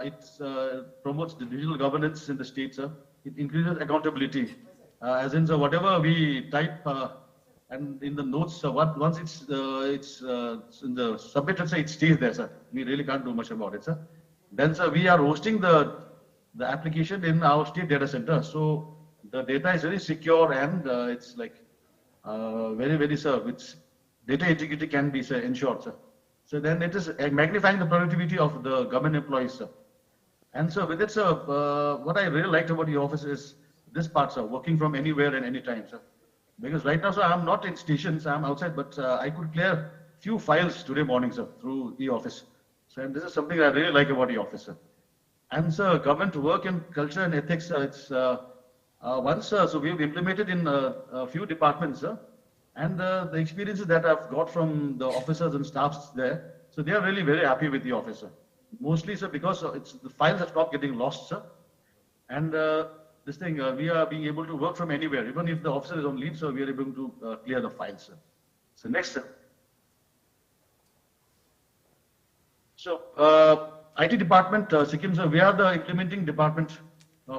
it promotes the digital governance in the state, sir. It increases accountability. As in, so whatever we type and in the notes, once it's in the submitted, sir, it stays there, sir. We really can't do much about it, sir. Then, sir, we are hosting the application in our state data center. So the data is very secure and it's like very, very, sir, which data integrity can be, sir, ensured, sir. So then it is magnifying the productivity of the government employees, sir. And so with it, sir, what I really liked about the office is this part, sir, working from anywhere and anytime, sir. Because right now, sir, I'm not in stations, I'm outside, but I could clear few files today morning, sir, through e-office. So and this is something I really like about the office, sir. And sir, government work and culture and ethics, it's once, so we've implemented in a few departments, sir. And the experiences that I've got from the officers and staffs there, so they are really very happy with the office, sir. Mostly, sir, because it's the files have stopped getting lost, sir. And this thing, we are being able to work from anywhere, even if the officer is on leave, so we are able to clear the files, sir. So next, sir. So IT department, Sikkim, sir, we are the implementing department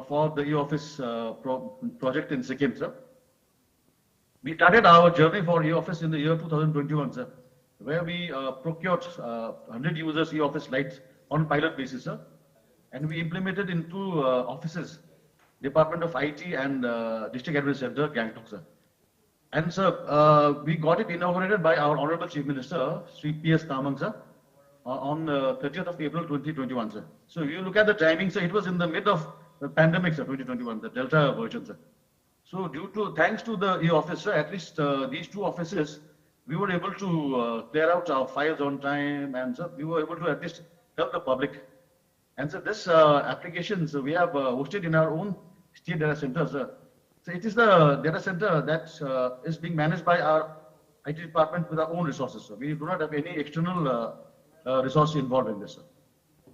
for the e-office project in Sikkim, sir. We started our journey for e-office in the year 2021, sir, where we procured 100 users e-office lights on pilot basis, sir. And we implemented in two offices, Department of IT and District Administrator, Gangtok, sir. And sir, we got it inaugurated by our Honorable Chief Minister, Sri P.S. Tamang, sir, on 30th of April 2021, sir. So if you look at the timing, sir, it was in the mid of the pandemic, sir, 2021, the Delta version, sir. So thanks to the e-office, sir, at least these two offices, we were able to clear out our files on time, and sir, we were able to at least help the public. And so this application, so we have hosted in our own state data center, sir. So it is the data center that is being managed by our IT department with our own resources, sir. We do not have any external resource involved in this, sir.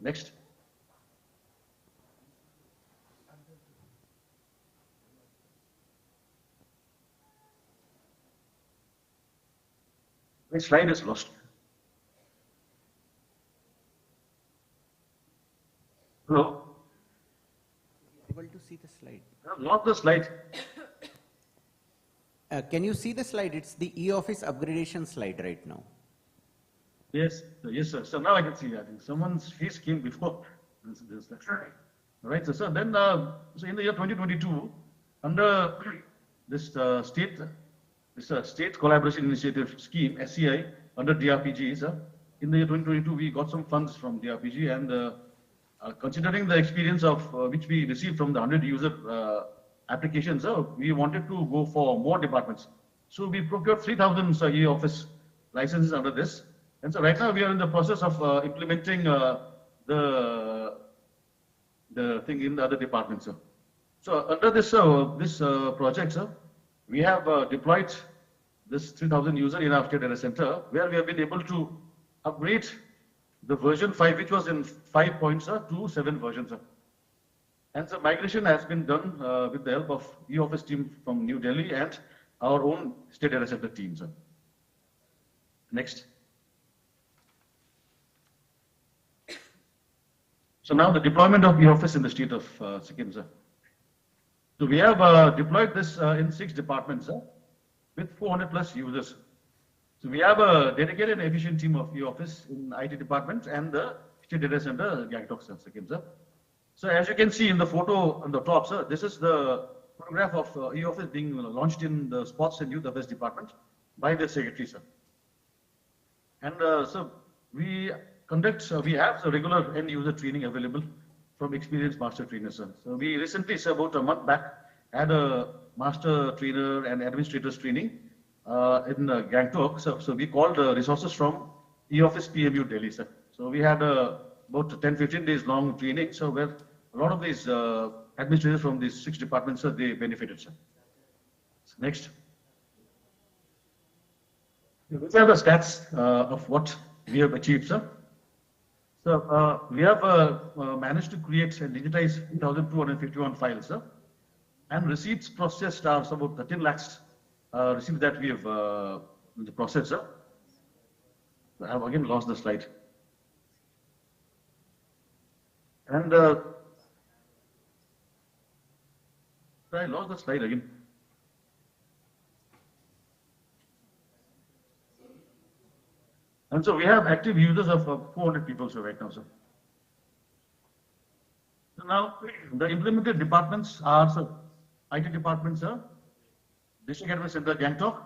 Next. My slide is lost. Hello? Able to see the slide? Not the slide. Can you see the slide? It's the e-office upgradation slide right now. Yes, yes, sir. So now I can see. I think someone's face came before this. Right, sir. So then, so in the year 2022, under this State Collaboration Initiative Scheme, SCI, under DARPG, sir, in the year 2022, we got some funds from DARPG, and considering the experience of which we received from the 100 user applications, we wanted to go for more departments. So we procured 3,000 e-office licenses under this. And so right now we are in the process of implementing the thing in the other departments, sir. So under this project, sir, we have deployed this 3,000 user in our state data center, where we have been able to upgrade the version 5, which was in 5 points, to 7 versions, sir. And so migration has been done with the help of e-office team from New Delhi and our own state data center team, sir. Next. So now the deployment of e-office in the state of Sikkim, sir. So we have deployed this in 6 departments, sir, with 400 plus users. So we have a dedicated and efficient team of e-office in IT department and the state data center, Gangtok, sir, Sikkim, sir. So as you can see in the photo on the top, sir, this is the photograph of e-office being launched in the Sports and Youth Affairs department by the secretary, sir. And so we conduct, we have the regular end user training available from experienced master trainers, sir. So we recently, sir, about a month back, had a master trainer and administrators training in Gangtok. So we called resources from e-office PMU Delhi, sir. So we had about 10-15 days long training, so where a lot of these administrators from these 6 departments, sir, they benefited, sir. So next. These are the stats of what we have achieved, sir. So we have managed to create and digitize 2,251 files, sir, and receipts processed are about 13 lakhs receipts that we have processed, sir. I have again lost the slide. And I lost the slide again. And so we have active users of 400 people so right now, sir. So now the implemented departments are, sir, IT departments, sir, District Academic Center Gangtok,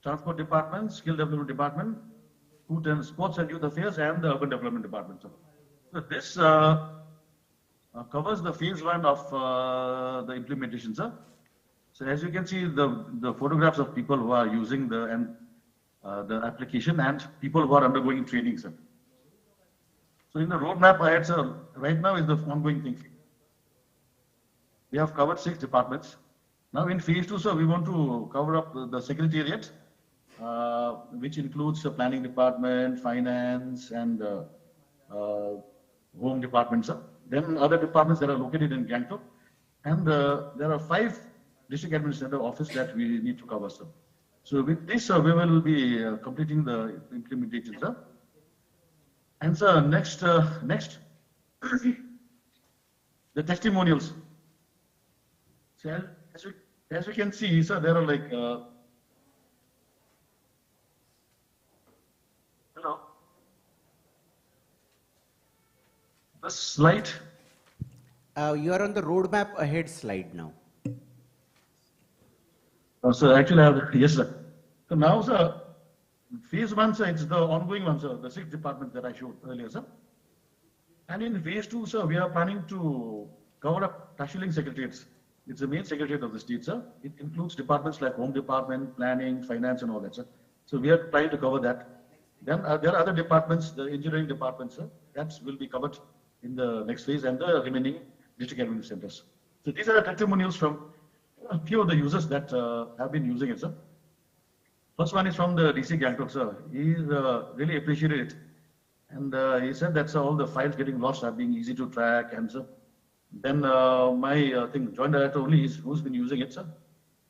Transport Department, Skill Development Department, Food and Sports and Youth Affairs, and the Urban Development Department, sir. So this covers the phase 1 of the implementation, sir. So as you can see, the photographs of people who are using the application and people who are undergoing training, sir. So in the roadmap ahead, sir, right now is the ongoing thing. We have covered 6 departments. Now in phase 2, sir, we want to cover up the secretariat, which includes the planning department, finance, and home department, sir. Then other departments that are located in Gangtok. And there are 5 district administrative offices that we need to cover, sir. So with this, we will be completing the implementation, sir. And sir, next, the testimonials. So as we can see, sir, there are like, the slide. You are on the roadmap ahead slide now. So actually, I have, yes, sir. So now, sir, phase 1, sir, it's the ongoing one, sir, the 6 departments that I showed earlier, sir. And in phase 2, sir, we are planning to cover up tasking secretariats. It's the main secretariat of the state, sir. It includes departments like home department, planning, finance, and all that, sir. So we are trying to cover that. Then there are other departments, the engineering department, sir. That will be covered in the next phase and the remaining district admin centers. So these are the testimonials from a few of the users that have been using it, sir. First one is from the DC Gangtok, sir. He really appreciated it. And he said that all the files getting lost are being easy to track. And so then my joint director only is who's been using it, sir.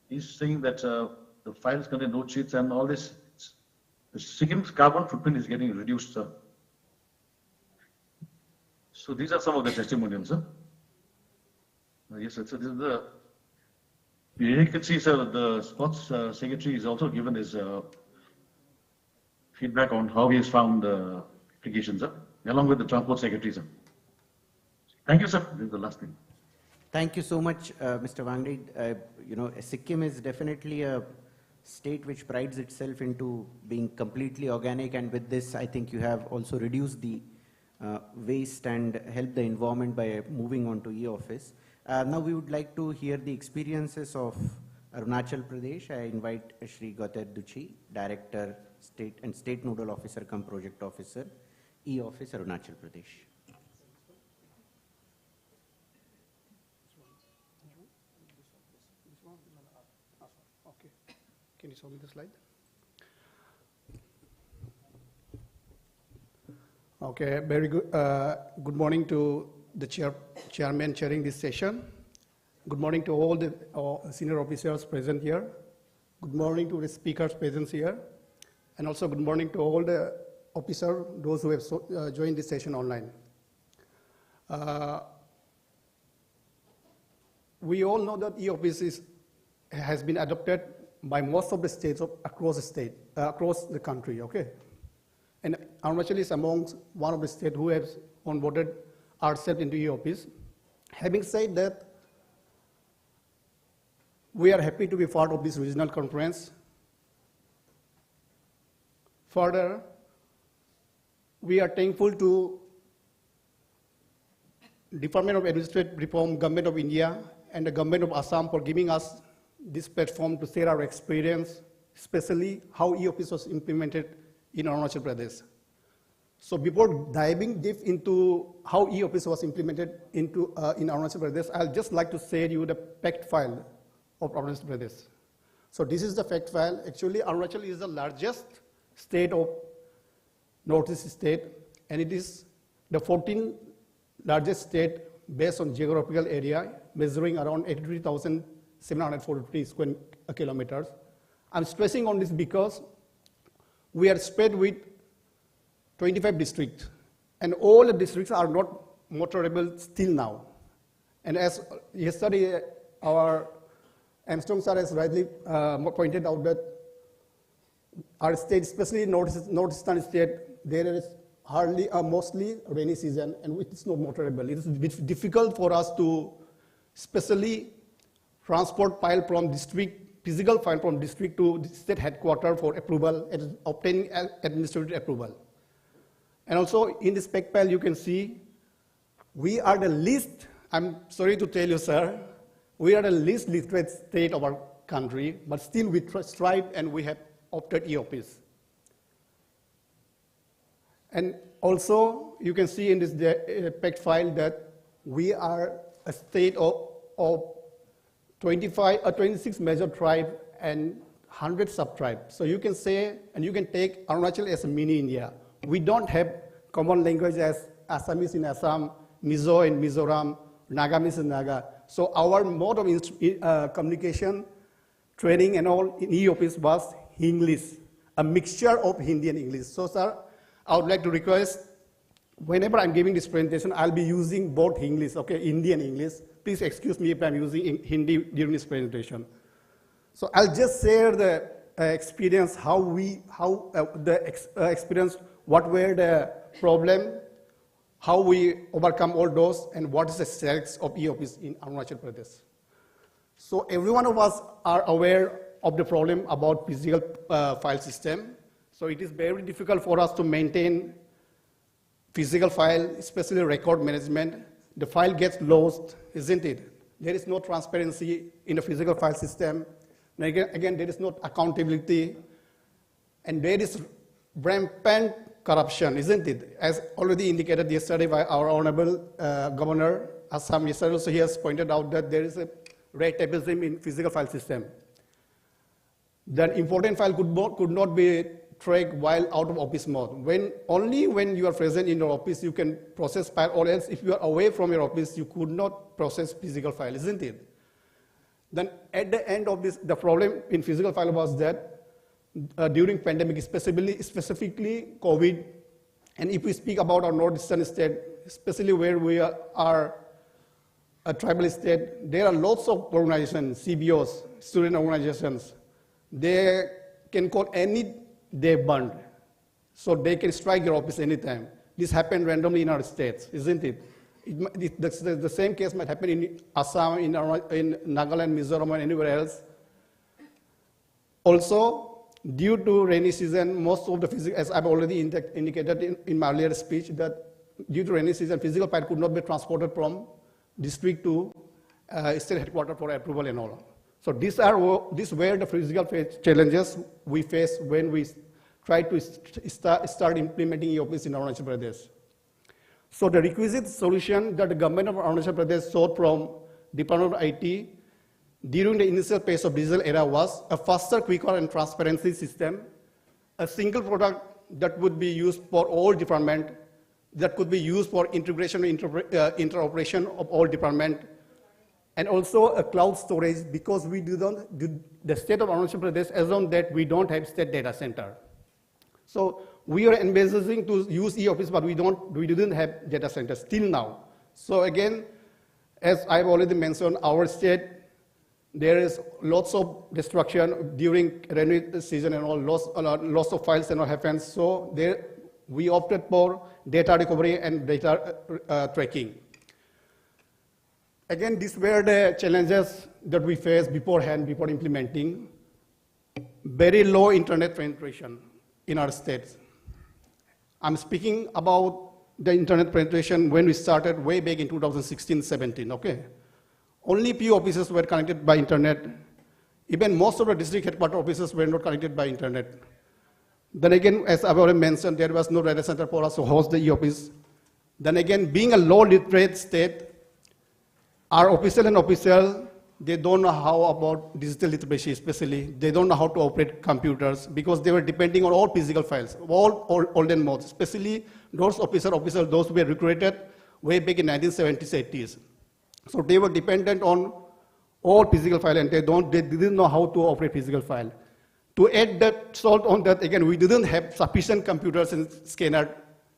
He's saying that the files contain note sheets and all this. The Sikkim's carbon footprint is getting reduced, sir. So these are some of the testimonials, sir. Yes, sir. So this is the. You can see, sir, the sports secretary is also given his feedback on how he has found the application, sir, along with the transport secretary, sir. Thank you, sir. This is the last thing. Thank you so much, Mr. Wangdi. You know, Sikkim is definitely a state which prides itself into being completely organic, and with this, I think you have also reduced the waste and helped the environment by moving on to e-office. Now we would like to hear the experiences of Arunachal Pradesh. I invite Shri Guwahati Duchi, Director, State and State Nodal Officer cum Project Officer, E-Office, Arunachal Pradesh. Okay. Can you show me the slide? Okay, very good. Good morning to the chairman chairing this session. Good morning to all the senior officers present here. Good morning to the speakers present here. And also good morning to all the officers, those who have joined this session online. We all know that e-office has been adopted by most of the states across the country, okay? And Arunachal is amongst one of the states who has onboarded ourselves into e-office. Having said that, we are happy to be part of this regional conference. Further, we are thankful to Department of Administrative Reform, Government of India, and the Government of Assam for giving us this platform to share our experience, especially how e-office was implemented in Arunachal Pradesh. So before diving deep into how e-office was implemented in Arunachal Pradesh, I'll just like to share you the fact file of Arunachal Pradesh. So this is the fact file. Actually, Arunachal is the largest state of Northeast state, and it is the 14th largest state based on geographical area, measuring around 83,743 square kilometers. I'm stressing on this because we are spread with 25 districts, and all the districts are not motorable still now. And as yesterday, our Armstrong sir has rightly pointed out that our state, especially northeastern state, there is hardly mostly rainy season, and it is not motorable. It is difficult for us to especially transport file from district, physical file from district to the state headquarters for approval and obtaining administrative approval. And also in the spec file, you can see we are the least, I'm sorry to tell you, sir, we are the least literate state of our country, but still we strive and we have opted e-office. And also, you can see in this spec file that we are a state of 26 major tribes and 100 sub-tribes. So you can say, and you can take Arunachal as a mini India. We don't have common language as Assamese in Assam, Mizo in Mizoram, Nagamese in Naga. So our mode of communication, training and all in e-office was English, a mixture of Hindi and English. So sir, I would like to request, whenever I'm giving this presentation, I'll be using both English, okay, Hindi and English. Please excuse me if I'm using Hindi during this presentation. So I'll just share the experience, experience, what were the problem, how we overcome all those, and what is the strengths of e-office in Arunachal Pradesh. So every one of us are aware of the problem about physical file system. So it is very difficult for us to maintain physical file, especially record management. The file gets lost, isn't it? There is no transparency in the physical file system. And again, there is no accountability. And there is rampant corruption, isn't it? As already indicated yesterday by our Honorable Governor, Assam yesterday also he has pointed out that there is a red tapeism in physical file system. That important file could not be tracked while out of office mode. Only when you are present in your office you can process file, or else if you are away from your office you could not process physical file, isn't it? Then at the end of this, the problem in physical file was that during pandemic, specifically COVID, and if we speak about our northeastern state, especially where we are a tribal state, there are lots of organizations, CBOs, student organizations. They can call any day burned, so they can strike your office anytime. This happened randomly in our states, isn't it? The same case might happen in Assam, in Nagaland, Mizoram, and anywhere else. Also, due to rainy season, most of the physical, as I've already indicated in my earlier speech, that due to rainy season, physical file could not be transported from district to state headquarters for approval and all. So these were the physical challenges we face when we try to start implementing e-office in Arunachal Pradesh. So the requisite solution that the government of Arunachal Pradesh sought from Department of IT during the initial phase of digital era was a faster, quicker, and transparency system, a single product that would be used for all departments, that could be used for integration and interoperation of all departments, and also a cloud storage, because the state of Arunachal Pradesh, as on that, we don't have state data center. So we are envisaging to use e-office, but we didn't have data centers till now. So again, as I've already mentioned, our state, there is lots of destruction during rainy season and all, loss of files and all happens. So we opted for data recovery and data tracking. Again, these were the challenges that we faced beforehand, before implementing. Very low internet penetration in our states. I'm speaking about the internet penetration when we started way back in 2016-17, okay? Only few offices were connected by internet. Even most of the district headquarters offices were not connected by internet. Then again, as I've already mentioned, there was no data center for us to host the e-office. Then again, being a low literate state, our official, they don't know how about digital literacy, especially. They don't know how to operate computers because they were depending on all physical files, all olden modes, especially those officers, those who were recruited way back in 1970s, 80s. So they were dependent on all physical file, and they didn't know how to operate physical file. To add that salt on that, again, we didn't have sufficient computers and scanner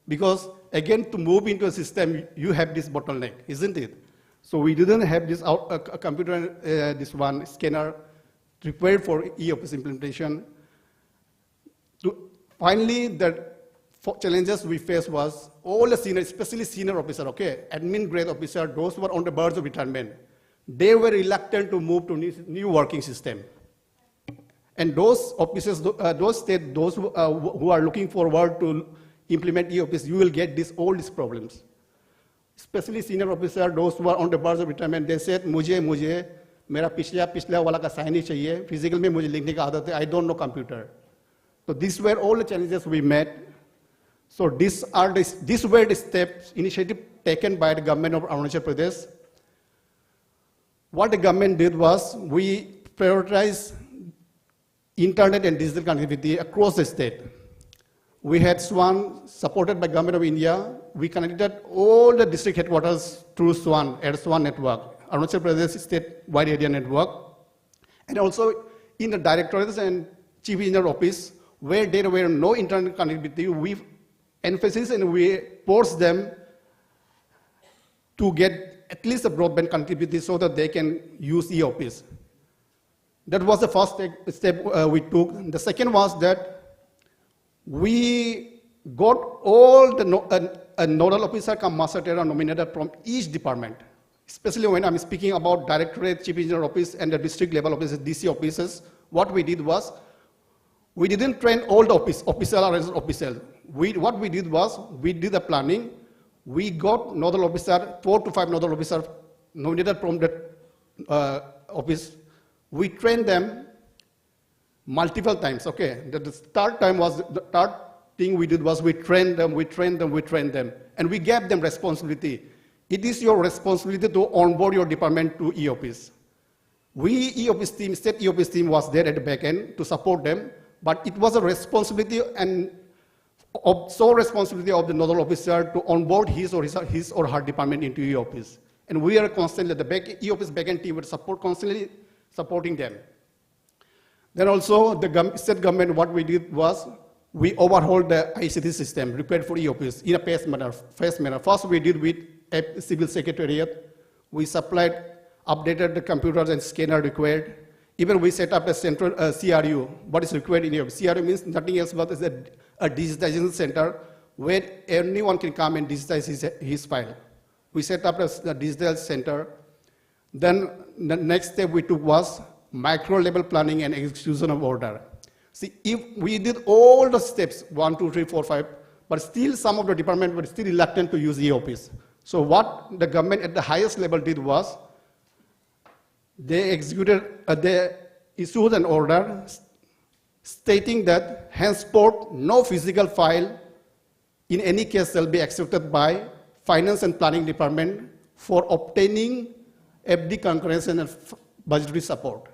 because again, to move into a system, you have this bottleneck, isn't it? So we didn't have this a computer, this one scanner prepared for e-office implementation. Finally, the challenges we faced was all the senior, especially senior officer, okay, admin grade officer, those who were on the verge of retirement, they were reluctant to move to new working system. And those officers, those who are looking forward to implement e-office, you will get all these problems. Especially senior officer, those who are on the verge of retirement, they said, मुझे मेरा पिछला वाला का sign ही चाहिए, physical में मुझे लिखने का आदत है, I don't know computer. So these were all the challenges we met. So these were the steps, initiative taken by the government of Arunachal Pradesh. What the government did was, we prioritized internet and digital connectivity across the state. We had SWAN supported by Government of India. We connected all the district headquarters through SWAN, SWAN network, Arunachal Pradesh State Wide Area Network. And also in the directorates and chief engineer office, where there were no internet connectivity, we emphasized and we forced them to get at least a broadband connectivity so that they can use e-office. That was the first step we took. The second was that we got all the nodal officer come master data nominated from each department. Especially when I'm speaking about directorate, chief engineer office, and the district level offices, DC offices, what we did was, we didn't train all the officials. What we did was, we did the planning. We got nodal officer, 4 to 5 nodal officers nominated from the office. We trained them multiple times, okay? The third thing we did was we trained them, and we gave them responsibility. It is your responsibility to onboard your department to e-office. E-office team, state e-office team was there at the back end to support them, but it was a responsibility sole responsibility of the nodal officer to onboard his or her department into e-office. And we are constantly, the e-office backend team would constantly supporting them. Then also the state government, what we did was, we overhauled the ICT system required for e-office in a phased manner. First we did with a civil secretariat. We supplied, updated the computers and scanner required. Even we set up a central CRU, what is required in e-office. CRU means nothing else but a digitization center where anyone can come and digitize his file. We set up a digital center. Then the next step we took was micro-level planning and execution of order. See, if we did all the steps, 1, 2, 3, 4, 5, but still some of the department were still reluctant to use e-office. So what the government at the highest level did was, they issued an order stating that henceforth no physical file in any case shall be accepted by Finance and Planning Department for obtaining FD concurrence and budgetary support.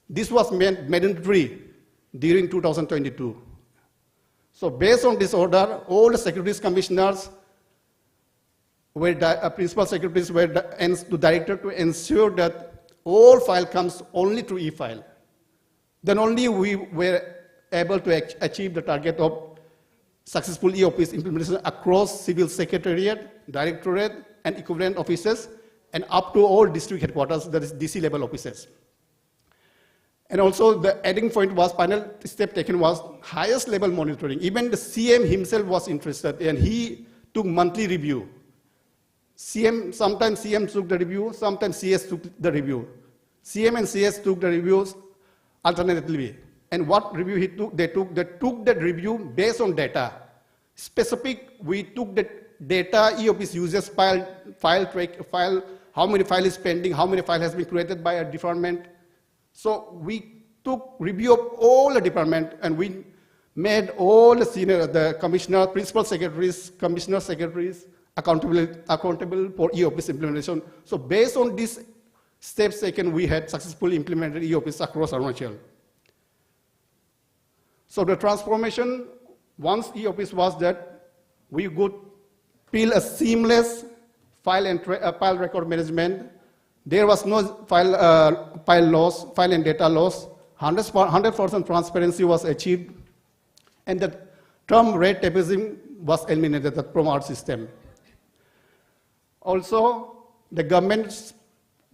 This was mandatory during 2022. So based on this order, all the secretaries commissioners principal secretaries were the director to ensure that all file comes only through e-file. Then only we were able to achieve the target of successful e-office implementation across civil secretariat, directorate, and equivalent offices, and up to all district headquarters, that is DC level offices. And also the adding point was, final step taken was highest level monitoring. Even the CM himself was interested, and he took monthly review. Sometimes CM took the review, sometimes CS took the review. CM and CS took the reviews alternatively. And what review he took? They took that review based on data. Specific, we took the data, e-office users file, how many file is pending, how many file has been created by a department. So we took review of all the department, and we made all the commissioner, principal secretaries, commissioner secretaries accountable for e-office implementation. So based on these steps taken, we had successfully implemented e-office across Arunachal. So the transformation, once e-office was that, we could build a seamless file record management. There was no file and data loss. 100% transparency was achieved. And the term red tapeism was eliminated, the PROMART system. Also, the government's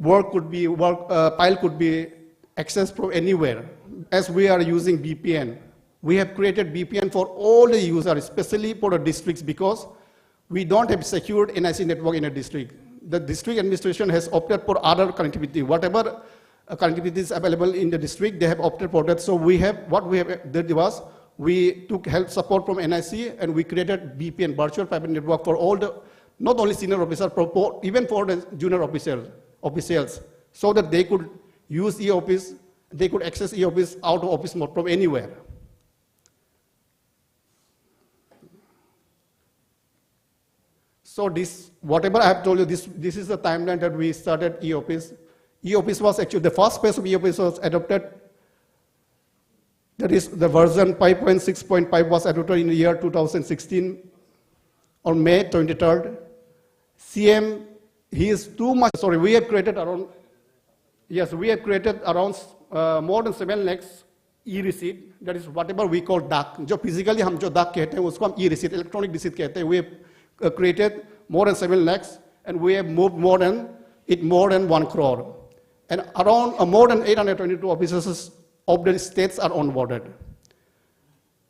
file could be accessed from anywhere. As we are using VPN, we have created VPN for all the users, especially for the districts, because we don't have secured NIC network in a district. The district administration has opted for other connectivity. Whatever connectivity is available in the district, they have opted for that. So what we did was, we took help support from NIC and we created VPN, virtual private network, for all the, not only senior officers, even for the junior officials, so that they could use e-office, they could access e-office out of office mode from anywhere. So this, whatever I have told you, this is the timeline that we started e-office. E-office was actually, the first phase of e-office was adopted. That is, the version 5.6.5 was adopted in the year 2016 on May 23rd. CM, he is too much, sorry, we have created around, yes, we have created around more than 7 lakhs e-receipt. That is whatever we call DAC. जो physically हम जो DAC कहते हैं, उसको हम e-receipt, electronic receipt कहते हैं. We have created more than 7 lakhs, and we have moved more than 1 crore. And around more than 822 officers of the states are onboarded.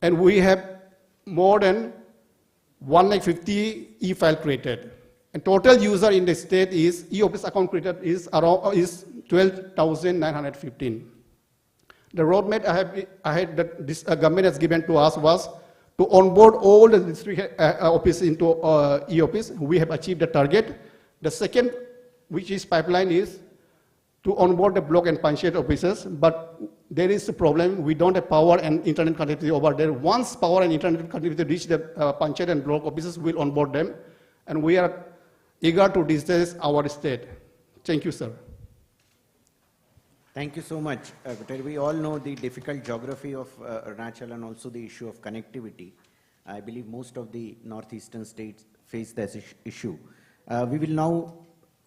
And we have more than 150 e-file created. And total user in the state is, e-office account created is 12,915. The roadmap that this government has given to us was to onboard all the district office into e-office. We have achieved the target. The second, which is pipeline, is to onboard the block and panchayat officers, but there is a problem. We don't have power and internet connectivity over there. Once power and internet connectivity reach the panchayat and block officers, we'll onboard them, and we are eager to digitize our state. Thank you, sir. Thank you so much. We all know the difficult geography of Arunachal and also the issue of connectivity. I believe most of the northeastern states face this issue. We will now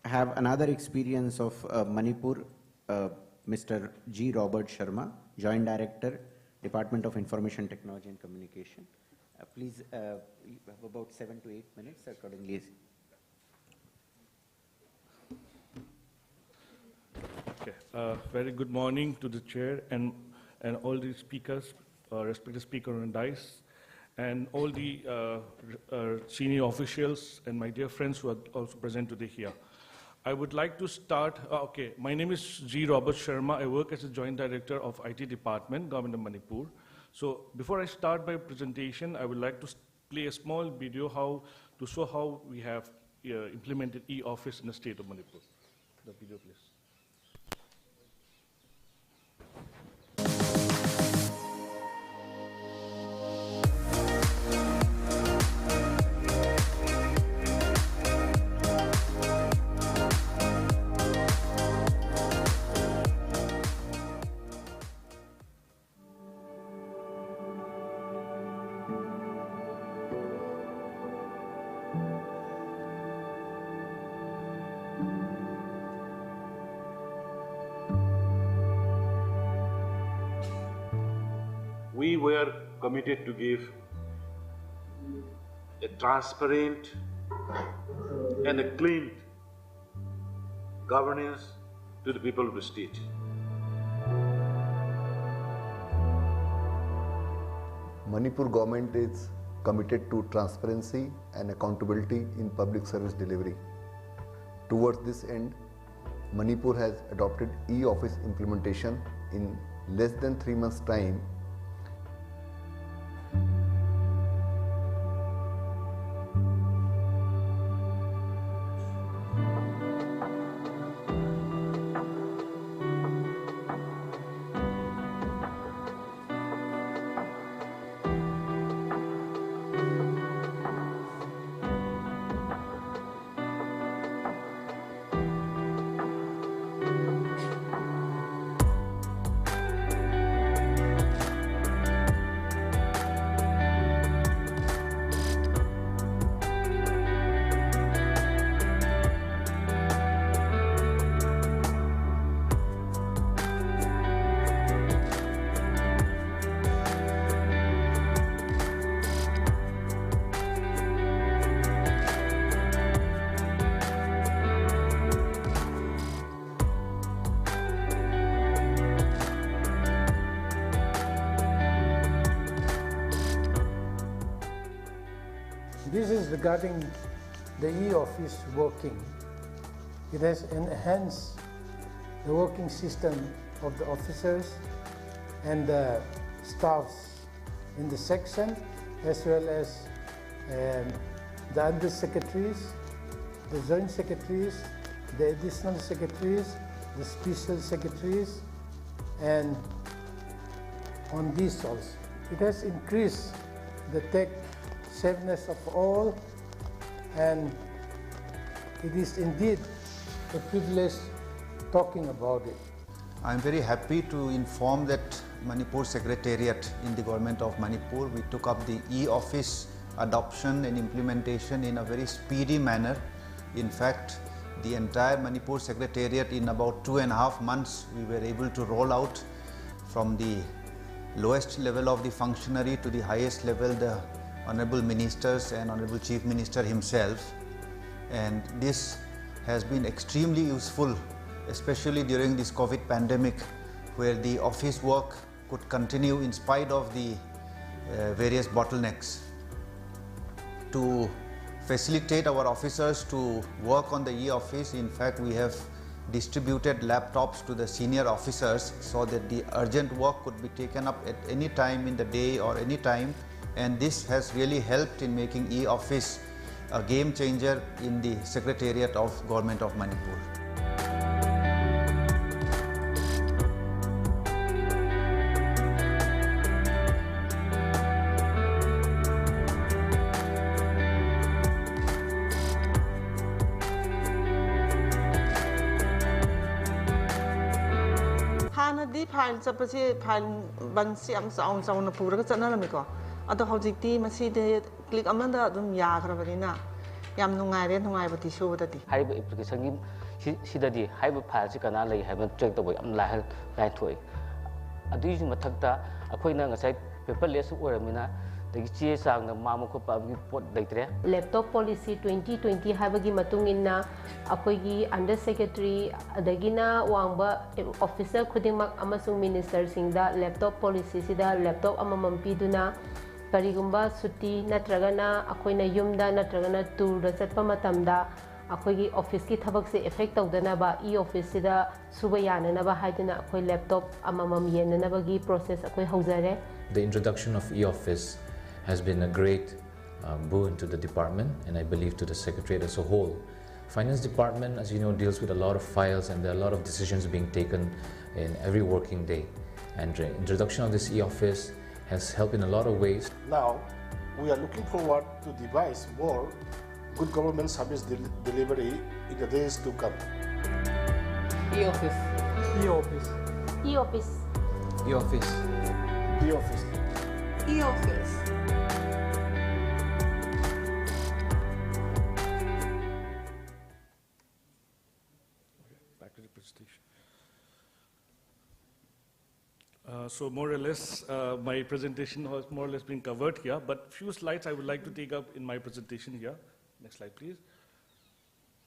have another experience of Manipur, Mr. G. Robert Sharma, Joint Director, Department of Information Technology and Communication. Please, you have about 7 to 8 minutes accordingly. Okay. Very good morning to the chair and all the speakers, respected speaker on dais, and all the senior officials and my dear friends who are also present today here. I would like to start, okay, my name is G. Robert Sharma. I work as a Joint Director of IT Department, Government of Manipur. So before I start my presentation, I would like to play a small video to show how we have implemented e-office in the state of Manipur. The video, please. We were committed to give a transparent and a clean governance to the people of the state. Manipur government is committed to transparency and accountability in public service delivery. Towards this end, Manipur has adopted e-office implementation in less than 3 months' time. this is regarding the e-office working. It has enhanced the working system of the officers and the staffs in the section, as well as the under-secretaries, the joint secretaries, the additional secretaries, the special secretaries, and on these also. It has increased the tech savviness of all, and it is indeed a privilege talking about it. I am very happy to inform that Manipur Secretariat in the Government of Manipur, we took up the e-office adoption and implementation in a very speedy manner. In fact, the entire Manipur Secretariat in about 2.5 months, we were able to roll out from the lowest level of the functionary to the highest level, the Honorable Ministers and Honorable Chief Minister himself. And this has been extremely useful, especially during this COVID pandemic, where the office work could continue in spite of the various bottlenecks. To facilitate our officers to work on the e-office, in fact, we have distributed laptops to the senior officers so that the urgent work could be taken up at any time in the day or any time, and this has really helped in making e-office a game changer in the Secretariat of Government of Manipur. File chapasi file bansi am sauna pura ka chana lamiko ado hojikti masi de click amanda dum ya kharabina yam nungai re nungai bati show dati haiba application gi sidadi haiba file si kana lai haiba check to am lai thoi adu ju mathakta akhoina ngasai paperless oramina dagi che sang na mamu ko pa gi pot daitre laptop policy 2020 habagi matung inna akoi gi under secretary adagina wangba officer khudingmak amasung minister singda laptop policy sida laptop amamam piduna karigumba sutti natragana akoina yumda natragana tour da chatpa matamda akoi gi office ki thabak se effect tawdana ba e office sida suba yana na ba haiduna akoi laptop amamam yena na ba gi process akoi haujare. The introduction of e-office has been a great boon to the department, and I believe to the Secretariat as a whole. Finance department, as you know, deals with a lot of files, and there are a lot of decisions being taken in every working day. And the introduction of this e-office has helped in a lot of ways. Now, we are looking forward to devise more good government service delivery in the days to come. E-office. E-office. E-office. E-office. E-office. E-office. Back to the presentation. So more or less, my presentation has more or less been covered here, but few slides I would like to take up in my presentation here. Next slide, please.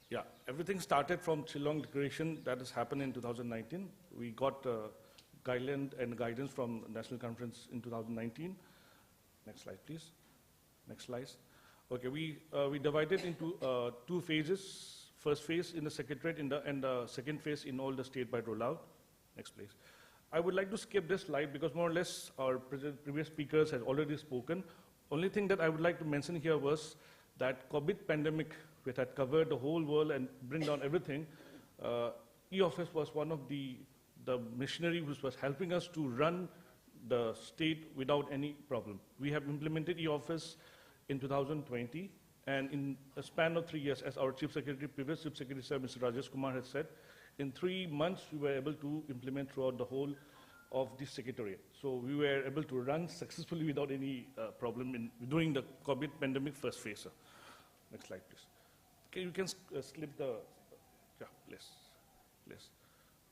Yeah, everything started from Shillong Declaration that has happened in 2019. We got guideline and guidance from National Conference in 2019. Next slide, please. Next slide. Okay, we divided into 2 phases. First phase in the Secretariat and the second phase in all the state-wide rollout. Next, please. I would like to skip this slide because more or less our previous speakers have already spoken. Only thing that I would like to mention here was that COVID pandemic, which had covered the whole world and bring down everything, e-office was one of the machinery which was helping us to run the state without any problem. We have implemented e-office in 2020, and in a span of 3 years, as our Chief Secretary, previous Chief Secretary, Sir Mr. Rajesh Kumar has said, in 3 months we were able to implement throughout the whole of the Secretariat. So we were able to run successfully without any problem during the COVID pandemic first phase. Next slide, please. Okay, you can slip the, yeah, less.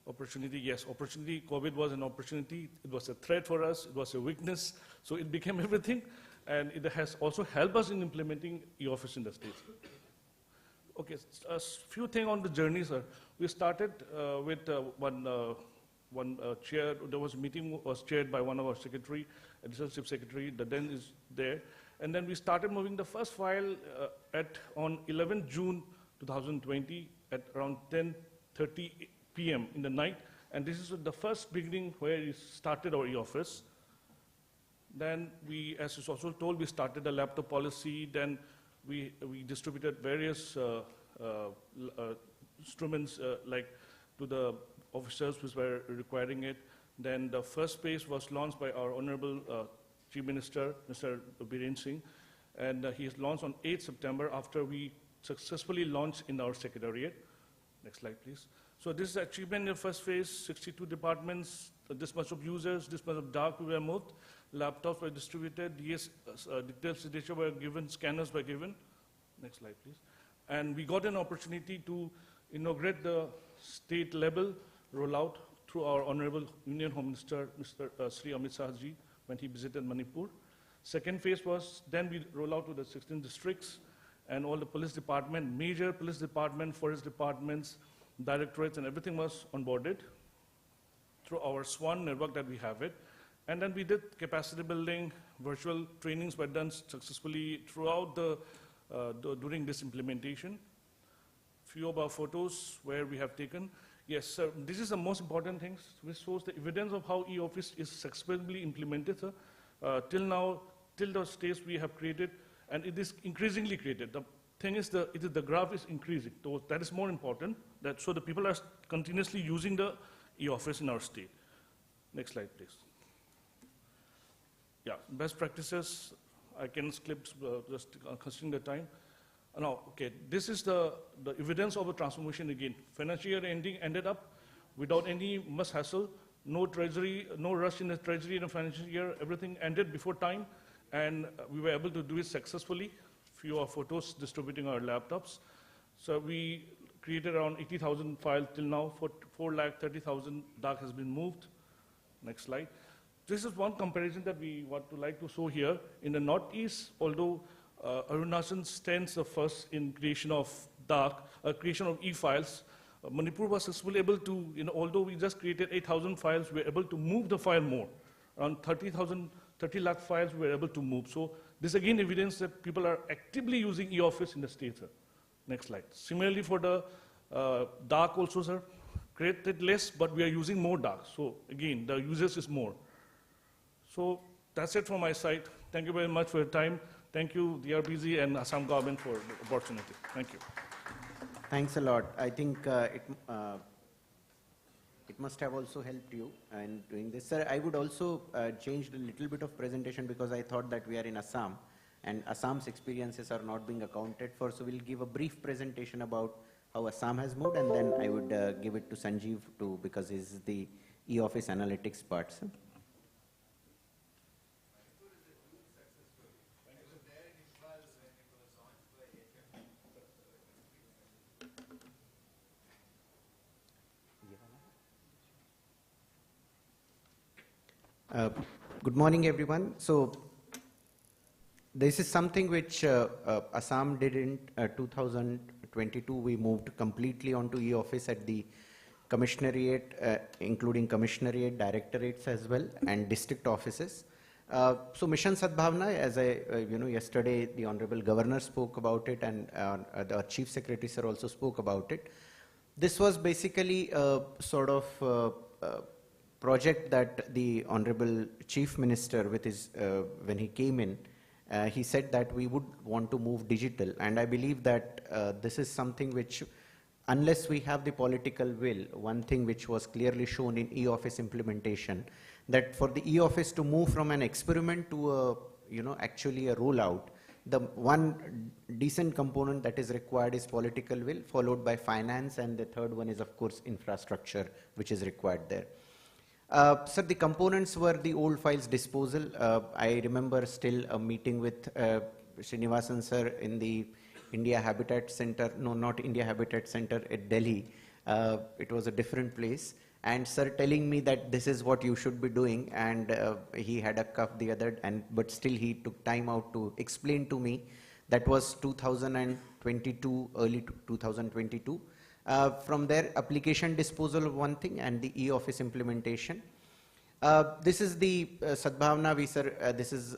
Opportunity, yes, opportunity. COVID was an opportunity. It was a threat for us. It was a weakness. So it became everything. And it has also helped us in implementing e-office in the States. Okay, a few things on the journey, sir. We started with one chair. There was a meeting was chaired by one of our secretary, additional chief secretary. The then is there. And then we started moving the first file on 11 June 2020 at around 10:30 p.m. in the night. And this is the first beginning where we started our e-office. Then we, as is also told, we started a laptop policy. Then we distributed various instruments like to the officers who were requiring it. Then the first phase was launched by our Honorable Chief Minister, Mr. Biren Singh, and he is launched on 8th September after we successfully launched in our secretariat. Next slide, please. So this is achievement in the first phase, 62 departments, this much of users, this much of DARPG were moved, laptops were distributed, detailed signature were given, scanners were given. Next slide, please. And we got an opportunity to inaugurate the state level rollout through our Honorable Union Home Minister, Mr. Sri Amit Shah ji, when he visited Manipur. Second phase was, then we roll out to the 16 districts and all the police department, major police department, forest departments, directorates, and everything was onboarded through our SWAN network that we have it. And then we did capacity building, virtual trainings were done successfully throughout during this implementation. Few of our photos where we have taken. Yes, sir, this is the most important thing, which shows the evidence of how e-office is successfully implemented, sir. Till now, till the stage we have created, and it is increasingly created. The thing is, the graph is increasing. So that is more important. So the people are continuously using the e-office in our state. Next slide, please. Yeah, best practices. I can skip just considering the time. Now, okay, this is the evidence of a transformation again. Financial year ending ended up without any much hassle, no treasury, no rush in the treasury in the financial year. Everything ended before time, and we were able to do it successfully. Few of photos distributing our laptops. So we created around 80,000 files till now. 430,000 DARPG has been moved. Next slide. This is one comparison that we like to show here. In the Northeast, although Arunachal stands the first in creation of DARPG, creation of e-files, Manipur was successfully able to, although we just created 8,000 files, we were able to move the file more. Around 30 lakh files we were able to move. So this again evidence that people are actively using e-office in the state, sir. Next slide. Similarly for the DARPG also, sir, created less, but we are using more DARPG. So again, the users is more. So that's it from my side. Thank you very much for your time. Thank you, DARPG and Assam government for the opportunity. Thank you. Thanks a lot. I think it must have also helped you in doing this. Sir, I would also change a little bit of presentation because I thought that we are in Assam and Assam's experiences are not being accounted for. So we'll give a brief presentation about how Assam has moved, and then I would give it to Sanjeev because he's the e-office analytics part. Sir. Good morning, everyone. So this is something which Assam did in 2022. We moved completely onto e-office at the commissionariat, including commissionariat, directorates as well, and district offices. So Mission Sadbhavna, as yesterday the Honorable Governor spoke about it, and the Chief Secretary sir also spoke about it. This was basically a sort of project that the Honorable Chief Minister, with his, when he came in, he said that we would want to move digital. And I believe that this is something which, unless we have the political will, one thing which was clearly shown in e-office implementation, that for the e-office to move from an experiment to a, actually a rollout, the one decent component that is required is political will, followed by finance, and the third one is, of course, infrastructure, which is required there. Sir, the components were the old files disposal. I remember still a meeting with Srinivasan sir in the India Habitat Center, no, not India Habitat Center at Delhi. It was a different place. And sir telling me that this is what you should be doing, and he had a cough the other, but still he took time out to explain to me. That was 2022, early 2022. From there, application disposal of one thing and the e-office implementation. This is the Sadbhavna, sir, this is,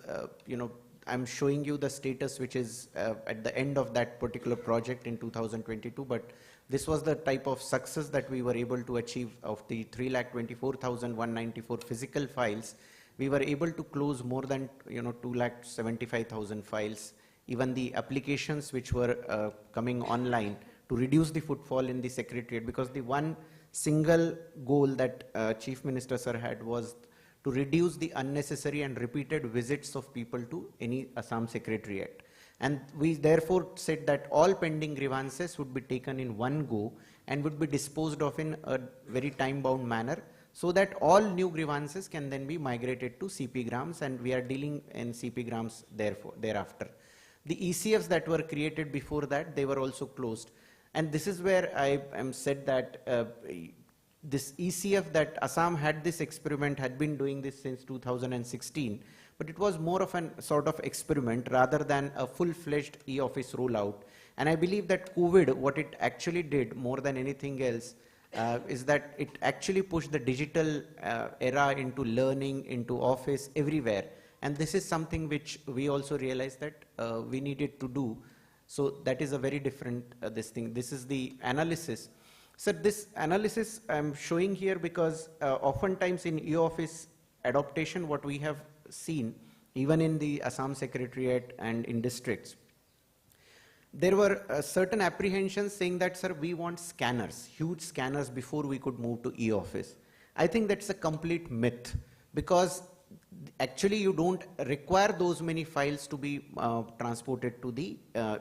I'm showing you the status which is at the end of that particular project in 2022, but this was the type of success that we were able to achieve. Of the 3,24,194 physical files, we were able to close more than 2,75,000 files. Even the applications which were coming online to reduce the footfall in the Secretariat, because the one single goal that Chief Minister Sir had was to reduce the unnecessary and repeated visits of people to any Assam Secretariat. And we therefore said that all pending grievances would be taken in one go and would be disposed of in a very time-bound manner, so that all new grievances can then be migrated to CP grams, and we are dealing in CP grams thereafter. The ECFs that were created before that, they were also closed. And this is where I am said that this ECF that Assam had this experiment, had been doing this since 2016, but it was more of an sort of experiment rather than a full-fledged e-office rollout. And I believe that COVID, what it actually did more than anything else, is that it actually pushed the digital era into learning, into office, everywhere. And this is something which we also realized that we needed to do. So that is a very different this thing. This is the analysis. So this analysis I'm showing here because oftentimes in e-office adaptation, what we have seen, even in the Assam Secretariat and in districts, there were certain apprehensions saying that, sir, we want scanners, huge scanners before we could move to e-office. I think that's a complete myth, because actually you don't require those many files to be transported to the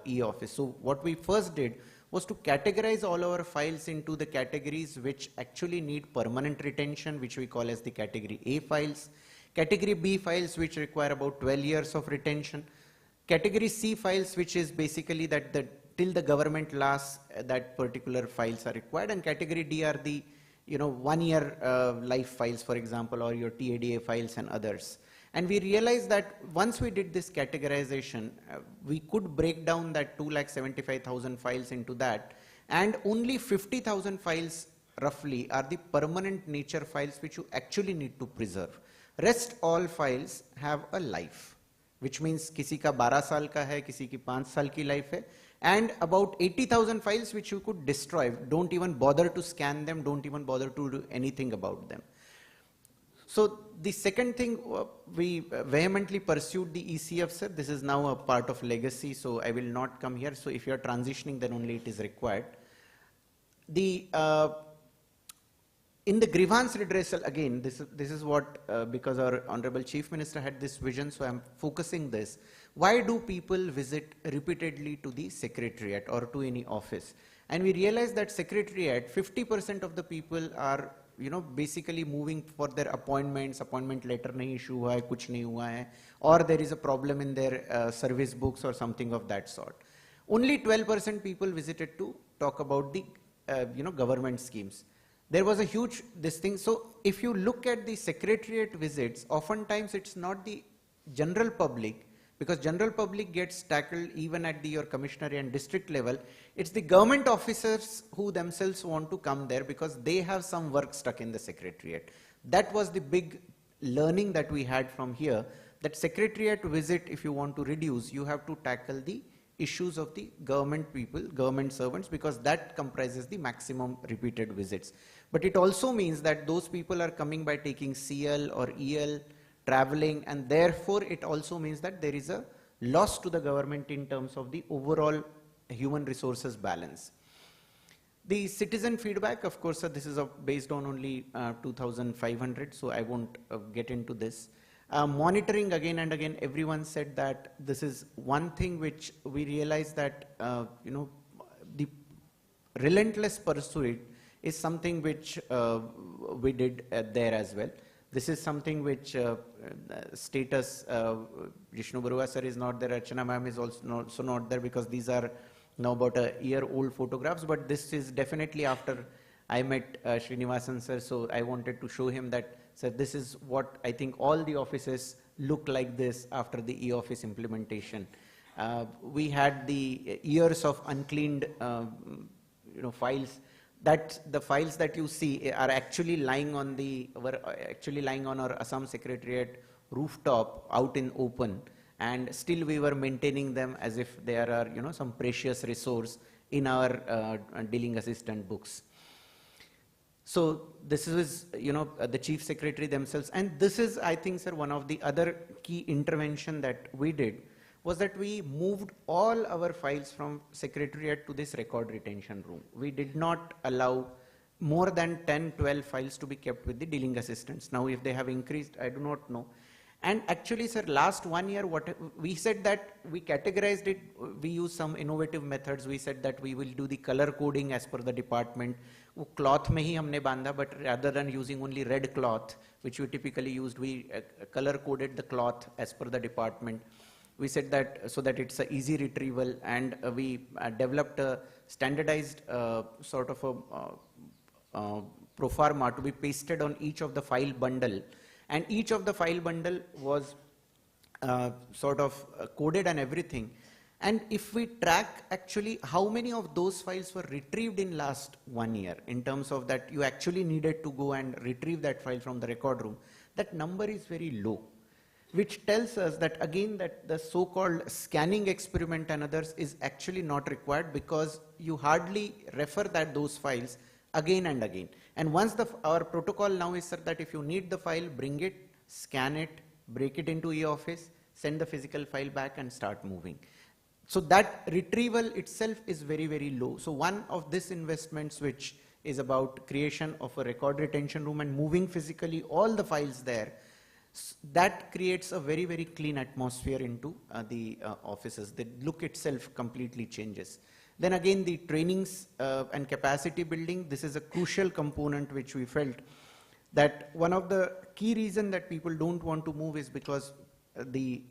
e-office. So what we first did was to categorize all our files into the categories which actually need permanent retention, which we call as the category A files, category B files which require about 12 years of retention, category C files which is basically that till the government lasts that particular files are required, and category D are the 1 year life files, for example, or your TADA files and others. And we realized that once we did this categorization, we could break down that 2,75,000 files into that, and only 50,000 files roughly are the permanent nature files which you actually need to preserve. Rest all files have a life, which means kisi ka 12 saal ka hai, kisi ki 5 saal ki life hai, and about 80,000 files which you could destroy. Don't even bother to scan them, don't even bother to do anything about them. So the second thing, we vehemently pursued the ECF, sir. This is now a part of legacy, so I will not come here. So if you are transitioning, then only it is required. The in the grievance redressal, again, this is what, because our Honorable Chief Minister had this vision, so I'm focusing this. Why do people visit repeatedly to the Secretariat or to any office? And we realized that Secretariat, 50% of the people are basically moving for their appointments, appointment letter nahi issue hua hai, kuch nahi hua hai, or there is a problem in their service books or something of that sort. Only 12% people visited to talk about the government schemes. There was a huge this thing. So if you look at the Secretariat visits, oftentimes it's not the general public, because general public gets tackled even at your commissioner and district level. It's the government officers who themselves want to come there because they have some work stuck in the Secretariat. That was the big learning that we had from here, that Secretariat visit, if you want to reduce, you have to tackle the issues of the government people, government servants, because that comprises the maximum repeated visits. But it also means that those people are coming by taking CL or EL, traveling, and therefore it also means that there is a loss to the government in terms of the overall human resources balance. The citizen feedback, of course, this is based on only 2,500, so I won't get into this. Monitoring, again and again, everyone said that this is one thing which we realized that the relentless pursuit is something which we did there as well. This is something which status, Jishnu Barua sir is not there, Archana ma'am is also not there, because these are now about a year-old photographs, but this is definitely after I met Srinivasan sir, so I wanted to show him that, sir, this is what I think all the offices look like this after the e-office implementation. We had the years of uncleaned files. That the files that you see are actually lying on our Assam Secretariat rooftop out in open, and still we were maintaining them as if they are, you know, some precious resource in our dealing assistant books. So this is, you know, the chief secretary themselves, and this is, I think, sir, one of the other key intervention that we did was that we moved all our files from secretariat to this record retention room. We did not allow more than 10, 12 files to be kept with the dealing assistants. Now, if they have increased, I do not know. And actually, sir, last 1 year, what we said that we categorized it, we used some innovative methods. We said that we will do the color coding as per the department. वो cloth में ही हमने बांधा, but rather than using only red cloth, which we typically used, we color coded the cloth as per the department. We said that so that it's an easy retrieval, and we developed a standardized sort of a pro forma to be pasted on each of the file bundle, and each of the file bundle was sort of coded and everything. And if we track actually how many of those files were retrieved in last 1 year, in terms of that you actually needed to go and retrieve that file from the record room, that number is very low, which tells us that again that the so-called scanning experiment and others is actually not required, because you hardly refer those files again and again. And once our protocol now is that if you need the file, bring it, scan it, break it into e-office, send the physical file back and start moving. So that retrieval itself is very, very low. So one of these investments, which is about creation of a record retention room and moving physically all the files there, that creates a very, very clean atmosphere into the offices. The look itself completely changes. Then again, the trainings and capacity building, this is a crucial component which we felt that one of the key reasons that people don't want to move is because the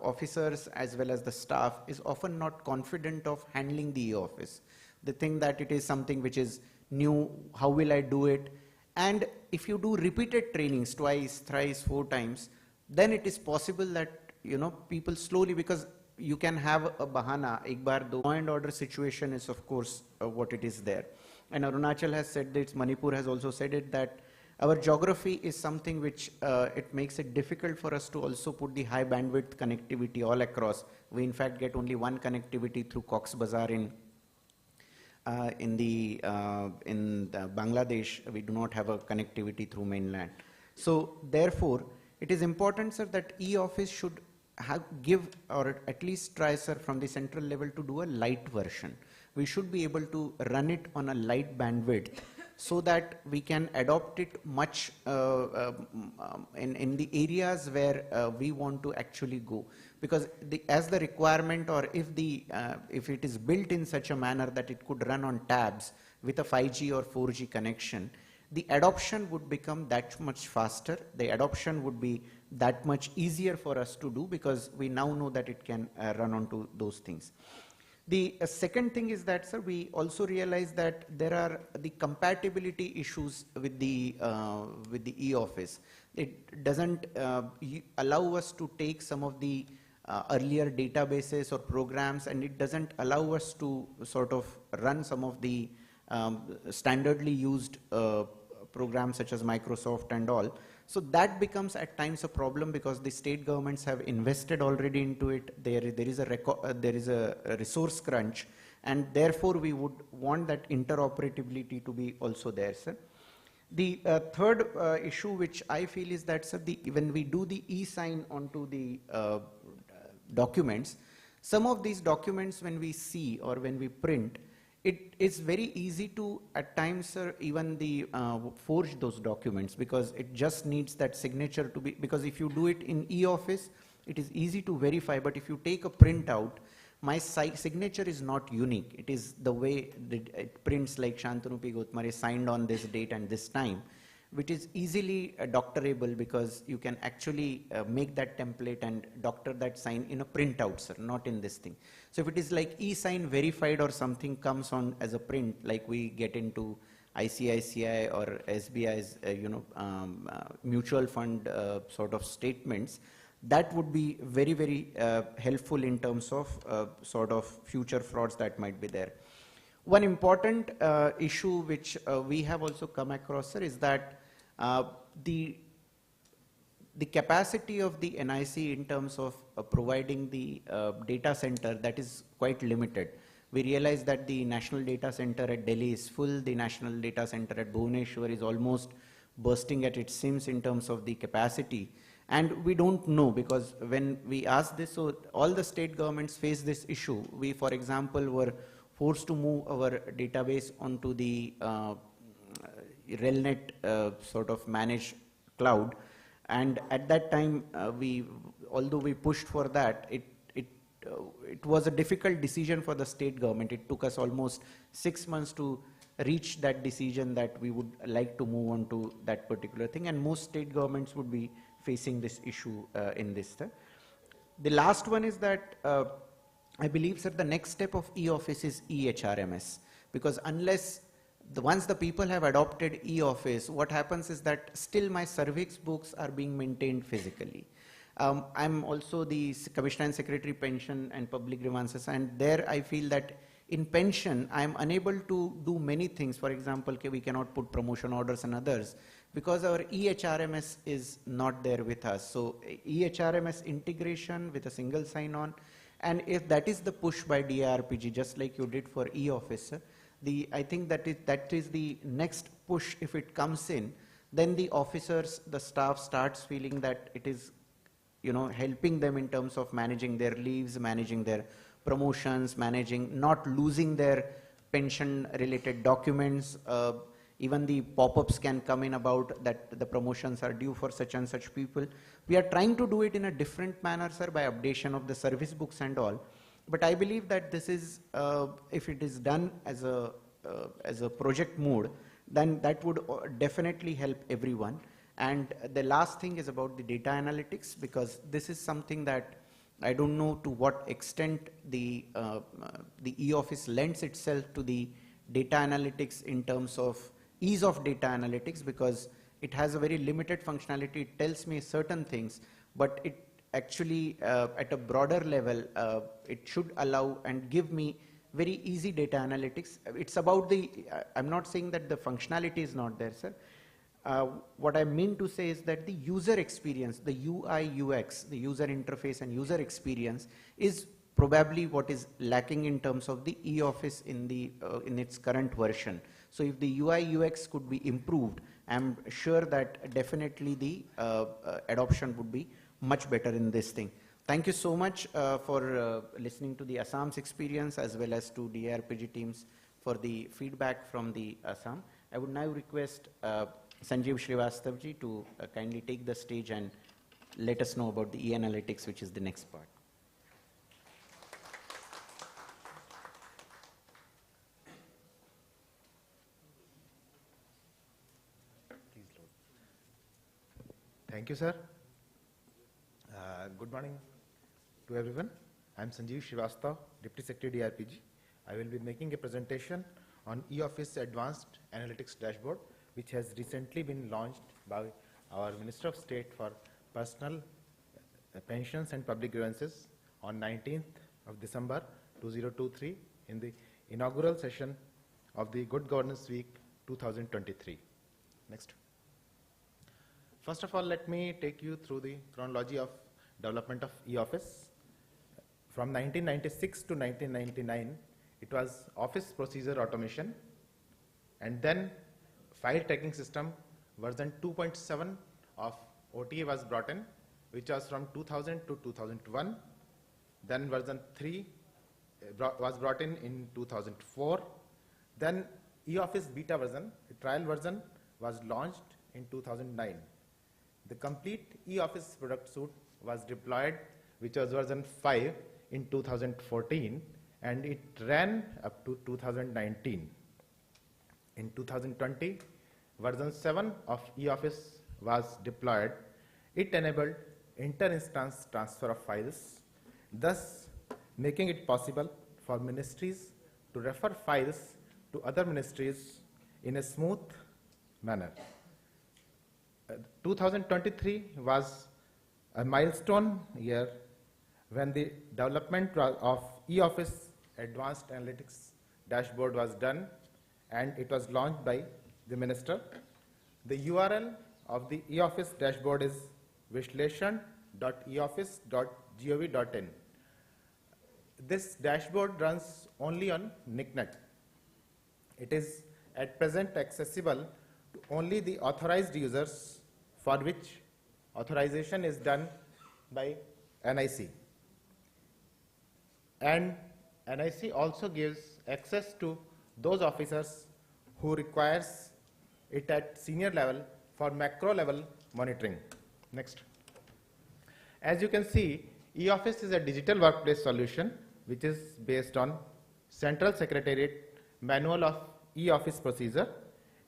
officers as well as the staff is often not confident of handling the e-office. They think that it is something which is new, how will I do it? And if you do repeated trainings twice, thrice, 4 times, then it is possible that, you know, people slowly, because you can have a bahana, ek baar do. Law and order situation is of course what it is there. And Arunachal has said this, Manipur has also said it, that our geography is something which it makes it difficult for us to also put the high bandwidth connectivity all across. We in fact get only one connectivity through Cox's Bazar in Bangladesh. We do not have a connectivity through mainland. So therefore, it is important, sir, that e-office should give, or at least try, sir, from the central level to do a light version. We should be able to run it on a light bandwidth, so that we can adopt it much in the areas where we want to actually go. Because as the requirement, or if it is built in such a manner that it could run on tabs with a 5G or 4G connection, the adoption would become that much faster. The adoption would be that much easier for us to do, because we now know that it can run onto those things. The second thing is that, sir, we also realize that there are the compatibility issues with the e-office. It doesn't allow us to take some of the earlier databases or programs, and it doesn't allow us to sort of run some of the standardly used programs such as Microsoft and all. So that becomes at times a problem, because the state governments have invested already into it. There is a resource crunch, and therefore we would want that interoperability to be also there, sir. The third issue which I feel is that, sir, when we do the e-sign onto the documents, some of these documents when we see or when we print, it is very easy to at times even forge those documents, because it just needs that signature to be, because if you do it in e-office, it is easy to verify, but if you take a printout, my signature is not unique. It is the way it prints, like Shantanu P. Gotmare signed on this date and this time, which is easily doctorable, because you can actually make that template and doctor that sign in a printout, sir, not in this thing. So if it is like e-sign verified or something comes on as a print, like we get into ICICI or SBI's, mutual fund sort of statements, that would be very, very helpful in terms of sort of future frauds that might be there. One important issue which we have also come across, sir, is that the capacity of the NIC in terms of providing the data center, that is quite limited. We realize that the national data center at Delhi is full, the national data center at Bhubaneswar is almost bursting at its seams in terms of the capacity. And we don't know, because when we asked this, so all the state governments face this issue. We, for example, were forced to move our database onto the RelNet sort of managed cloud. And at that time, although we pushed for that, it was a difficult decision for the state government. It took us almost 6 months to reach that decision that we would like to move on to that particular thing, and most state governments would be facing this issue in this. The last one is that I believe, sir, the next step of e-office is e-HRMS, because unless once the people have adopted e-office, what happens is that still my service books are being maintained physically. I'm also the Commissioner and Secretary Pension and Public Grievances, and there I feel that in pension, I'm unable to do many things. For example, we cannot put promotion orders and others because our e-HRMS is not there with us. So e-HRMS integration with a single sign-on, and if that is the push by DARPG, just like you did for e-office, I think that is the next push. If it comes in, then the officers, the staff starts feeling that it is, helping them in terms of managing their leaves, managing their promotions, managing not losing their pension related documents. Even the pop-ups can come in about that the promotions are due for such and such people. We are trying to do it in a different manner, sir, by updation of the service books and all. But I believe that this is, if it is done as a project mode, then that would definitely help everyone. And the last thing is about the data analytics, because this is something that I don't know to what extent the e-office lends itself to the data analytics in terms of ease of data analytics, because it has a very limited functionality. It tells me certain things, but it actually at a broader level, it should allow and give me very easy data analytics. It's about I'm not saying that the functionality is not there, sir. What I mean to say is that the user experience, the UI, UX, the user interface and user experience is probably what is lacking in terms of the e-office in its current version. So if the UI, UX could be improved, I'm sure that definitely the adoption would be much better in this thing. Thank you so much for listening to the Assam's experience, as well as to DARPG teams for the feedback from the Assam. I would now request Sanjeev Srivastavji to kindly take the stage and let us know about the e-analytics, which is the next part. Thank you, sir. Good morning to everyone. I'm Sanjeev Srivastav, Deputy Secretary DRPG. I will be making a presentation on e-office advanced analytics dashboard, which has recently been launched by our Minister of State for Personal Pensions and Public Grievances on 19th of December 2023 in the inaugural session of the Good Governance Week 2023. Next. First of all, let me take you through the chronology of development of e-office. From 1996 to 1999, it was office procedure automation, and then file tracking system version 2.7 of OTA was brought in, which was from 2000 to 2001. Then version 3 was brought in 2004. Then e-office beta version, the trial version, was launched in 2009. The complete e-office product suite was deployed, which was version 5 in 2014, and it ran up to 2019. In 2020, version 7 of e-office was deployed. It enabled inter-instance transfer of files, thus making it possible for ministries to refer files to other ministries in a smooth manner. 2023 was a milestone year when the development of e-office advanced analytics dashboard was done, and it was launched by the minister. The URL of the e-office dashboard is vishleshan.eoffice.gov.in. This dashboard runs only on NICNet. It is at present accessible to only the authorized users for which authorization is done by NIC. And NIC also gives access to those officers who requires it at senior level for macro level monitoring. Next. As you can see, e-office is a digital workplace solution which is based on Central Secretariat Manual of e-office procedure.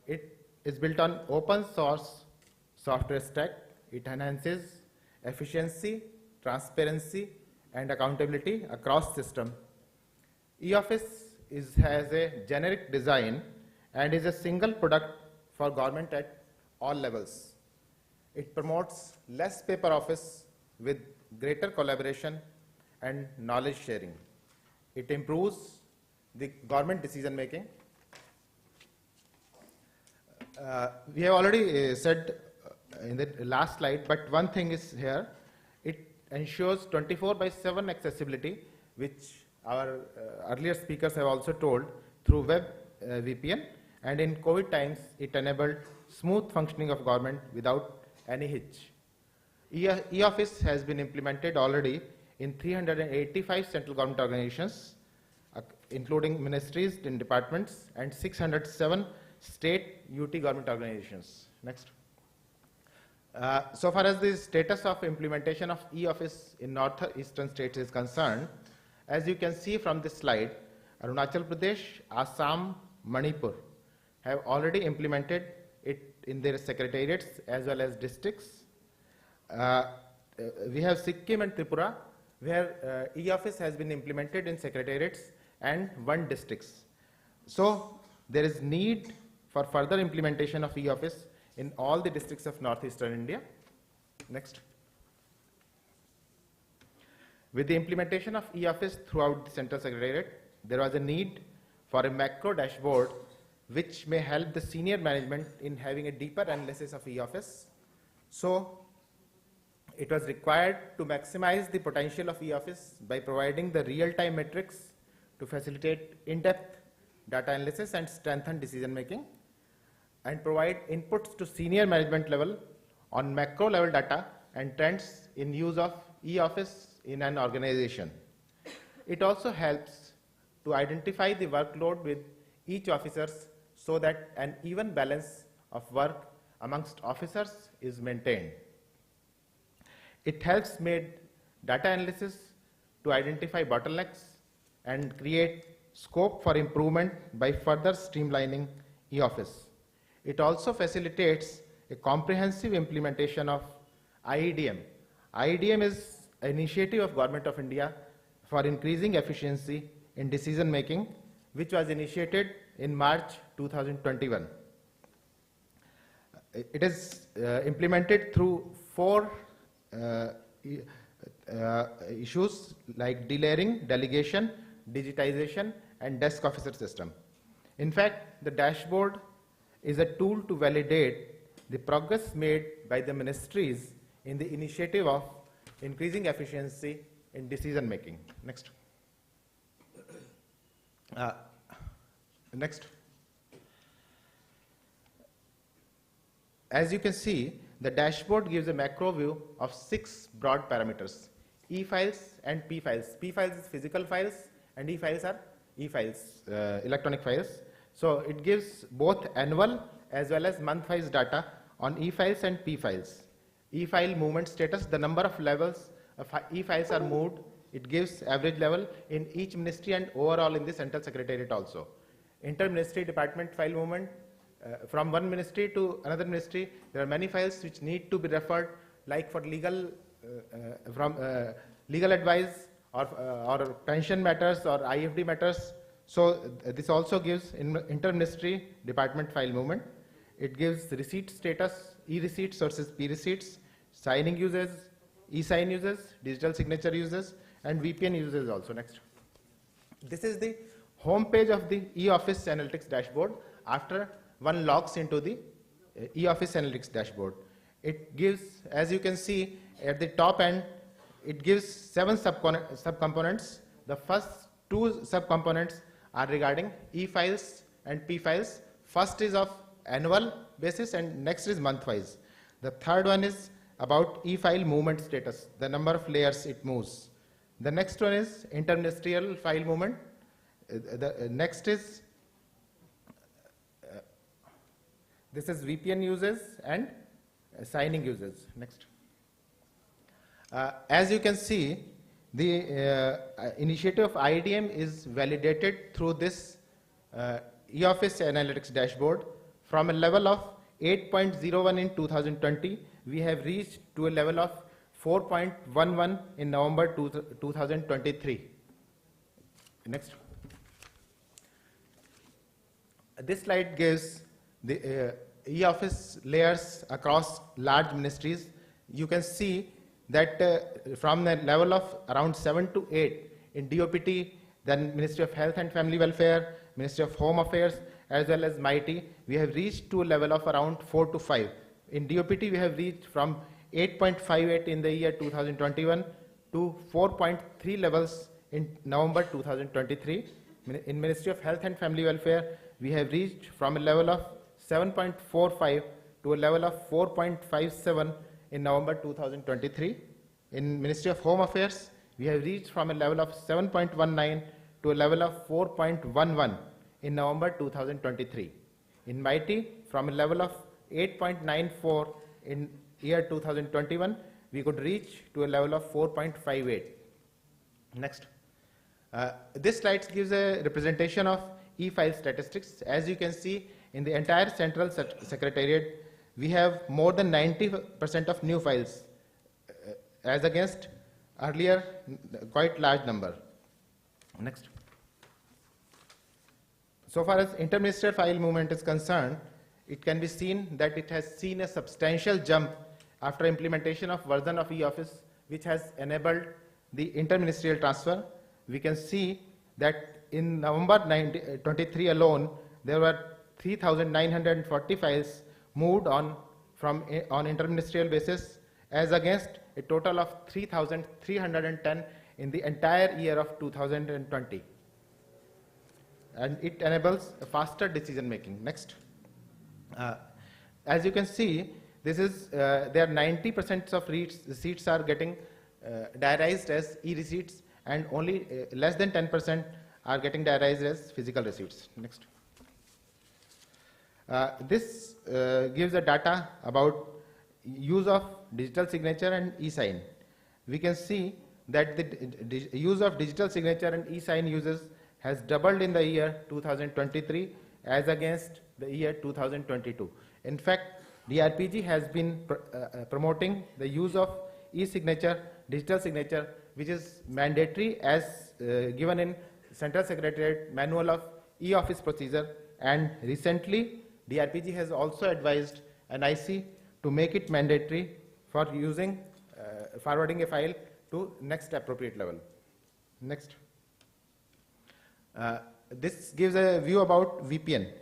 It is built on open source software stack. It enhances efficiency, transparency, and accountability across system. E-office has a generic design and is a single product for government at all levels. It promotes less paper office with greater collaboration and knowledge sharing. It improves the government decision making. We have already said in the last slide, but one thing is here. It ensures 24/7 accessibility, which our earlier speakers have also told, through web VPN, and in COVID times, it enabled smooth functioning of government without any hitch. E-office has been implemented already in 385 central government organizations, including ministries and departments, and 607 state UT government organizations. Next. So far as the status of implementation of e-office in northeastern states is concerned, as you can see from this slide, Arunachal Pradesh, Assam, Manipur have already implemented it in their secretariats as well as districts. We have Sikkim and Tripura, where e-office has been implemented in secretariats and 1 districts. So there is need for further implementation of e-office in all the districts of northeastern India. Next. With the implementation of e-office throughout the central secretariat, there was a need for a macro dashboard which may help the senior management in having a deeper analysis of e-office. So it was required to maximize the potential of e-office by providing the real-time metrics to facilitate in-depth data analysis and strengthen decision making, and provide inputs to senior management level on macro level data and trends in use of e-office in an organization. It also helps to identify the workload with each officers so that an even balance of work amongst officers is maintained. It helps make data analysis to identify bottlenecks and create scope for improvement by further streamlining e-office. It also facilitates a comprehensive implementation of IEDM. IEDM is an initiative of Government of India for increasing efficiency in decision making, which was initiated in March 2021. It is implemented through 4 issues like delayering, delegation, digitization, and desk officer system. In fact, the dashboard is a tool to validate the progress made by the ministries in the initiative of increasing efficiency in decision making. Next. Next. As you can see, the dashboard gives a macro view of 6 broad parameters: e-files and p-files. P-files is physical files and e-files are e-files, electronic files. So it gives both annual as well as month-wise data on e-files and p-files. E-file movement status, the number of levels of e-files are moved. It gives average level in each ministry and overall in the central secretariat also. Inter-ministry department file movement, from one ministry to another ministry, there are many files which need to be referred, like for legal, legal advice or pension matters or IFD matters. So this also gives inter-ministry department file movement. It gives receipt status, e-receipts versus p-receipts, signing users, e-sign users, digital signature users, and VPN users also. Next. This is the home page of the e-office analytics dashboard after one logs into the e-office analytics dashboard. it gives, as you can see at the top end, it gives 7 subcomponents. The first 2 subcomponents are regarding e-files and p-files. First is of annual basis and next is month-wise. The third one is about e-file movement status, the number of layers it moves. The next one is interministerial file movement. The next is, this is VPN uses and signing uses. Next. As you can see, the initiative of IDM is validated through this e-office analytics dashboard. From a level of 8.01 in 2020, we have reached to a level of 4.11 in November 2023. Next. This slide gives the e-office layers across large ministries. You can see that from the level of around 7 to 8 in DOPT, then Ministry of Health and Family Welfare, Ministry of Home Affairs, as well as MIT, we have reached to a level of around 4 to 5. In DOPT, we have reached from 8.58 in the year 2021 to 4.3 levels in November 2023. In Ministry of Health and Family Welfare, we have reached from a level of 7.45 to a level of 4.57 in November 2023. In Ministry of Home Affairs, we have reached from a level of 7.19 to a level of 4.11 in November 2023. In MIT, from a level of 8.94 in year 2021, we could reach to a level of 4.58. Next. This slide gives a representation of e-file statistics. As you can see, in the entire central secretariat, we have more than 90% of new files, as against earlier quite large number. Next. So far as interministerial file movement is concerned, it can be seen that it has seen a substantial jump after implementation of version of e-office, which has enabled the interministerial transfer. We can see that in November 23 alone, there were 3,940 files moved on interministerial basis, as against a total of 3,310 in the entire year of 2020. And it enables a faster decision making. Next. As you can see, this is there 90% of receipts are getting diarized as e-receipts, and only less than 10% are getting diarized as physical receipts. Next. This gives a data about use of digital signature and e-sign. We can see that the use of digital signature and e-sign uses has doubled in the year 2023 as against the year 2022. In fact, DARPG has been promoting the use of e-signature, digital signature, which is mandatory as given in Central Secretariat Manual of E-Office Procedure, and recently DARPG has also advised an IC to make it mandatory for using forwarding a file to next appropriate level. Next. This gives a view about VPN.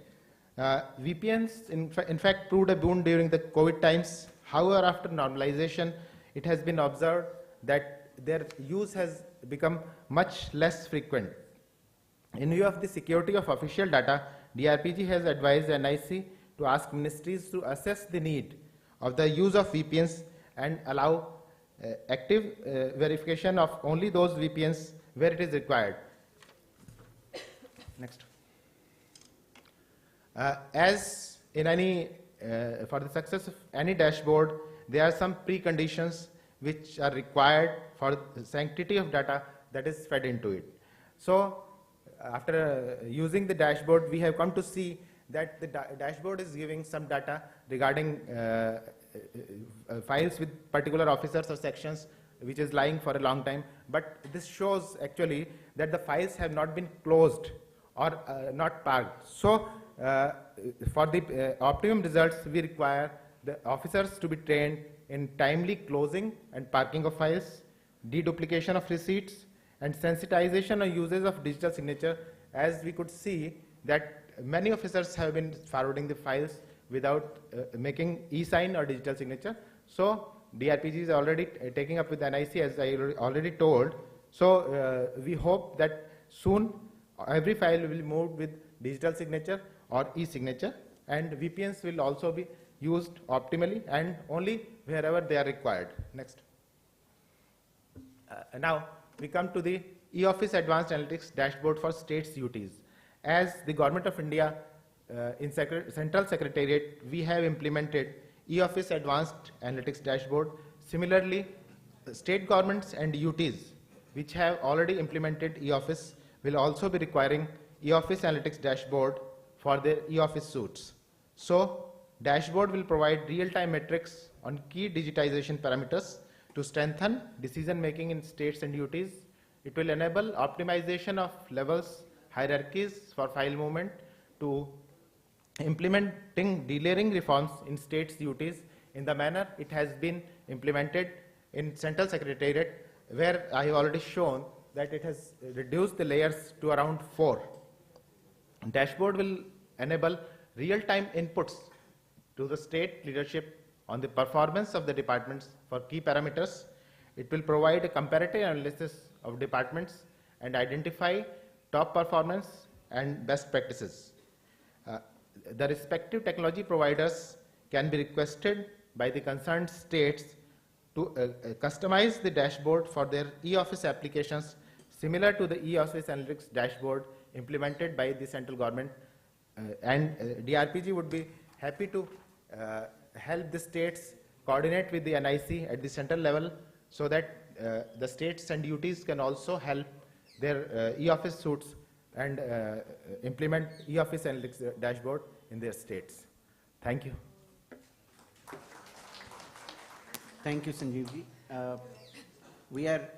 VPNs in fact proved a boon during the COVID times. However, after normalization, it has been observed that their use has become much less frequent. In view of the security of official data, DARPG has advised NIC to ask ministries to assess the need of the use of VPNs and allow active verification of only those VPNs where it is required. Next. As in any, for the success of any dashboard, there are some preconditions which are required for the sanctity of data that is fed into it. So, after using the dashboard, we have come to see that the dashboard is giving some data regarding files with particular officers or sections which is lying for a long time, but this shows actually that the files have not been closed or not parked. So, for the optimum results, we require the officers to be trained in timely closing and parking of files, deduplication of receipts, and sensitization or uses of digital signature, as we could see that many officers have been forwarding the files without making e-sign or digital signature. So DRPG is already taking up with NIC, as I already told. So we hope that soon every file will be moved with digital signature or e-signature, and VPNs will also be used optimally and only wherever they are required. Next. Now we come to the e-Office Advanced Analytics Dashboard for States UTs. As the Government of India in Central Secretariat, we have implemented e-Office Advanced Analytics Dashboard. Similarly, state governments and UTs which have already implemented e-Office will also be requiring e-Office Analytics Dashboard for their e-Office suites. So, dashboard will provide real-time metrics on key digitization parameters to strengthen decision making in states and UTs. It will enable optimization of levels, hierarchies for file movement, to implementing delayering reforms in states UTs in the manner it has been implemented in Central Secretariat, where I have already shown that it has reduced the layers to around 4. Dashboard will enable real-time inputs to the state leadership on the performance of the departments for key parameters. It will provide a comparative analysis of departments and identify top performance and best practices. The respective technology providers can be requested by the concerned states to customize the dashboard for their e-Office applications similar to the e-Office Analytics dashboard implemented by the central government, and DRPG would be happy to help the states coordinate with the NIC at the central level so that the states and UTs can also help their e-Office suites and implement e-Office Analytics dashboard in their states. Thank you. Thank you, Sanjeevji. We are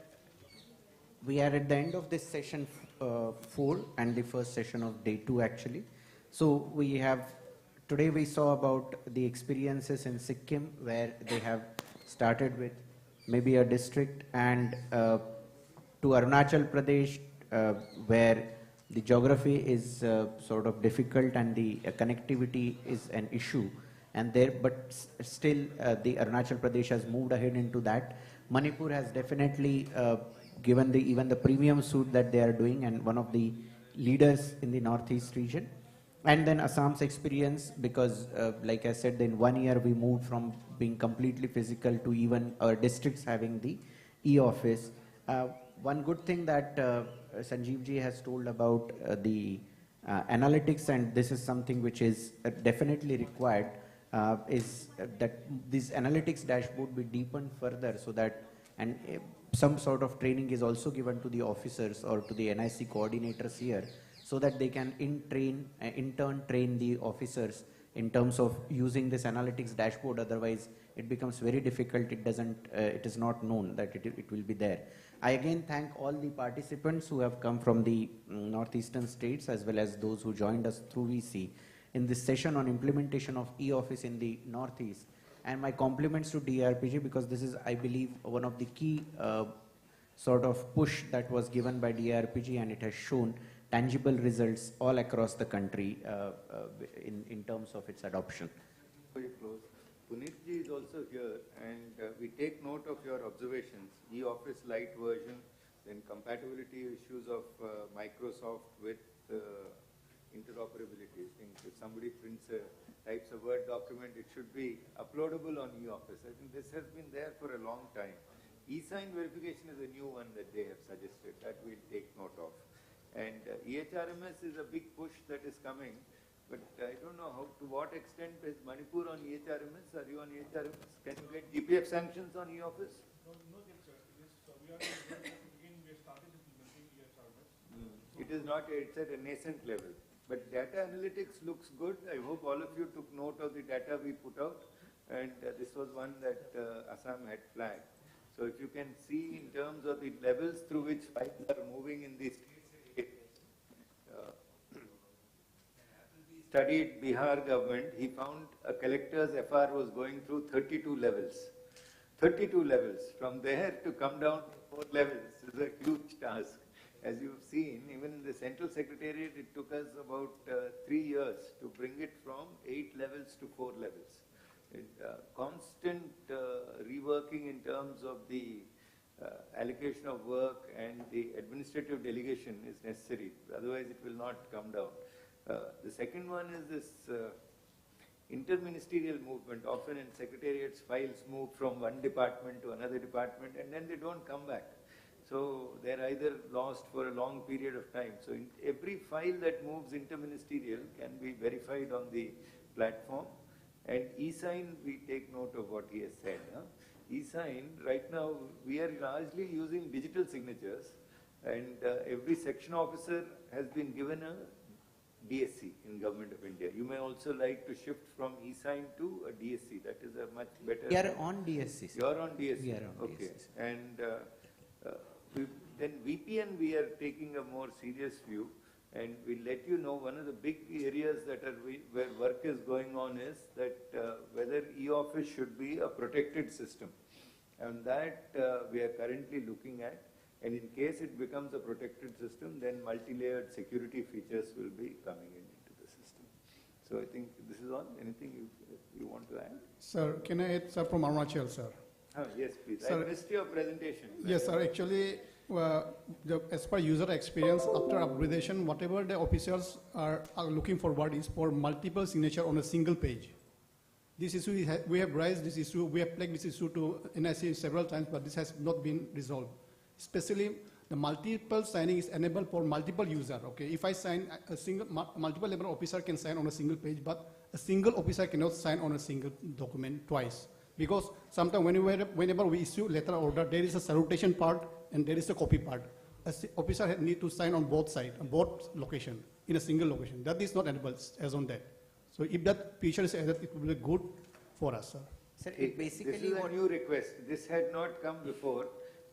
at the end of this session 4 and the first session of day 2 actually. So today we saw about the experiences in Sikkim, where they have started with maybe a district, and to Arunachal Pradesh, where the geography is sort of difficult and the connectivity is an issue. And but still the Arunachal Pradesh has moved ahead into that. Manipur has definitely given even the premium suit that they are doing, and one of the leaders in the Northeast region. And then Assam's experience, because like I said, in 1 year we moved from being completely physical to even districts having the e-Office. One good thing that Sanjeevji has told about the analytics, and this is something which is definitely required, is that this analytics dashboard be deepened further, so that some sort of training is also given to the officers or to the NIC coordinators here, so that they can in turn train the officers in terms of using this analytics dashboard. Otherwise, it becomes very difficult. It is not known that it will be there. I again thank all the participants who have come from the northeastern states, as well as those who joined us through VC in this session on implementation of e-Office in the Northeast. And my compliments to DRPG, because this is, I believe, one of the key sort of push that was given by DRPG, and it has shown tangible results all across the country in terms of its adoption. Punitji is also here, and we take note of your observations, e-Office Lite version, then compatibility issues of Microsoft with interoperability. I think if somebody types a Word document, it should be uploadable on e-Office. I think this has been there for a long time. E-sign verification is a new one that they have suggested, that we'll take note of. And EHRMS is a big push that is coming. But I don't know to what extent is Manipur on EHRMS? Are you on EHRMS? Can you get GPF sanctions on e-Office? No, yet, sir. We are started implementing EHRMS. It is not, it's at a nascent level. But data analytics looks good. I hope all of you took note of the data we put out. And this was one that Assam had flagged. So if you can see in terms of the levels through which files are moving in these studied Bihar government, he found a collector's FR was going through 32 levels. 32 levels. From there to come down to 4 levels is a huge task. as you've seen, even in the Central Secretariat, it took us about 3 years to bring it from 8 levels to 4 levels. Constant reworking in terms of the allocation of work and the administrative delegation is necessary, otherwise it will not come down. The second one is this interministerial movement. Often in secretariats, files move from one department to another department and then they don't come back. So they're either lost for a long period of time. So every file that moves interministerial can be verified on the platform. And e-sign, we take note of what he has said. E-sign, right now, we are largely using digital signatures, and every section officer has been given a DSC in Government of India. You may also like to shift from e-sign to a DSC. That is a much better. We are on DSC. You are on DSC. We are on okay. DSC. And then VPN, we are taking a more serious view, and we'll let you know one of the big areas that are where work is going on is that whether e-office should be a protected system. And that we are currently looking at. And in case it becomes a protected system, then multi-layered security features will be coming into the system. So I think this is all. Anything you want to add? Sir, can I add, sir, from Arunachal, sir? Yes, please. Sir, I missed your presentation. Yes, sir. Actually, as per user experience, after upgradation, whatever the officers are looking forward is for multiple signature on a single page. This issue, we have raised this issue, we have flagged this issue to NIC several times, but this has not been resolved. Especially, the multiple signing is enabled for multiple users. Okay, if I sign a single, multiple level officer can sign on a single page, but a single officer cannot sign on a single document twice. Because sometimes whenever we issue letter order, there is a salutation part and there is a copy part. An officer need to sign on both sides, on both location, in a single location. That is not enabled as on that. So if that feature is added, it will be good for us, sir. Sir, basically this is a new request. This had not come before.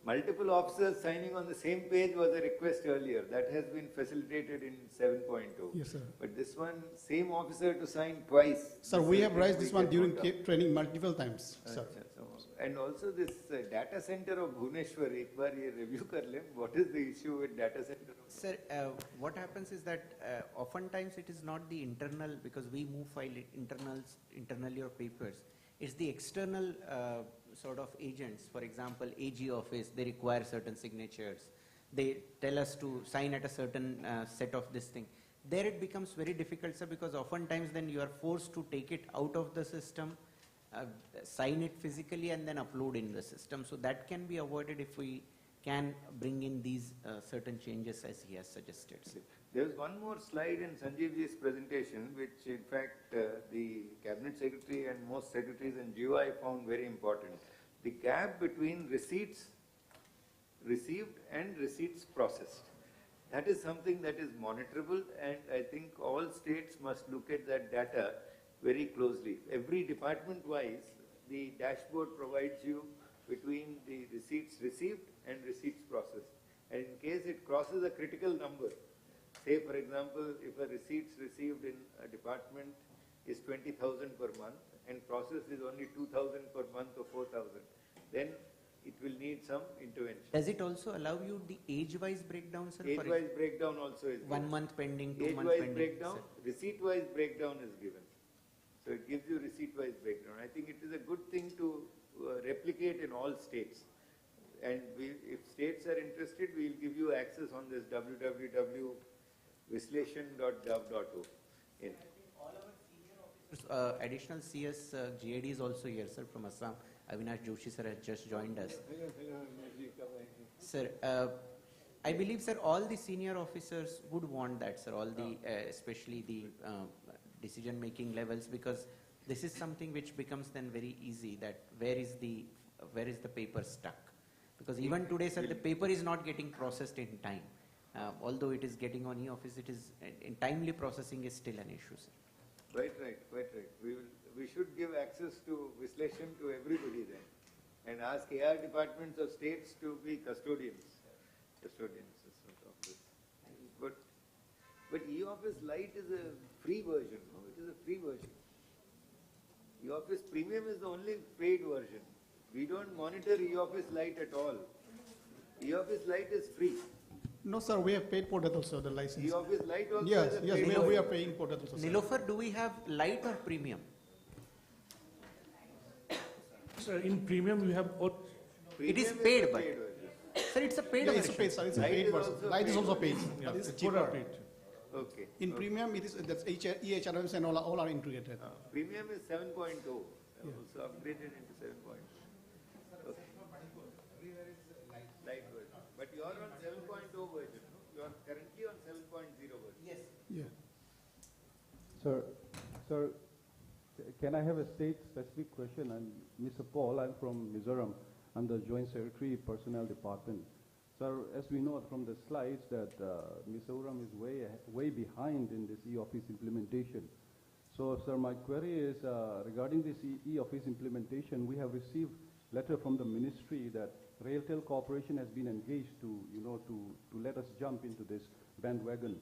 Multiple officers signing on the same page was a request earlier. That has been facilitated in 7.0. Yes, sir. But this one, same officer to sign twice. Sir, we have raised this one during training multiple times, sir. And also this data center of Bhubaneswar, ek baar ye review kar le. What is the issue with data center? Sir, what happens is that oftentimes it is not the internal, because we move file internally or papers. It's the external sort of agents. For example, AG office, they require certain signatures. They tell us to sign at a certain set of this thing. There it becomes very difficult, sir, because oftentimes then you are forced to take it out of the system, sign it physically and then upload in the system. So that can be avoided if we can bring in these certain changes as he has suggested. There is one more slide in Sanjeevji's presentation, which in fact the Cabinet Secretary and most secretaries in GUI found very important. The gap between receipts received and receipts processed. That is something that is monitorable, and I think all states must look at that data very closely. Every department-wise, the dashboard provides you between the receipts received and receipts processed. And in case it crosses a critical number, say for example, if a receipts received in a department is 20,000 per month and processed is only 2,000 per month or 4,000, then it will need some intervention. Does it also allow you the age-wise breakdown, sir? Age-wise breakdown also is given. 1 month pending, 2 month pending. Age-wise breakdown, receipt-wise breakdown is given. So it gives you receipt-wise breakdown. I think it is a good thing to replicate in all states. And if states are interested, we will give you access on this www.vislation.gov.o. Additional CS GAD is also here, sir, from Assam. Avinash Joshi, sir, has just joined us. Sir, I believe, sir, all the senior officers would want that, sir, all the, especially the decision-making levels, because this is something which becomes then very easy, that where is the paper stuck? Because even today, sir, the paper is not getting processed in time. Although it is getting on e-office, it is in timely processing is still an issue, sir. Quite right. We should give access to Vislation to everybody then, and ask AR departments of states to be custodians of this. But e-office Lite is a free version. No? It is a free version. E-office Premium is the only paid version. We don't monitor e-office Lite at all. E-office Lite is free. No, sir, we have paid for that also, the license. E-office light also Yes, is a yes, paid we are version. paying for that also, sir. Nilofer, do we have light or premium? Sir, in premium you have It is Premium paid, a but paid version. sir, it's a paid Yeah, it's a version. paid, sir, it's a Light paid is version. also Light is paid also version. paid, but it's both cheaper. are paid. Okay. In okay. premium, it is, that's EHRMs and all are integrated. Premium is 7.0. Also upgraded into 7.0. Okay. Light version. But you are on 7.0 version. No? You are currently on 7.0 version. Yes. Yeah. Sir, can I have a state-specific question? I'm Mr. Paul. I'm from Mizoram. I'm the Joint Secretary, Personnel Department. Sir, as we know from the slides that Mizoram is way behind in this e-office implementation. So, sir, my query is regarding this e-office implementation. We have received letter from the ministry that Railtel Corporation has been engaged to, to let us jump into this bandwagon.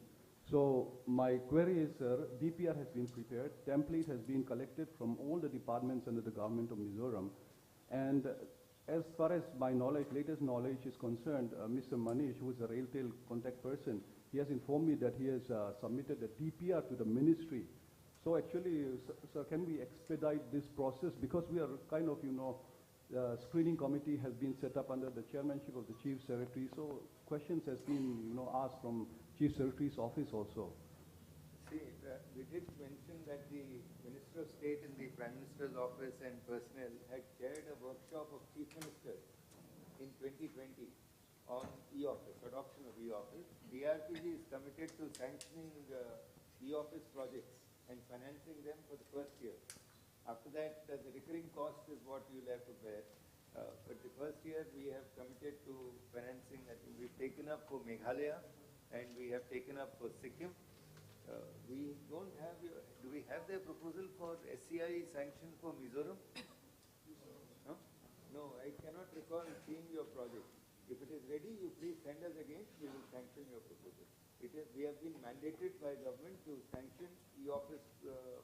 So my query is, sir, DPR has been prepared, template has been collected from all the departments under the government of Mizoram, and as far as my knowledge, latest knowledge is concerned, Mr. Manish, who is a Railtel contact person, he has informed me that he has submitted a DPR to the ministry. So actually, sir, can we expedite this process? Because we are kind of, screening committee has been set up under the chairmanship of the Chief Secretary. So questions has been, asked from Chief Secretary's office also. See, we did mention that the Minister of State in the Prime Minister's office and personnel had chaired a workshop of Chief Ministers in 2020 on e-office, adoption of e-office. DRPG is committed to sanctioning e-office projects and financing them for the first year. After that, the recurring cost is what you'll have to bear. But the first year, we have committed to financing. I think we've taken up for Meghalaya and we have taken up for Sikkim. We don't have do we have their proposal for SCI sanction for Mizoram? No? No, I cannot recall seeing your project. If it is ready, you please send us again, we will sanction your proposal. We have been mandated by government to sanction e-office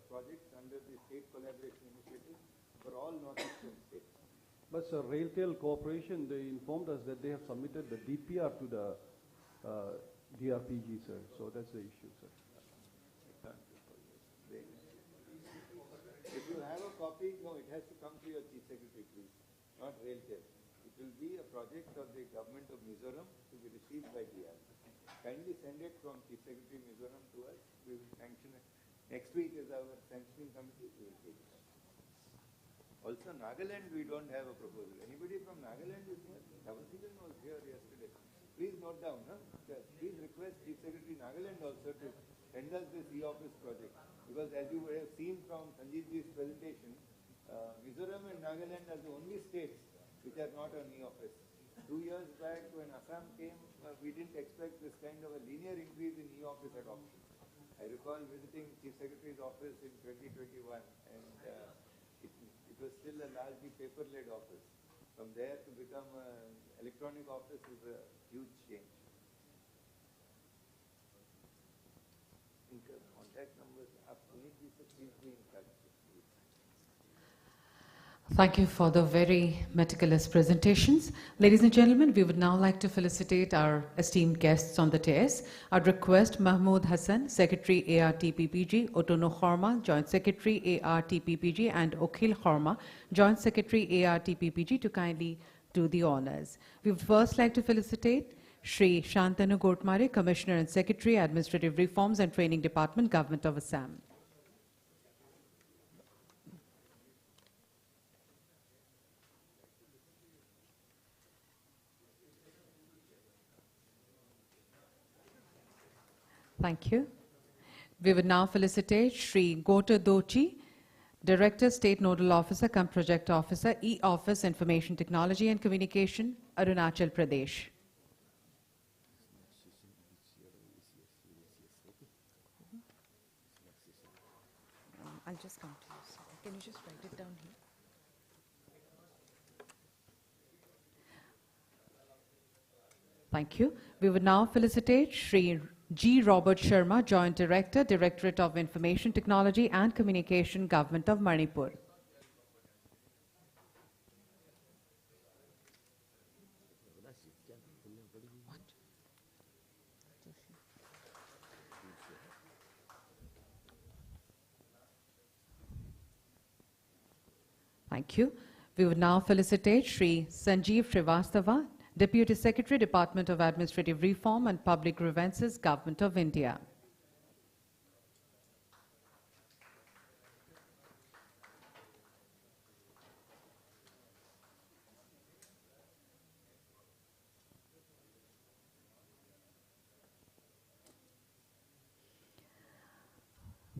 projects under the State Collaboration Initiative for all northeastern states. But sir, Railtel Corporation, they informed us that they have submitted the DPR to the DRPG, sir. So that's the issue, sir. If you have a copy, no, it has to come to your Chief Secretary, please, not Railtel. It will be a project of the government of Mizoram to be received by DR. Kindly send it from Chief Secretary Mizoram to us. We will sanction it. Next week is our sanctioning committee. We will take it up. Also, Nagaland, we don't have a proposal. Anybody from Nagaland is here? Dhawansigan was here yesterday. Please note down, huh? Please request Chief Secretary Nagaland also to send us this e-office project. Because as you would have seen from Sanjeevji's presentation, Mizoram and Nagaland are the only states which are not on e-office. 2 years back when Assam came, we didn't expect this kind of a linear increase in e-office adoption. I recall visiting Chief Secretary's office in 2021 and it was still a largely paper-led office. From there to become an electronic office is a huge change. Contact numbers up. Please be in touch. Thank you for the very meticulous presentations. Ladies and gentlemen, we would now like to felicitate our esteemed guests on the dais. I'd request Mahmood Hassan, Secretary ARTPPG, Otono Khorma, Joint Secretary ARTPPG, and Okhil Khorma, Joint Secretary ARTPPG, to kindly do the honors. We would first like to felicitate Shri Shantanu Gotmare, Commissioner and Secretary, Administrative Reforms and Training Department, Government of Assam. Thank you. We would now felicitate Shri Gota Dochi, Director, State Nodal Officer, cum Project Officer, E-Office, Information Technology and Communication, Arunachal Pradesh. I'll just come to you, sir. Can you just write it down here? Thank you. We would now felicitate Shri G. Robert Sharma, Joint Director, Directorate of Information Technology and Communication, Government of Manipur. Thank you. We would now felicitate Shri Sanjeev Srivastava, Deputy Secretary, Department of Administrative Reform and Public Grievances, Government of India.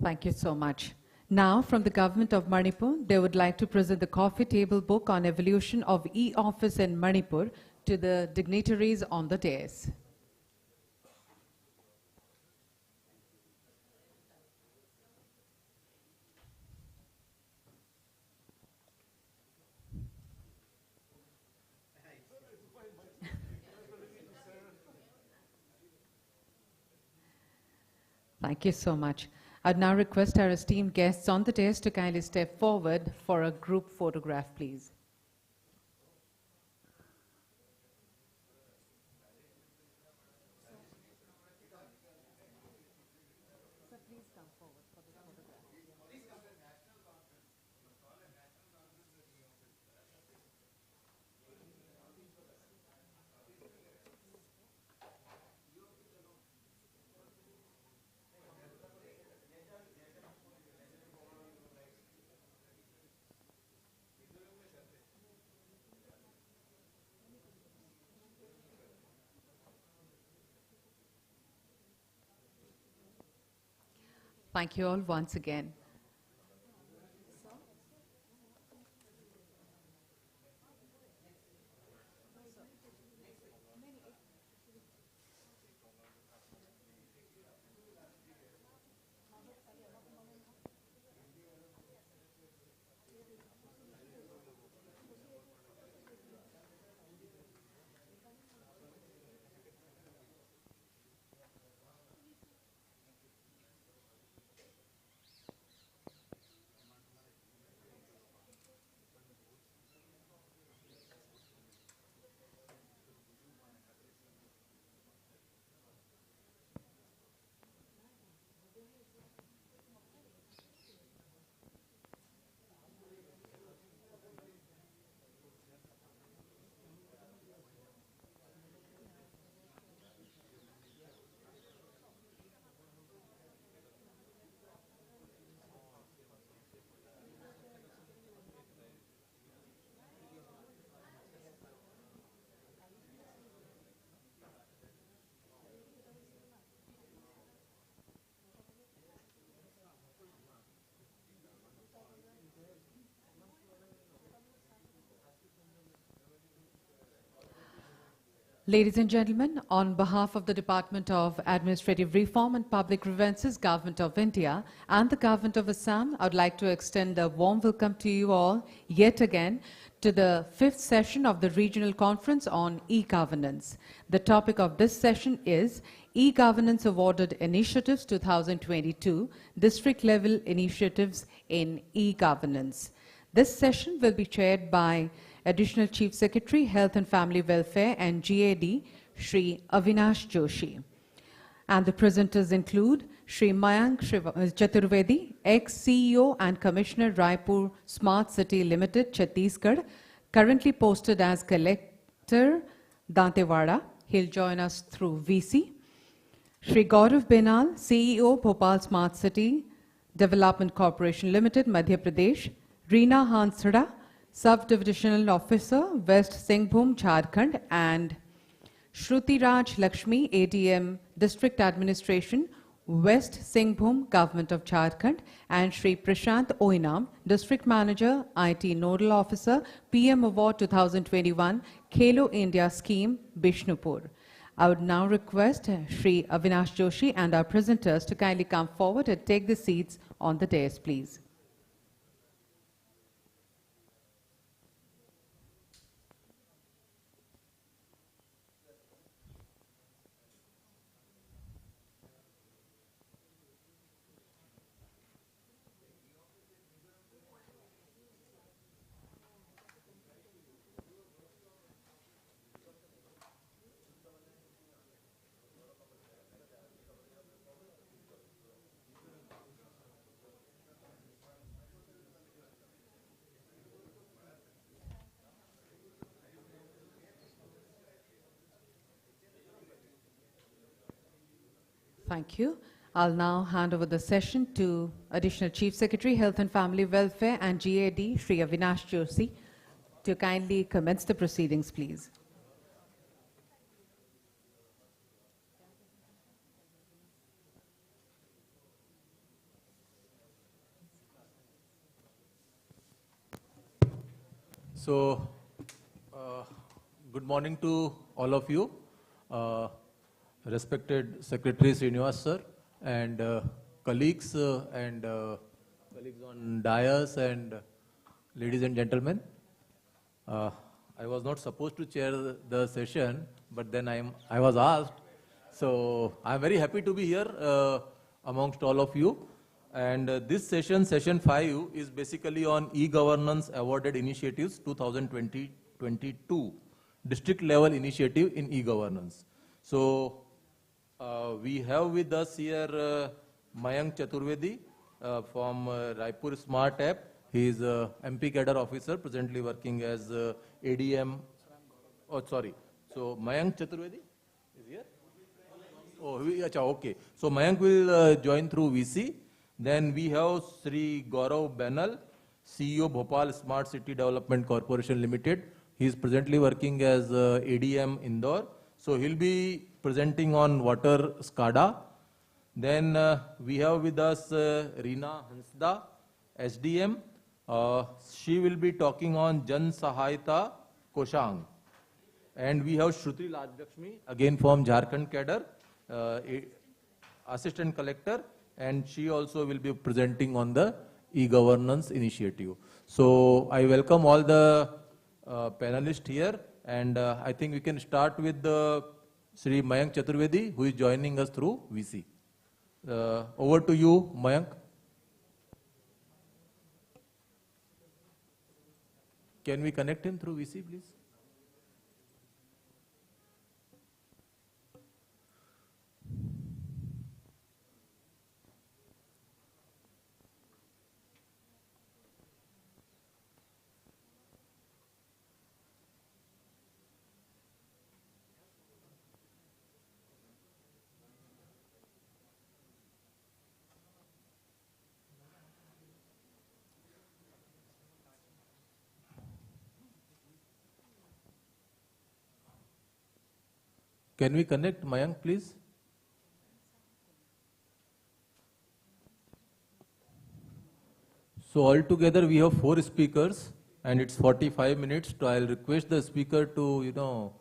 Thank you so much. Now, from the Government of Manipur, they would like to present the coffee table book on evolution of e-office in Manipur to the dignitaries on the dais. Thank you so much. I'd now request our esteemed guests on the dais to kindly step forward for a group photograph, please. Thank you all once again. Ladies and gentlemen, on behalf of the Department of Administrative Reform and Public Grievances, Government of India and the Government of Assam, I would like to extend a warm welcome to you all yet again to the 5th session of the Regional Conference on E-Governance. The topic of this session is E-Governance Awarded Initiatives 2022, District Level Initiatives in E-Governance. This session will be chaired by Additional Chief Secretary, Health and Family Welfare and GAD, Shri Avinash Joshi. And the presenters include Shri Mayank Chaturvedi, ex-CEO and Commissioner, Raipur Smart City Limited, Chhattisgarh, currently posted as Collector, Dantewada. He'll join us through VC. Shri Gaurav Benal, CEO, Bhopal Smart City Development Corporation Limited, Madhya Pradesh. Reena Hansada, Sub-Divisional Officer, West Singhbhum, Jharkhand, and Shruti Raj Lakshmi, ADM, District Administration, West Singhbhum, Government of Jharkhand, and Shri Prashant Oinam, District Manager, IT Nodal Officer, PM Award 2021, Khelo India Scheme, Bishnupur. I would now request Shri Avinash Joshi and our presenters to kindly come forward and take the seats on the dais, please. Thank you. I'll now hand over the session to Additional Chief Secretary, Health and Family Welfare and GAD, Shri Avinash Joshi, to kindly commence the proceedings, please. So, good morning to all of you. Respected Secretary Srinivas sir and colleagues colleagues on dais and ladies and gentlemen. I was not supposed to chair the session, but then I was asked. So I'm very happy to be here amongst all of you. And this session, session 5, is basically on e-governance awarded initiatives 2020-22, district level initiative in e-governance. So we have with us here Mayank Chaturvedi from Raipur Smart App. He is MP cadre officer, presently working as ADM. Oh, sorry. So Mayank Chaturvedi is here? Oh, okay. So Mayank will join through VC. Then we have Sri Gaurav Benal, CEO Bhopal Smart City Development Corporation Limited. He is presently working as ADM Indore. So he'll be presenting on water SCADA. Then we have with us Reena Hansda, SDM. She will be talking on Jan Sahayata Koshang. And we have Shruti Rajlakshmi, again from Jharkhand cadre, Assistant Collector, and she also will be presenting on the e-governance initiative. So I welcome all the panelists here, and I think we can start with Sri Mayank Chaturvedi, who is joining us through VC. Over to you, Mayank. Can we connect him through VC, please? Can we connect Mayank, please? So altogether we have 4 speakers and it's 45 minutes. So I'll request the speaker to,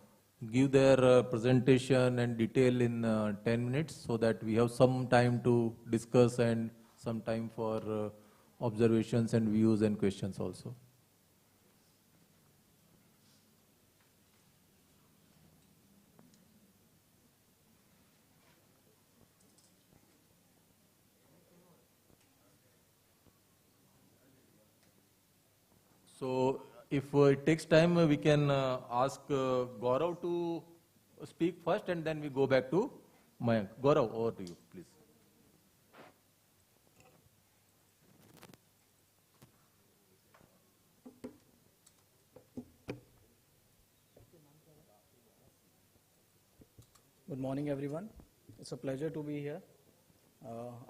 give their presentation and detail in 10 minutes so that we have some time to discuss and some time for observations and views and questions also. So if it takes time, we can ask Gaurav to speak first and then we go back to Mayank. Gaurav, over to you, please. Good morning, everyone. It's a pleasure to be here.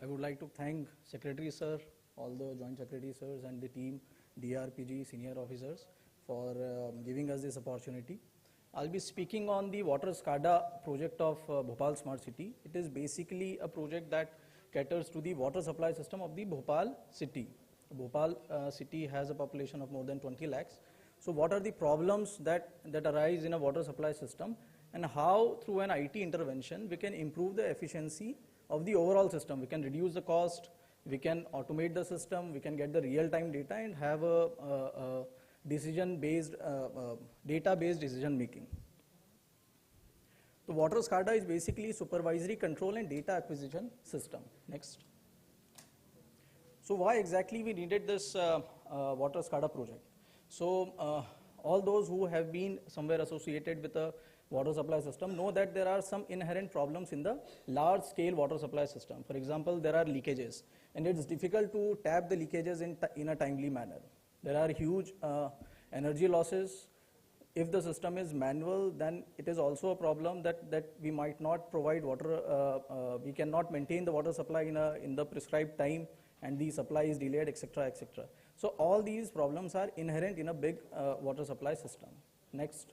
I would like to thank Secretary Sir, all the Joint Secretary Sirs and the team, DARPG senior officers, for giving us this opportunity. I'll be speaking on the water SCADA project of Bhopal Smart City. It is basically a project that caters to the water supply system of the Bhopal city. Bhopal city has a population of more than 20 lakhs. So what are the problems that arise in a water supply system, and how through an IT intervention we can improve the efficiency of the overall system. We can reduce the cost, we can automate the system, we can get the real-time data and have a decision-based, data-based decision making. The water SCADA is basically supervisory control and data acquisition system. Next. So why exactly we needed this water SCADA project? So all those who have been somewhere associated with a water supply system know that there are some inherent problems in the large scale water supply system. For example, there are leakages, and it's difficult to tap the leakages in a timely manner. There are huge energy losses, if the system is manual, then it is also a problem that we might not provide water, we cannot maintain the water supply in the prescribed time, and the supply is delayed, etc., etc. So all these problems are inherent in a big water supply system. Next.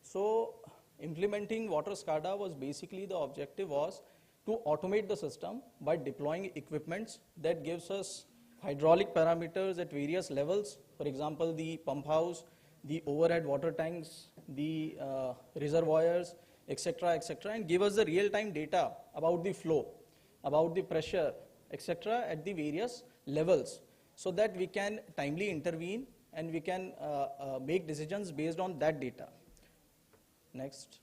So implementing water SCADA was basically, the objective was to automate the system by deploying equipments that gives us hydraulic parameters at various levels. For example, the pump house, the overhead water tanks, the reservoirs, etc., etc., and give us the real-time data about the flow, about the pressure, etc., at the various levels, so that we can timely intervene and we can make decisions based on that data. Next.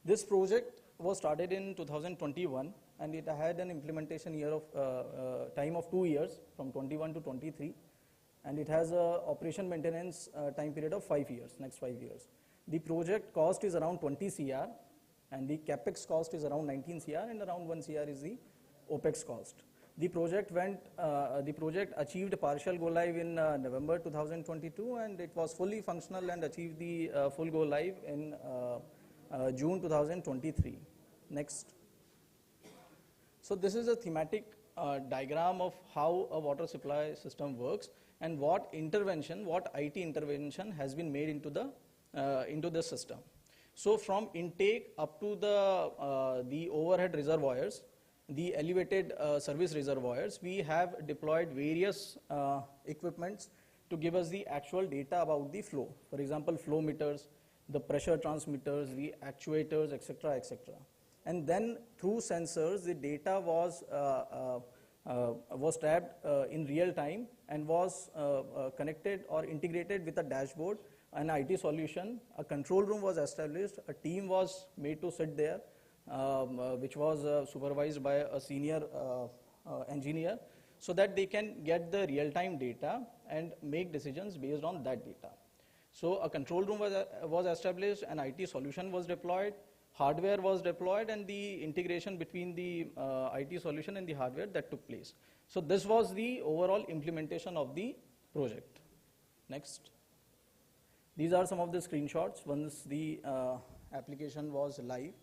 This project was started in 2021, and it had an implementation year of time of 2 years, from 21 to 23, and it has a operation maintenance time period of 5 years, next 5 years. The project cost is around 20 CR, and the capex cost is around 19 CR, and around 1 CR is the OPEX cost. The project achieved partial go live in November 2022, and it was fully functional and achieved the full go live in June 2023. Next. So this is a thematic diagram of how a water supply system works and what intervention, what IT intervention has been made into the system. So from intake up to the overhead reservoirs, the elevated service reservoirs, we have deployed various equipments to give us the actual data about the flow. For example, flow meters, the pressure transmitters, the actuators, etc., etc. And then through sensors, the data was tabbed in real time and was connected or integrated with a dashboard, an IT solution. A control room was established, a team was made to sit there, which was supervised by a senior engineer, so that they can get the real-time data and make decisions based on that data. So a control room was established, an IT solution was deployed, hardware was deployed, and the integration between the IT solution and the hardware that took place. So this was the overall implementation of the project. Next. These are some of the screenshots once the application was live.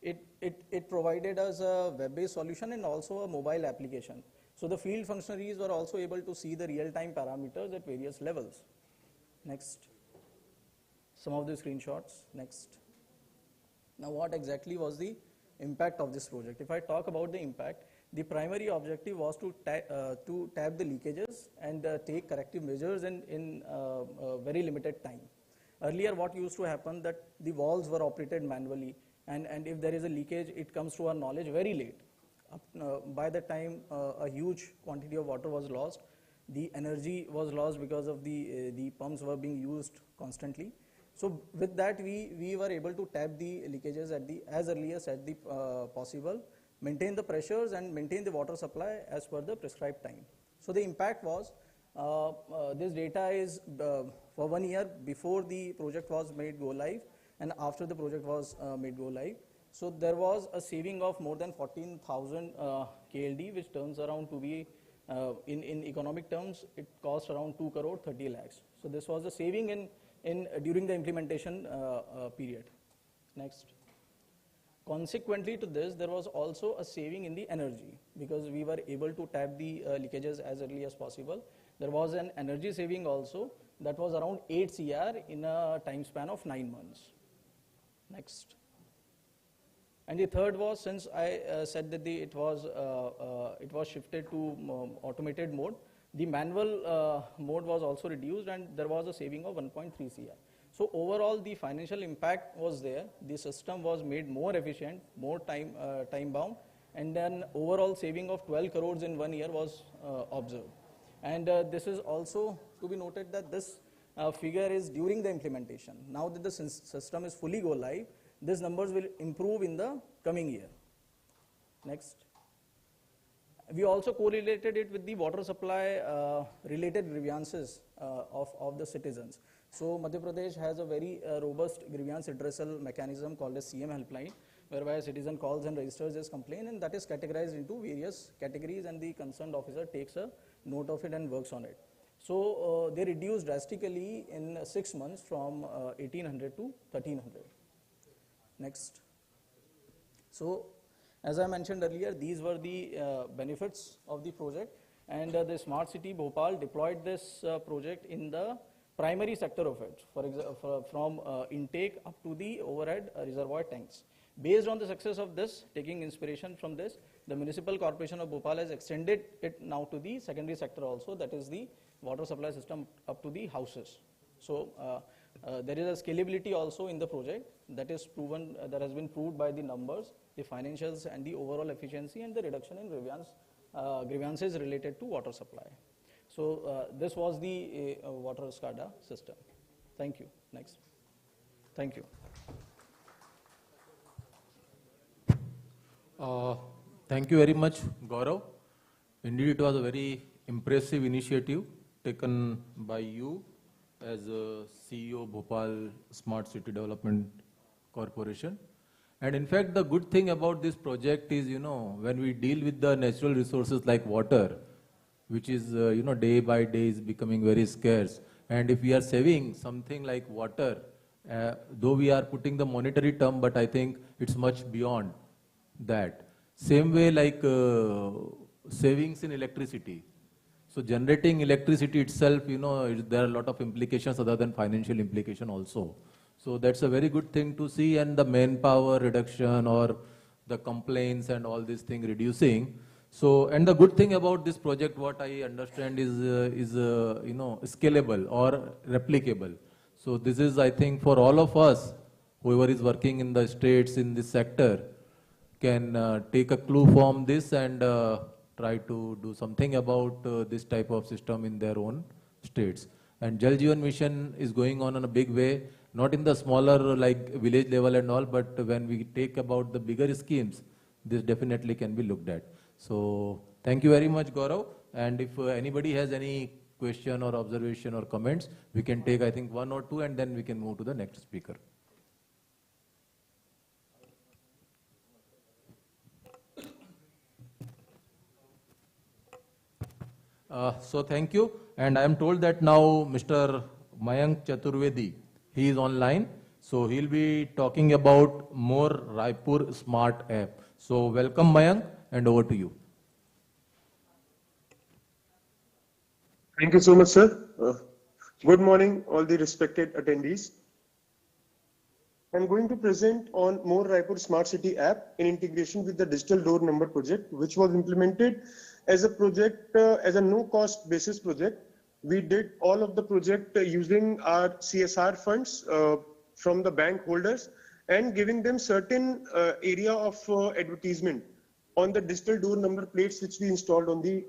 It provided us a web-based solution and also a mobile application. So the field functionaries were also able to see the real-time parameters at various levels. Next. Some of the screenshots. Next. Now what exactly was the impact of this project? If I talk about the impact, the primary objective was to tab the leakages and take corrective measures in very limited time. Earlier what used to happen, that the valves were operated manually, and if there is a leakage, it comes to our knowledge very late. By the time a huge quantity of water was lost, the energy was lost because of the pumps were being used constantly. So with that, we were able to tap the leakages as early as possible, maintain the pressures and maintain the water supply as per the prescribed time. So the impact was, this data is for 1 year before the project was made go live and after the project was made go live. So there was a saving of more than 14,000 KLD, which turns around to be, in economic terms, it cost around 2 crore 30 lakhs. So this was a saving during the implementation period. Next. Consequently to this, there was also a saving in the energy, because we were able to tap the leakages as early as possible. There was an energy saving also that was around 8 CR in a time span of 9 months. Next. And the third was, since I said that it was shifted to automated mode, the manual mode was also reduced, and there was a saving of 1.3 CR. So overall, the financial impact was there. The system was made more efficient, more time bound, and then overall saving of 12 crores in 1 year was observed. And this is also to be noted that this figure is during the implementation. Now that the system is fully go live, these numbers will improve in the coming year. Next. We also correlated it with the water supply related grievances of the citizens. So Madhya Pradesh has a very robust grievance addressal mechanism called as CM helpline, whereby a citizen calls and registers his complaint, and that is categorized into various categories, and the concerned officer takes a note of it and works on it. So they reduced drastically in 6 months from 1800 to 1300. Next. So as I mentioned earlier, these were the benefits of the project, and the Smart City Bhopal deployed this project in the primary sector of it, for example, from intake up to the overhead reservoir tanks. Based on the success of this, taking inspiration from this, the Municipal Corporation of Bhopal has extended it now to the secondary sector also, that is the water supply system up to the houses. So there is a scalability also in the project that is proven, that has been proved by the numbers, the financials, and the overall efficiency and the reduction in grievances related to water supply. So this was the water SCADA system. Thank you. Next. Thank you. Thank you very much, Gaurav. Indeed, it was a very impressive initiative taken by you as a CEO of Bhopal Smart City Development Corporation. And in fact, the good thing about this project is, when we deal with the natural resources like water, which is, day by day is becoming very scarce. And if we are saving something like water, though we are putting the monetary term, but I think it's much beyond that. Same way like savings in electricity. So generating electricity itself, there are a lot of implications other than financial implication also. So that's a very good thing to see, and the manpower reduction or the complaints and all these things reducing. So, and the good thing about this project, what I understand is scalable or replicable. So this is, I think, for all of us, whoever is working in the states in this sector, can take a clue from this and try to do something about this type of system in their own states. And Jal Jeevan Mission is going on in a big way, not in the smaller like village level and all, but when we take about the bigger schemes, this definitely can be looked at. So thank you very much, Gaurav. And if anybody has any question or observation or comments, we can take, I think, 1 or 2, and then we can move to the next speaker. So thank you, and I am told that now Mr. Mayank Chaturvedi, he is online, so he'll be talking about more Raipur Smart App. So welcome Mayank, and over to you. Thank you so much, sir. Good morning, all the respected attendees. I'm going to present on more Raipur Smart City app in integration with the digital door number project, which was implemented as a project, as a no-cost basis project. We did all of the project using our CSR funds from the bank holders and giving them certain area of advertisement on the digital door number plates which we installed on the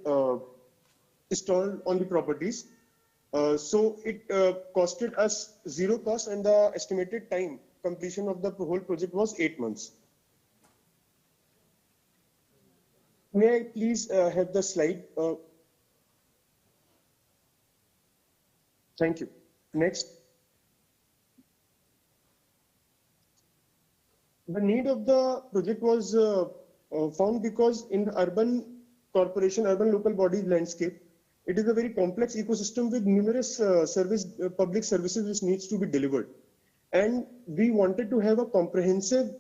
properties. So it costed us 0 cost, and the estimated time completion of the whole project was 8 months. May I please have the slide? Thank you. Next. The need of the project was found because in the urban corporation, urban local bodies landscape, it is a very complex ecosystem with numerous public services which needs to be delivered. And we wanted to have a comprehensive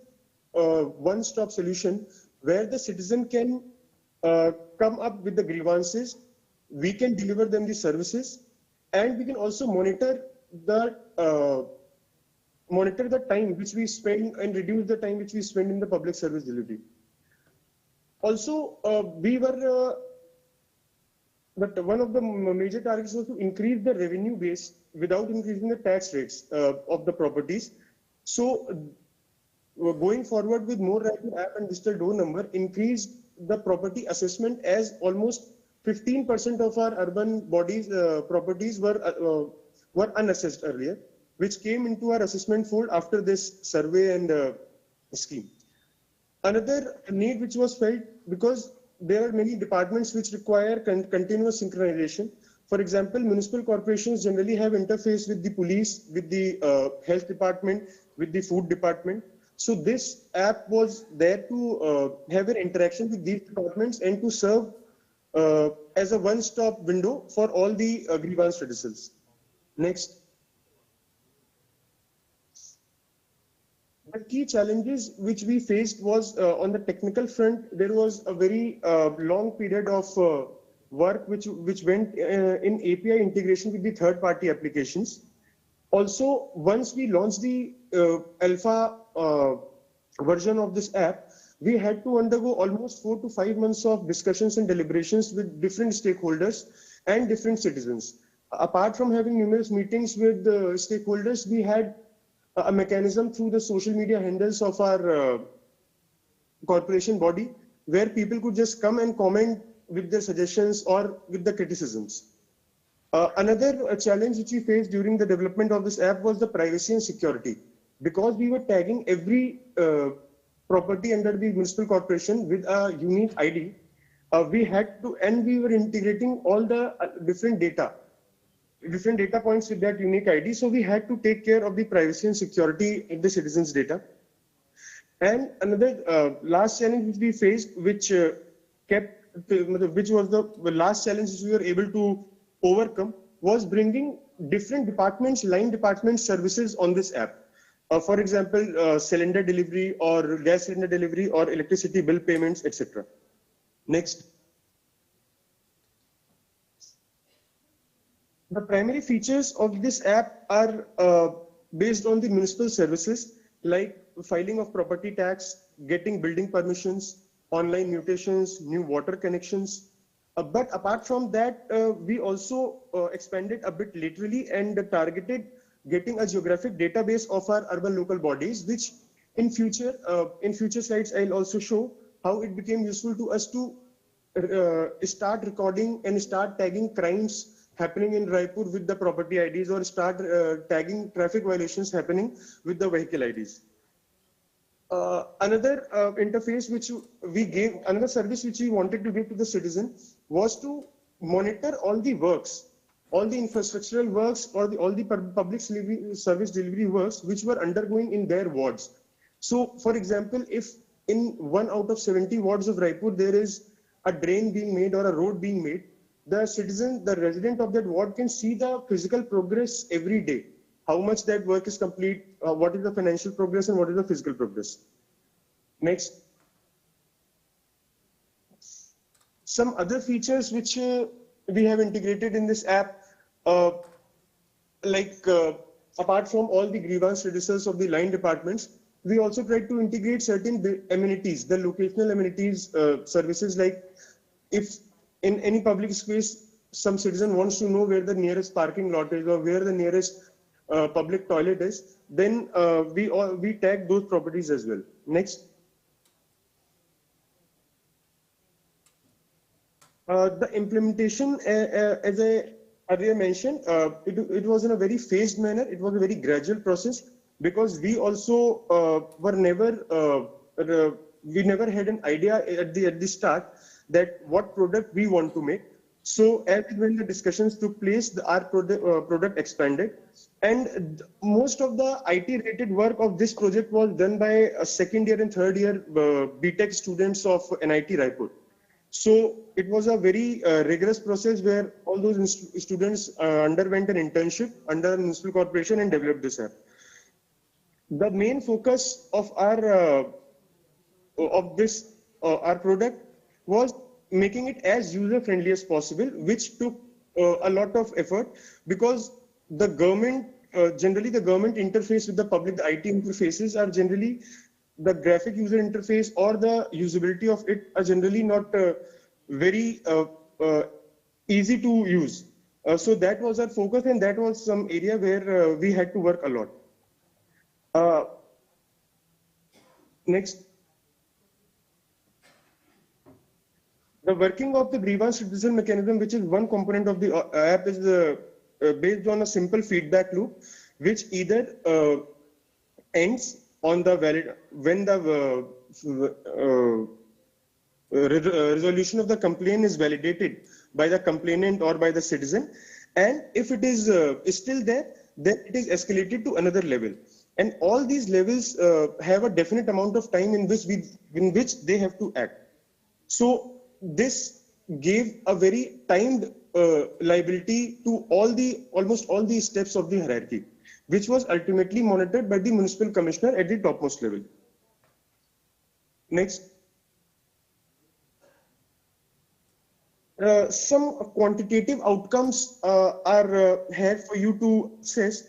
one-stop solution where the citizen can come up with the grievances, we can deliver them the services, and we can also monitor the time which we spend and reduce the time which we spend in the public service delivery. Also, but one of the major targets was to increase the revenue base without increasing the tax rates of the properties. So going forward with more Raipur app and digital door number increased the property assessment, as almost 15% of our urban bodies properties were unassessed earlier, which came into our assessment fold after this survey and scheme. Another need which was felt, because there are many departments which require continuous synchronization. For example, municipal corporations generally have interface with the police, with the health department, with the food department. So this app was there to have an interaction with these departments and to serve as a one-stop window for all the grievance redressals. Next. The key challenges which we faced was on the technical front, there was a very long period of work which went in API integration with the third-party applications. Also, once we launched the alpha version of this app, we had to undergo almost 4 to 5 months of discussions and deliberations with different stakeholders and different citizens. Apart from having numerous meetings with stakeholders, we had a mechanism through the social media handles of our corporation body where people could just come and comment with their suggestions or with the criticisms. Another challenge which we faced during the development of this app was the privacy and security. Because we were tagging every property under the municipal corporation with a unique ID, we had to, and we were integrating all the different data points with that unique ID. So we had to take care of the privacy and security of the citizens' data. And another last challenge which we faced, which was the last challenge which we were able to overcome, was bringing different departments, line department services on this app. For example, cylinder delivery or gas cylinder delivery or electricity bill payments, etc. Next. The primary features of this app are based on the municipal services like filing of property tax, getting building permissions, online mutations, new water connections. But apart from that, we also expanded a bit laterally and targeted getting a geographic database of our urban local bodies, which in future slides I'll also show how it became useful to us to start recording and start tagging crimes happening in Raipur with the property IDs, or start tagging traffic violations happening with the vehicle IDs. Another interface which we gave, another service which we wanted to give to the citizen was to monitor all the works, all the infrastructural works, or all the public service delivery works which were undergoing in their wards. So, for example, if in 1 out of 70 wards of Raipur there is a drain being made or a road being made, the citizen, the resident of that ward can see the physical progress every day. How much that work is complete, what is the financial progress, and what is the physical progress. Next. Some other features which we have integrated in this app, apart from all the grievance redressals of the line departments, we also tried to integrate certain amenities, the locational amenities services, like if in any public space some citizen wants to know where the nearest parking lot is or where the nearest public toilet is, then we tag those properties as well. Next. The implementation, as I earlier mentioned, it was in a very phased manner. It was a very gradual process because we also we never had an idea at the start that what product we want to make. So as when the discussions took place, our product expanded, and most of the IT-related work of this project was done by second year and third year BTech students of NIT Raipur. So it was a very rigorous process where all those students underwent an internship under municipal corporation and developed this app. The main focus of our product was making it as user-friendly as possible, which took a lot of effort because the government, generally the government interface with the public, the IT interfaces are generally, the graphic user interface or the usability of it are generally not very easy to use. So that was our focus, and that was some area where we had to work a lot. Next. The working of the grievance redressal mechanism, which is one component of the app, is based on a simple feedback loop, which either ends on the when the resolution of the complaint is validated by the complainant or by the citizen, and if it is still there, then it is escalated to another level. And all these levels have a definite amount of time in which they have to act. So this gave a very timed liability to almost all the steps of the hierarchy, which was ultimately monitored by the municipal commissioner at the topmost level. Next. Some quantitative outcomes are had for you to assess.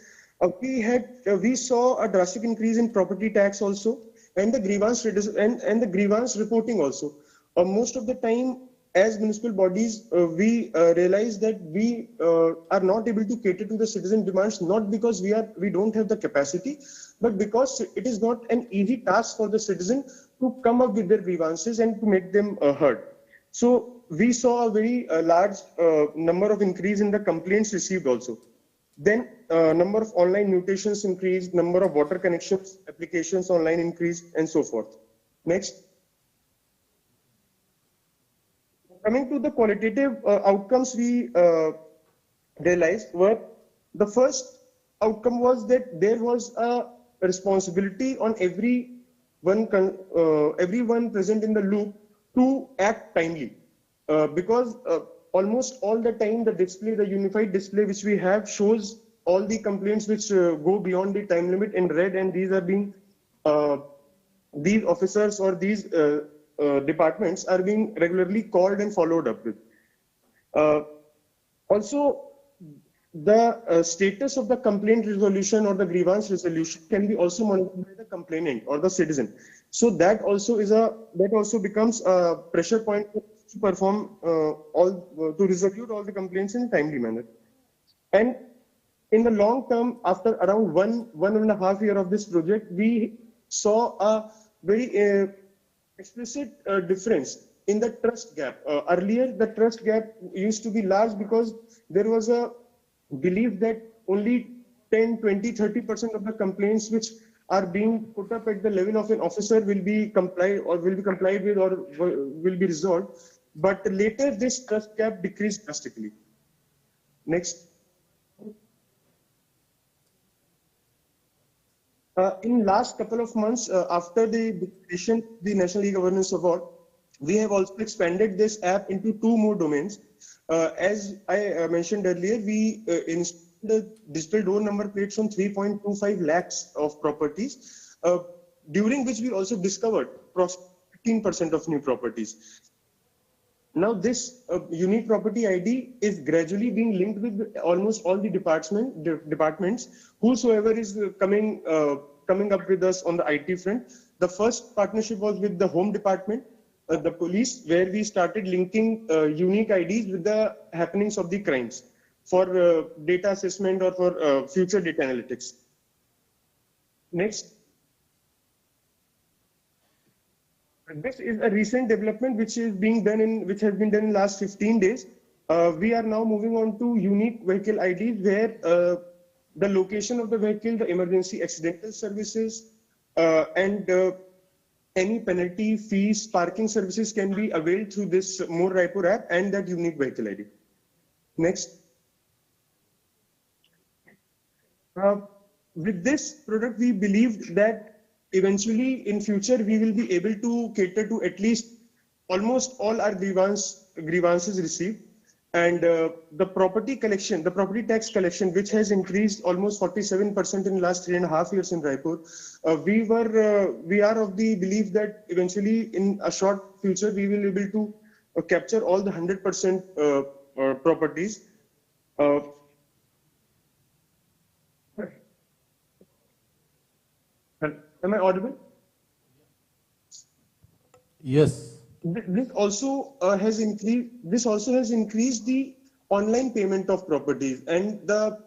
We saw a drastic increase in property tax also, and the grievance and the grievance reporting also. Most of the time, as municipal bodies, we realize that we are not able to cater to the citizen demands, not because we don't have the capacity, but because it is not an easy task for the citizen to come up with their grievances and to make them heard. So we saw a very large number of increase in the complaints received also. Then number of online mutations increased, number of water connections, applications online increased, and so forth. Next. Coming to the qualitative outcomes, we realized were the first outcome was that there was a responsibility on everyone present in the loop to act timely, because almost all the time the unified display which we have shows all the complaints which go beyond the time limit in red, and these are being these officers or these departments are being regularly called and followed up with. Also, the status of the complaint resolution or the grievance resolution can be also monitored by the complainant or the citizen. So that also becomes a pressure point to perform to resolve all the complaints in a timely manner. And in the long term, after around one and a half year of this project, we saw a very explicit difference in the trust gap. Earlier, the trust gap used to be large because there was a belief that only 10, 20, 30% of the complaints which are being put up at the level of an officer will be complied with or will be resolved. But later, this trust gap decreased drastically. Next. In last couple of months, after the declaration, the National E-Governance Award, we have also expanded this app into 2 more domains. As I mentioned earlier, we installed the digital door number plates on 3.25 lakhs of properties, during which we also discovered 15% of new properties. Now this unique property ID is gradually being linked with almost all the departments, whosoever is coming up with us on the IT front. The first partnership was with the Home Department, the police, where we started linking unique IDs with the happenings of the crimes for data assessment or for future data analytics. Next. This is a recent development which has been done in last 15 days. We are now moving on to unique vehicle IDs, where the location of the vehicle, the emergency accidental services, and any penalty, fees, parking services can be availed through this More Raipur app and that unique vehicle ID. Next. With this product, we believed that eventually in future we will be able to cater to at least almost all our grievances received, and the property tax collection, which has increased almost 47% in the last 3.5 years in Raipur. We are of the belief that eventually in a short future we will be able to capture all the 100% properties. Am I audible? Yes. This also has increased the online payment of properties, and the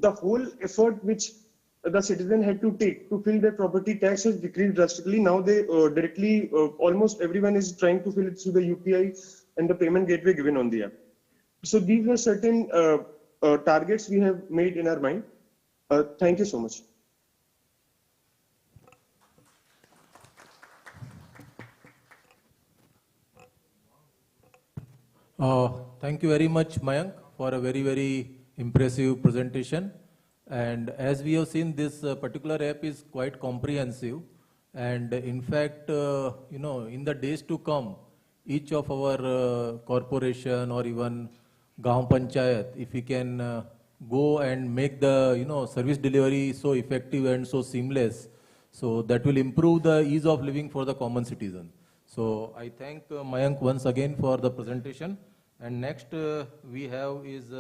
whole effort which the citizen had to take to fill their property tax has decreased drastically. Now they directly, almost everyone is trying to fill it through the UPI and the payment gateway given on the app. So these are certain targets we have made in our mind. Thank you so much. Thank you very much, Mayank, for a very, very impressive presentation. And as we have seen, this particular app is quite comprehensive. And in fact, in the days to come, each of our corporation or even Gaon Panchayat, if we can go and make the service delivery so effective and so seamless, so that will improve the ease of living for the common citizen. So I thank Mayank once again for the presentation. And next we have is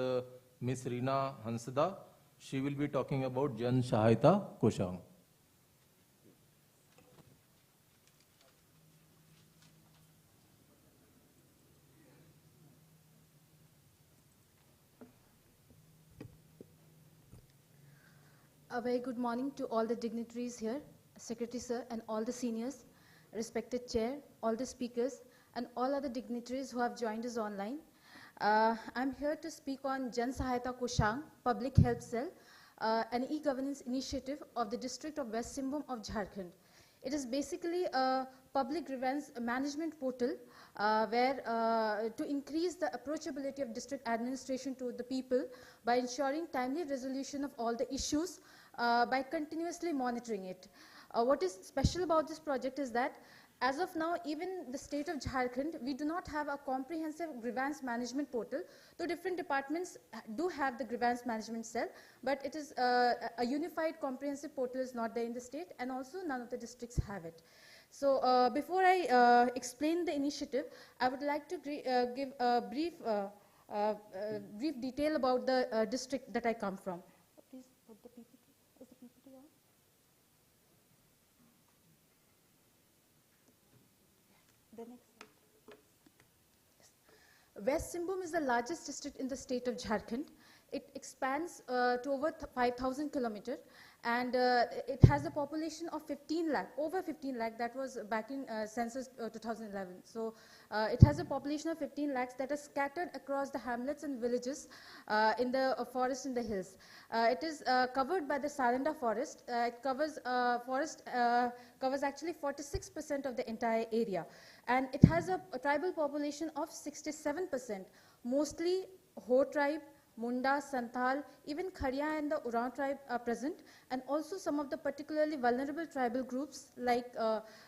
Ms. Reena Hansda. She will be talking about Jan Sahayata Koshang. A very good morning to all the dignitaries here, Secretary Sir and all the seniors, respected Chair, all the speakers and all other dignitaries who have joined us online. I'm here to speak on Jan Sahayata Koshang, Public Help Cell, an e-governance initiative of the District of West Simbhum of Jharkhand. It is basically a public grievance management portal where to increase the approachability of district administration to the people by ensuring timely resolution of all the issues by continuously monitoring it. What is special about this project is that as of now, even the state of Jharkhand, we do not have a comprehensive grievance management portal. Though different departments do have the grievance management cell, but it is a unified comprehensive portal is not there in the state, and also none of the districts have it. So before I explain the initiative, I would like to give a brief detail about the district that I come from. Please put the PPT. Is the PPT on? The next slide. Yes. West Simbhum is the largest district in the state of Jharkhand. It expands to over 5,000 kilometers, and it has a population of 15 lakh, over 15 lakh. That was back in census 2011. So it has a population of 15 lakhs that are scattered across the hamlets and villages in the forest in the hills. It is covered by the Saranda forest. It covers covers actually 46% of the entire area, and it has a tribal population of 67%, mostly Ho tribe, Munda, Santhal, even Khariya and the Uran tribe are present, and also some of the particularly vulnerable tribal groups like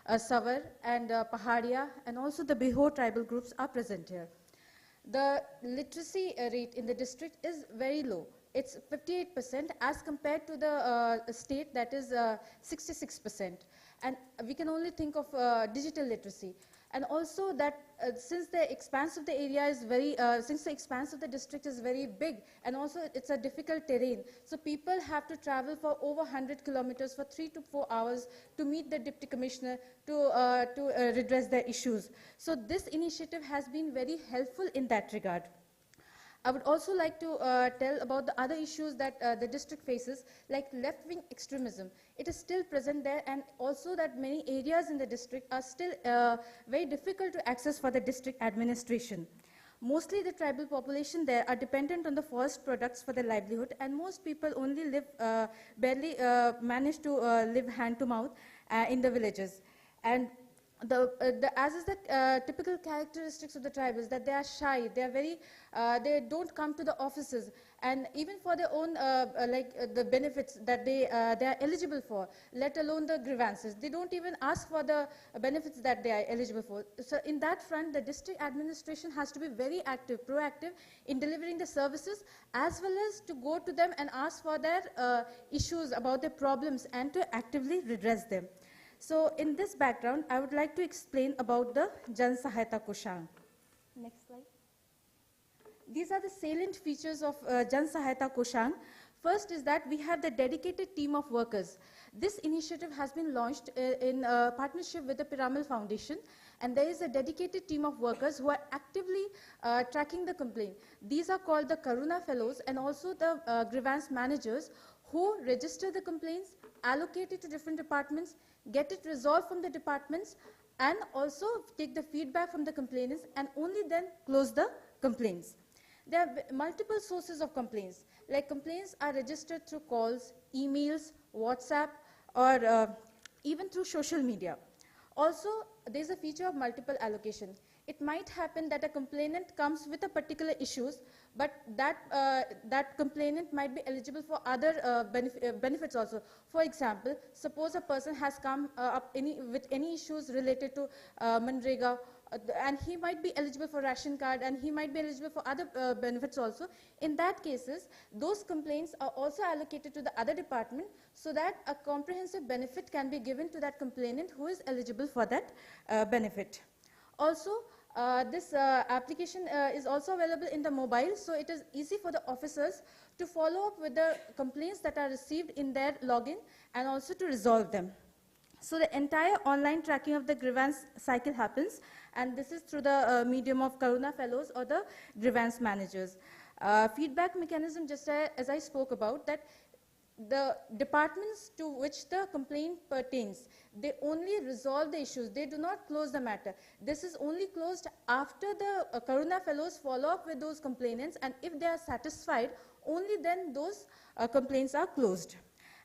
Savar and Pahadiya, and also the Biho tribal groups are present here. The literacy rate in the district is very low. It's 58% as compared to the state, that is 66%. And we can only think of digital literacy. And also that since the expanse of the area is very, since the expanse of the district is very big, and also it's a difficult terrain, so people have to travel for over 100 kilometers for 3 to 4 hours to meet the Deputy Commissioner to redress their issues. So this initiative has been very helpful in that regard. I would also like to tell about the other issues that the district faces, like left-wing extremism. It is still present there, and also that many areas in the district are still very difficult to access for the district administration. Mostly the tribal population there are dependent on the forest products for their livelihood, and most people only live, barely manage to live hand to mouth in the villages. And as is the typical characteristics of the tribals, that they are shy, they are very, they don't come to the offices, and even for their own the benefits that they are eligible for, let alone the grievances, they don't even ask for the benefits that they are eligible for. So in that front, the district administration has to be very active, proactive in delivering the services, as well as to go to them and ask for their issues about their problems and to actively redress them. So in this background, I would like to explain about the Jan Sahayata Koshang. Next slide. These are the salient features of Jan Sahayata Koshang. First is that we have the dedicated team of workers. This initiative has been launched in partnership with the Piramal Foundation, and there is a dedicated team of workers who are actively tracking the complaint. These are called the Karuna Fellows, and also the grievance managers who register the complaints, allocate it to different departments, get it resolved from the departments, and also take the feedback from the complainants, and only then close the complaints. There are multiple sources of complaints. Like complaints are registered through calls, emails, WhatsApp, or even through social media. Also, there's a feature of multiple allocation. It might happen that a complainant comes with a particular issues, but that complainant might be eligible for other benefits also. For example, suppose a person has come up with any issues related to Manrega and he might be eligible for ration card, and he might be eligible for other benefits also. In that cases, those complaints are also allocated to the other department so that a comprehensive benefit can be given to that complainant who is eligible for that benefit. Also, this application is also available in the mobile, so it is easy for the officers to follow up with the complaints that are received in their login and also to resolve them. So the entire online tracking of the grievance cycle happens, and this is through the medium of Karuna Fellows or the grievance managers. Feedback mechanism, just as I spoke about, that the departments to which the complaint pertains, they only resolve the issues. They do not close the matter. This is only closed after the Karuna Fellows follow up with those complainants, and if they are satisfied, only then those complaints are closed.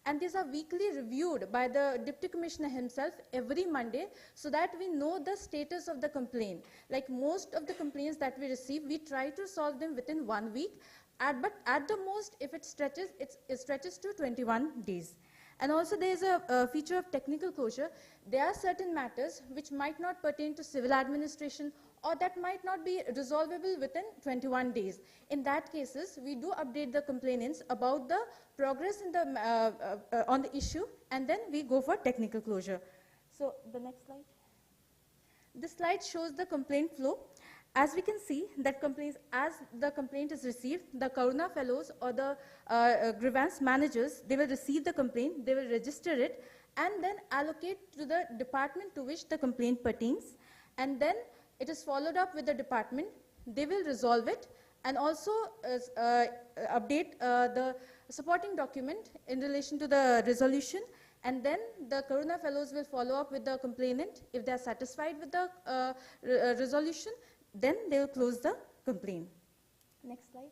And these are weekly reviewed by the Deputy Commissioner himself every Monday, so that we know the status of the complaint. Like most of the complaints that we receive, we try to solve them within 1 week, but at the most, if it stretches to 21 days. And also there is a feature of technical closure. There are certain matters which might not pertain to civil administration, or that might not be resolvable within 21 days. In that cases, we do update the complainants about the progress in the, on the issue, and then we go for technical closure. So the next slide. This slide shows the complaint flow. As we can see, that complaints, as the complaint is received, the Karuna Fellows or the grievance managers, they will receive the complaint, they will register it, and then allocate to the department to which the complaint pertains. And then it is followed up with the department. They will resolve it and also update the supporting document in relation to the resolution. And then the Karuna Fellows will follow up with the complainant. If they are satisfied with the resolution, then they will close the complaint. Next slide.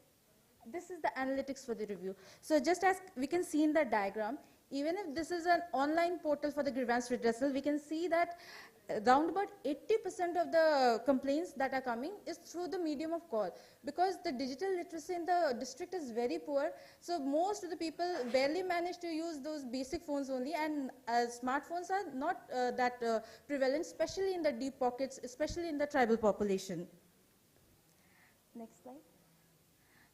This is the analytics for the review. So just as we can see in the diagram, even if this is an online portal for the grievance redressal, we can see that around about 80% of the complaints that are coming is through the medium of call, because the digital literacy in the district is very poor. So most of the people barely manage to use those basic phones only, and smartphones are not that prevalent, especially in the deep pockets, especially in the tribal population. Next slide.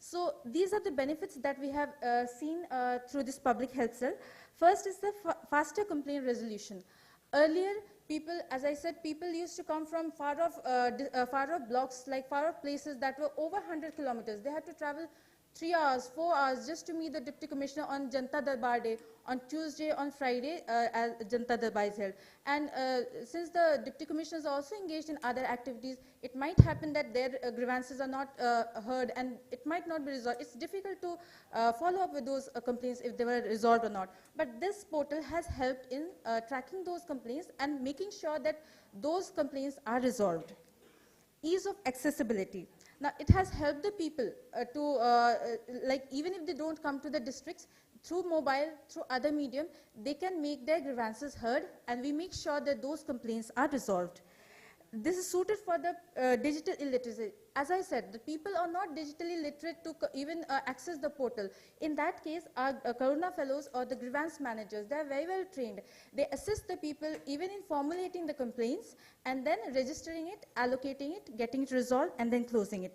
So these are the benefits that we have seen through this public health cell. First is the faster complaint resolution. Earlier, people, as I said, people used to come from far off blocks, like far off places that were over 100 kilometers. They had to travel 3 hours, 4 hours just to meet the Deputy Commissioner on Janta Darbar Day, on Tuesday, on Friday, as Janta Darbar is held. And since the Deputy Commissioners are also engaged in other activities, it might happen that their grievances are not heard, and it might not be resolved. It's difficult to follow up with those complaints if they were resolved or not. But this portal has helped in tracking those complaints and making sure that those complaints are resolved. Ease of accessibility. Now, it has helped the people like even if they don't come to the districts, through mobile, through other medium, they can make their grievances heard, and we make sure that those complaints are resolved. This is suited for the digital illiteracy. As I said, the people are not digitally literate to even access the portal. In that case, our Karuna Fellows or the grievance managers, they are very well trained. They assist the people even in formulating the complaints and then registering it, allocating it, getting it resolved, and then closing it.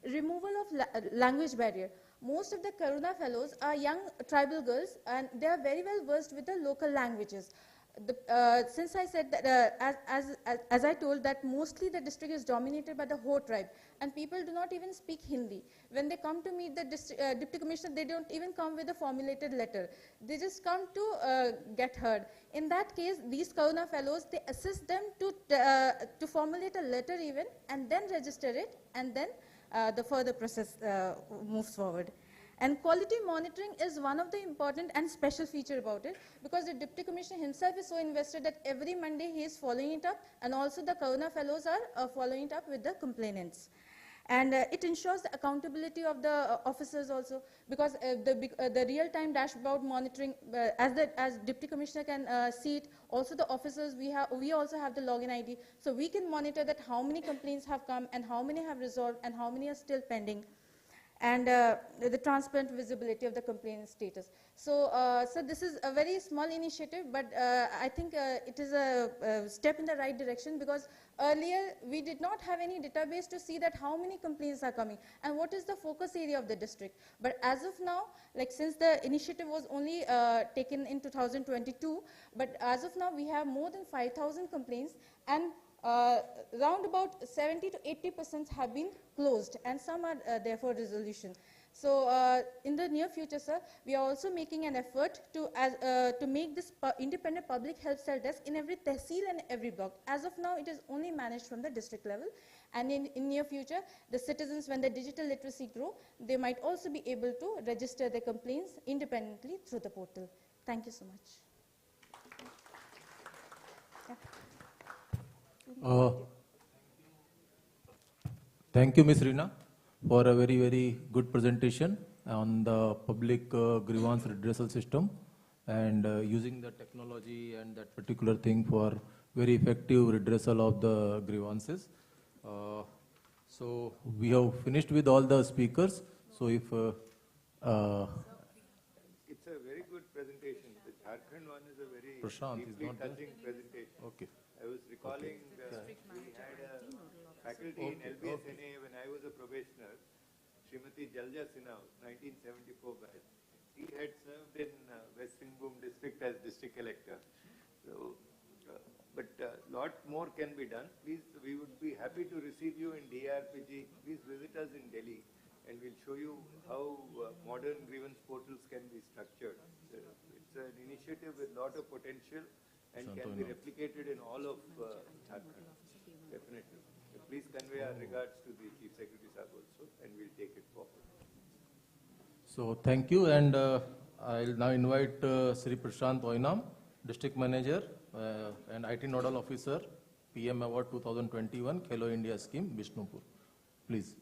Removal of language barrier. Most of the Karuna Fellows are young tribal girls, and they are very well versed with the local languages. Since I said that, as I told, that mostly the district is dominated by the Ho tribe, and people do not even speak Hindi. When they come to meet the Deputy Commissioner, they don't even come with a formulated letter. They just come to get heard. In that case, these Karuna Fellows, they assist them to formulate a letter even, and then register it, and then the further process moves forward. And quality monitoring is one of the important and special feature about it, because the Deputy Commissioner himself is so invested that every Monday he is following it up, and also the Karuna Fellows are following it up with the complainants. And it ensures the accountability of the officers also, because the real-time dashboard monitoring, as Deputy Commissioner can see it, also the officers, we also have the login ID, so we can monitor that how many complaints have come and how many have resolved and how many are still pending. and the transparent visibility of the complaint status. So, so this is a very small initiative, but I think it is a step in the right direction, because earlier we did not have any database to see that how many complaints are coming and what is the focus area of the district. But as of now, like since the initiative was only taken in 2022, but as of now we have more than 5,000 complaints, and round about 70 to 80% have been closed, and some are there for resolution. So in the near future, sir, we are also making an effort to make this independent public help cell desk in every tehsil and every block. As of now, it is only managed from the district level, and in near future, the citizens, when the digital literacy grow, they might also be able to register their complaints independently through the portal. Thank you so much. Yeah. Thank you, Ms. Reena, for a very, very good presentation on the public grievance redressal system, and using the technology and that particular thing for very effective redressal of the grievances. So we have finished with all the speakers. So if it's a very good presentation. The Jharkhand one is a very deeply touching presentation. Okay. I was recalling we had a faculty in LBSNA when I was a probationer, Srimati Jalja Sinha, 1974 batch. He had served in West Singhbhum district as district collector. So, but a lot more can be done. Please, we would be happy to receive you in DARPG. Please visit us in Delhi, and we'll show you how modern grievance portals can be structured. It's an initiative with a lot of potential and can be replicated in all of Jharkhand. Definitely. So please convey our regards to the Chief Secretary Sahib also, and we'll take it forward. So thank you, and I'll now invite Sri Prashant Oinam, District Manager and IT Nodal Officer, PM Award 2021, Khelo India Scheme, Bishnupur. Please.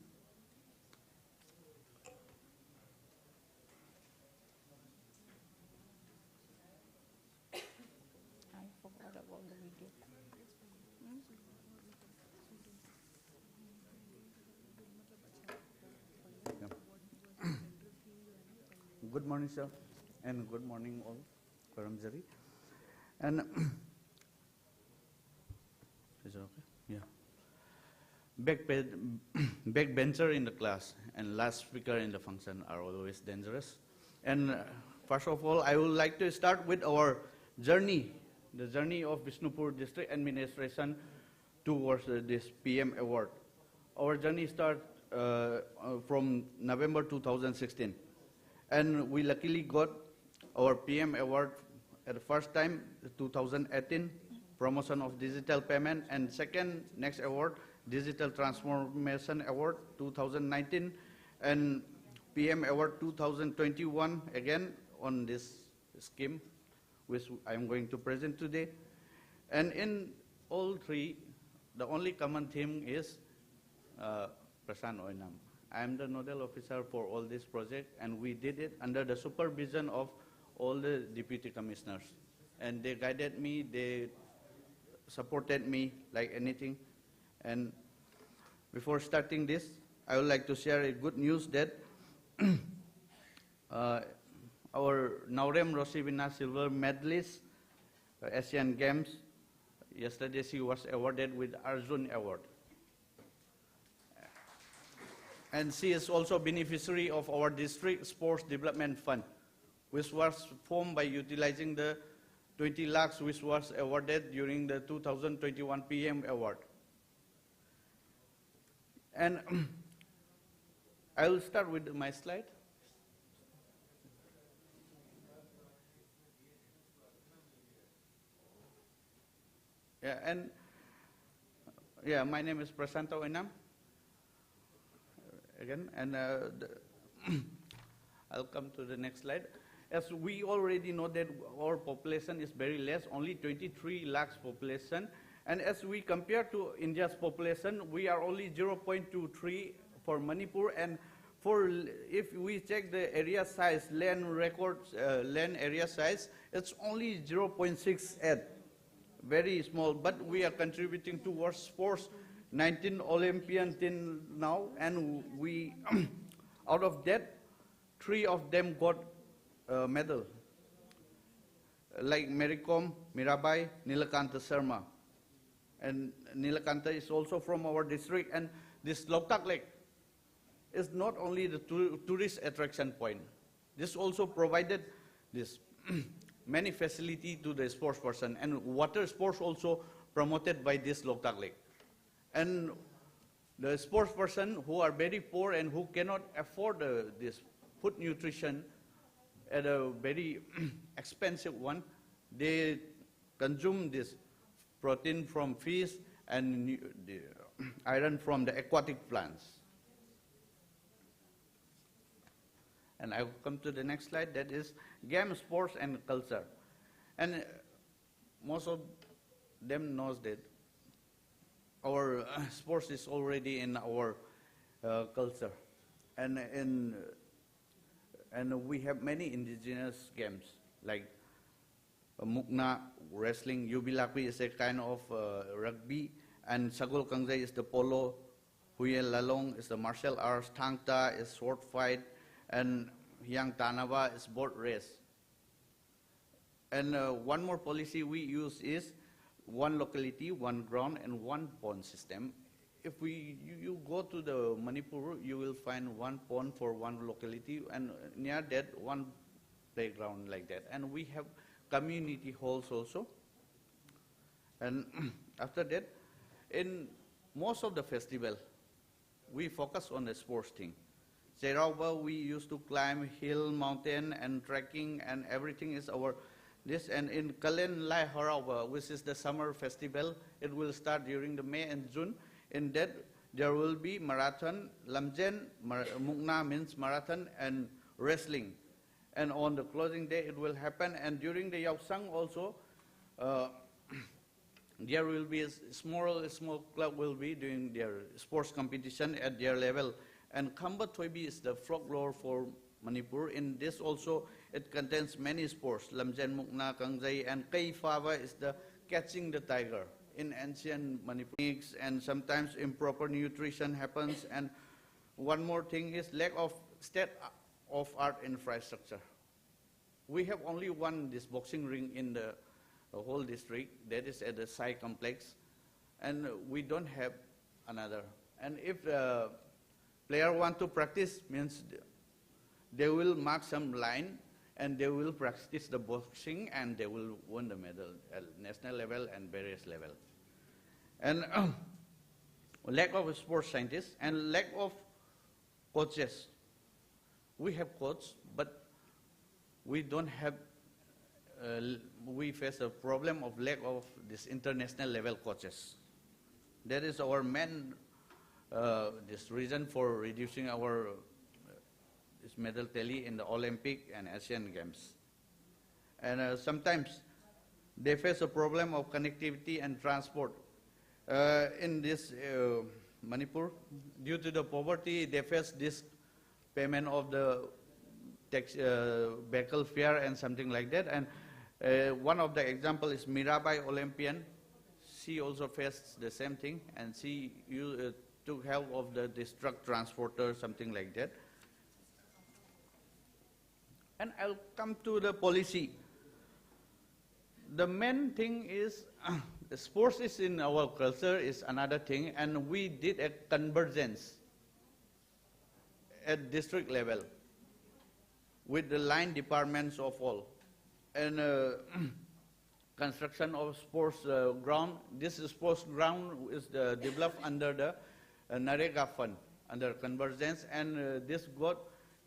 Good morning, sir, and good morning all, Karamjari. And is it okay? Yeah. Backbencher in the class and last speaker in the function are always dangerous. And first of all, I would like to start with our journey, the journey of Bishnupur District Administration towards this PM award. Our journey starts from November 2016. And we luckily got our PM award at the first time, 2018, promotion of digital payment, and second, next award, digital transformation award, 2019, and PM award 2021, again on this scheme, which I'm going to present today. And in all three, the only common theme is Prashant Oinam. I am the nodal officer for all this project, and we did it under the supervision of all the deputy commissioners. And they guided me, they supported me like anything. And before starting this, I would like to share a good news that our Naurem Rosivina silver medalist, Asian Games, yesterday she was awarded with Arjun Award. And she is also beneficiary of our district sports development fund, which was formed by utilizing the 20 lakhs which was awarded during the 2021 PM award. And I will start with my slide. Yeah, and yeah, my name is Prashant Oinam. Again, and I'll come to the next slide. As we already know that our population is very less, only 23 lakhs population, and as we compare to India's population, we are only 0.23 for Manipur, and for if we check the area size, land records, land area size, it's only 0.68, very small, but we are contributing towards sports. 19 Olympian till now, and we Out of that, 3 of them got a medal, like Marikom, Mirabai, Nilakanta Sharma. And Nilakanta is also from our district, and this Loktak Lake is not only the tourist attraction point. This also provided this many facility to the sports person, and water sports also promoted by this Loktak Lake. And the sports person who are very poor and who cannot afford this food nutrition at a very expensive one, they consume this protein from fish and the iron from the aquatic plants. And I will come to the next slide, that is game, sports, and culture. And most of them knows that our sports is already in our culture. And we have many indigenous games, like Mukna, wrestling, Yubilakwi is a kind of rugby, and Sagol Kangzai is the polo, Huyel Lalong is the martial arts, Tangta is sword fight, and Hyang Tanava is boat race. And one more policy we use is one locality, one ground, and one pond system. If you go to the Manipur, you will find one pond for one locality, and near that one playground like that. And we have community halls also. And after that, in most of the festival, we focus on the sports thing. Serauba, we used to climb hill, mountain, and trekking, and everything is our this. And in Kalen Lai Harauba, which is the summer festival, it will start during the May and June. In that, there will be marathon, lamjen, mukna means marathon, and wrestling. And on the closing day, it will happen. And during the Yausang also, there will be a small club will be doing their sports competition at their level. And Kamba Toibi is the folklore for Manipur. In this also, it contains many sports. Lamjen, Mukna, Kangzai, and Kai Fava is the catching the tiger. In ancient Manipur, and sometimes improper nutrition happens. And one more thing is lack of state-of-art infrastructure. We have only one this boxing ring in the whole district, that is at the Sai complex, and we don't have another. And if the player want to practice, means they will mark some line and they will practice the boxing and they will win the medal at national level and various level. And lack of sports scientists and lack of coaches. We have coaches, but we don't have, we face a problem of lack of this international level coaches. That is our main this reason for reducing our this medal tally in the Olympic and Asian Games. And sometimes they face a problem of connectivity and transport. In this Manipur, due to the poverty, they face this payment of the tax, vehicle fare and something like that. And one of the example is Mirabai Olympian. She also faced the same thing, and she took help of this truck transporter, something like that. And I'll come to the policy. The main thing is the sports is in our culture is another thing, and we did a convergence at district level with the line departments of all. And construction of sports ground. This sports ground is developed under the Narega fund, under convergence, and this got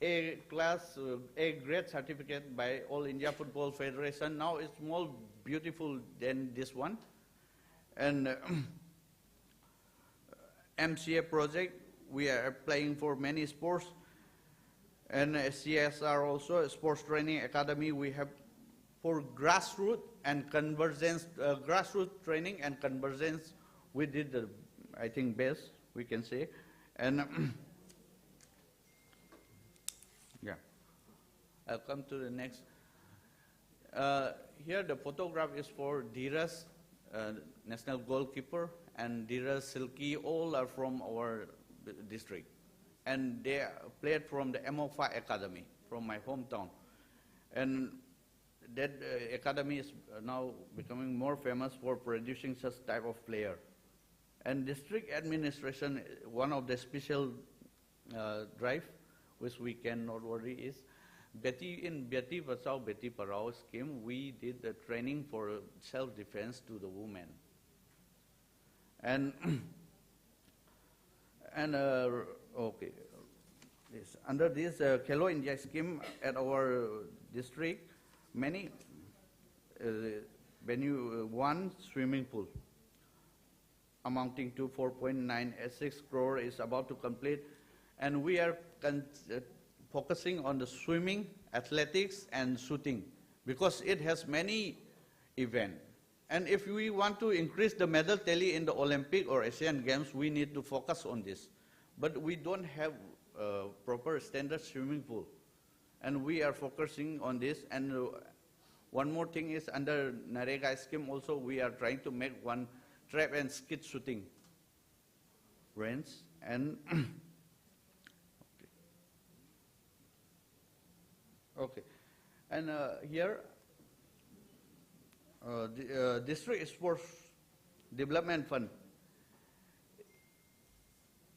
A class, A grade certificate by All India Football Federation. Now it's more beautiful than this one. And MCA project, we are applying for many sports. And CSR also, a sports training academy, we have for grassroots and convergence, grassroots training and convergence, we did the, I think, best, we can say. And yeah, I'll come to the next. Here the photograph is for Dheeraj, national goalkeeper, and Dheeraj Silky, all are from our district. and they played from the MO5 Academy from my hometown. And that academy is now becoming more famous for producing such type of player. And district administration, one of the special drive which we cannot worry is in Beti Bachao Beti Parao scheme, we did the training for self-defense to the women. And okay, yes. Under this Khelo India scheme at our district, many venue, one swimming pool amounting to 4.986 crore is about to complete, and we are focusing on the swimming, athletics, and shooting because it has many events. And if we want to increase the medal tally in the Olympic or Asian Games, we need to focus on this. But we don't have a proper standard swimming pool, and we are focusing on this. And one more thing is under Narega scheme also, we are trying to make one trap and skid shooting range. And okay, and here the District Sports Development Fund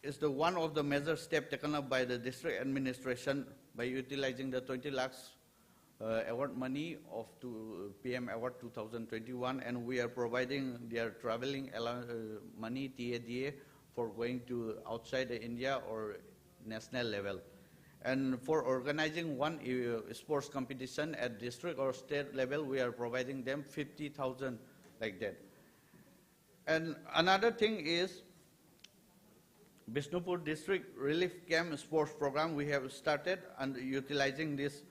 is the one of the major steps taken up by the district administration by utilizing the 20 lakhs award money of PM Award 2021, and we are providing their traveling money, TADA, for going to outside India or national level. And for organizing one sports competition at district or state level, we are providing them 50,000 like that. And another thing is Bishnupur District Relief Camp Sports Program. We have started and utilizing this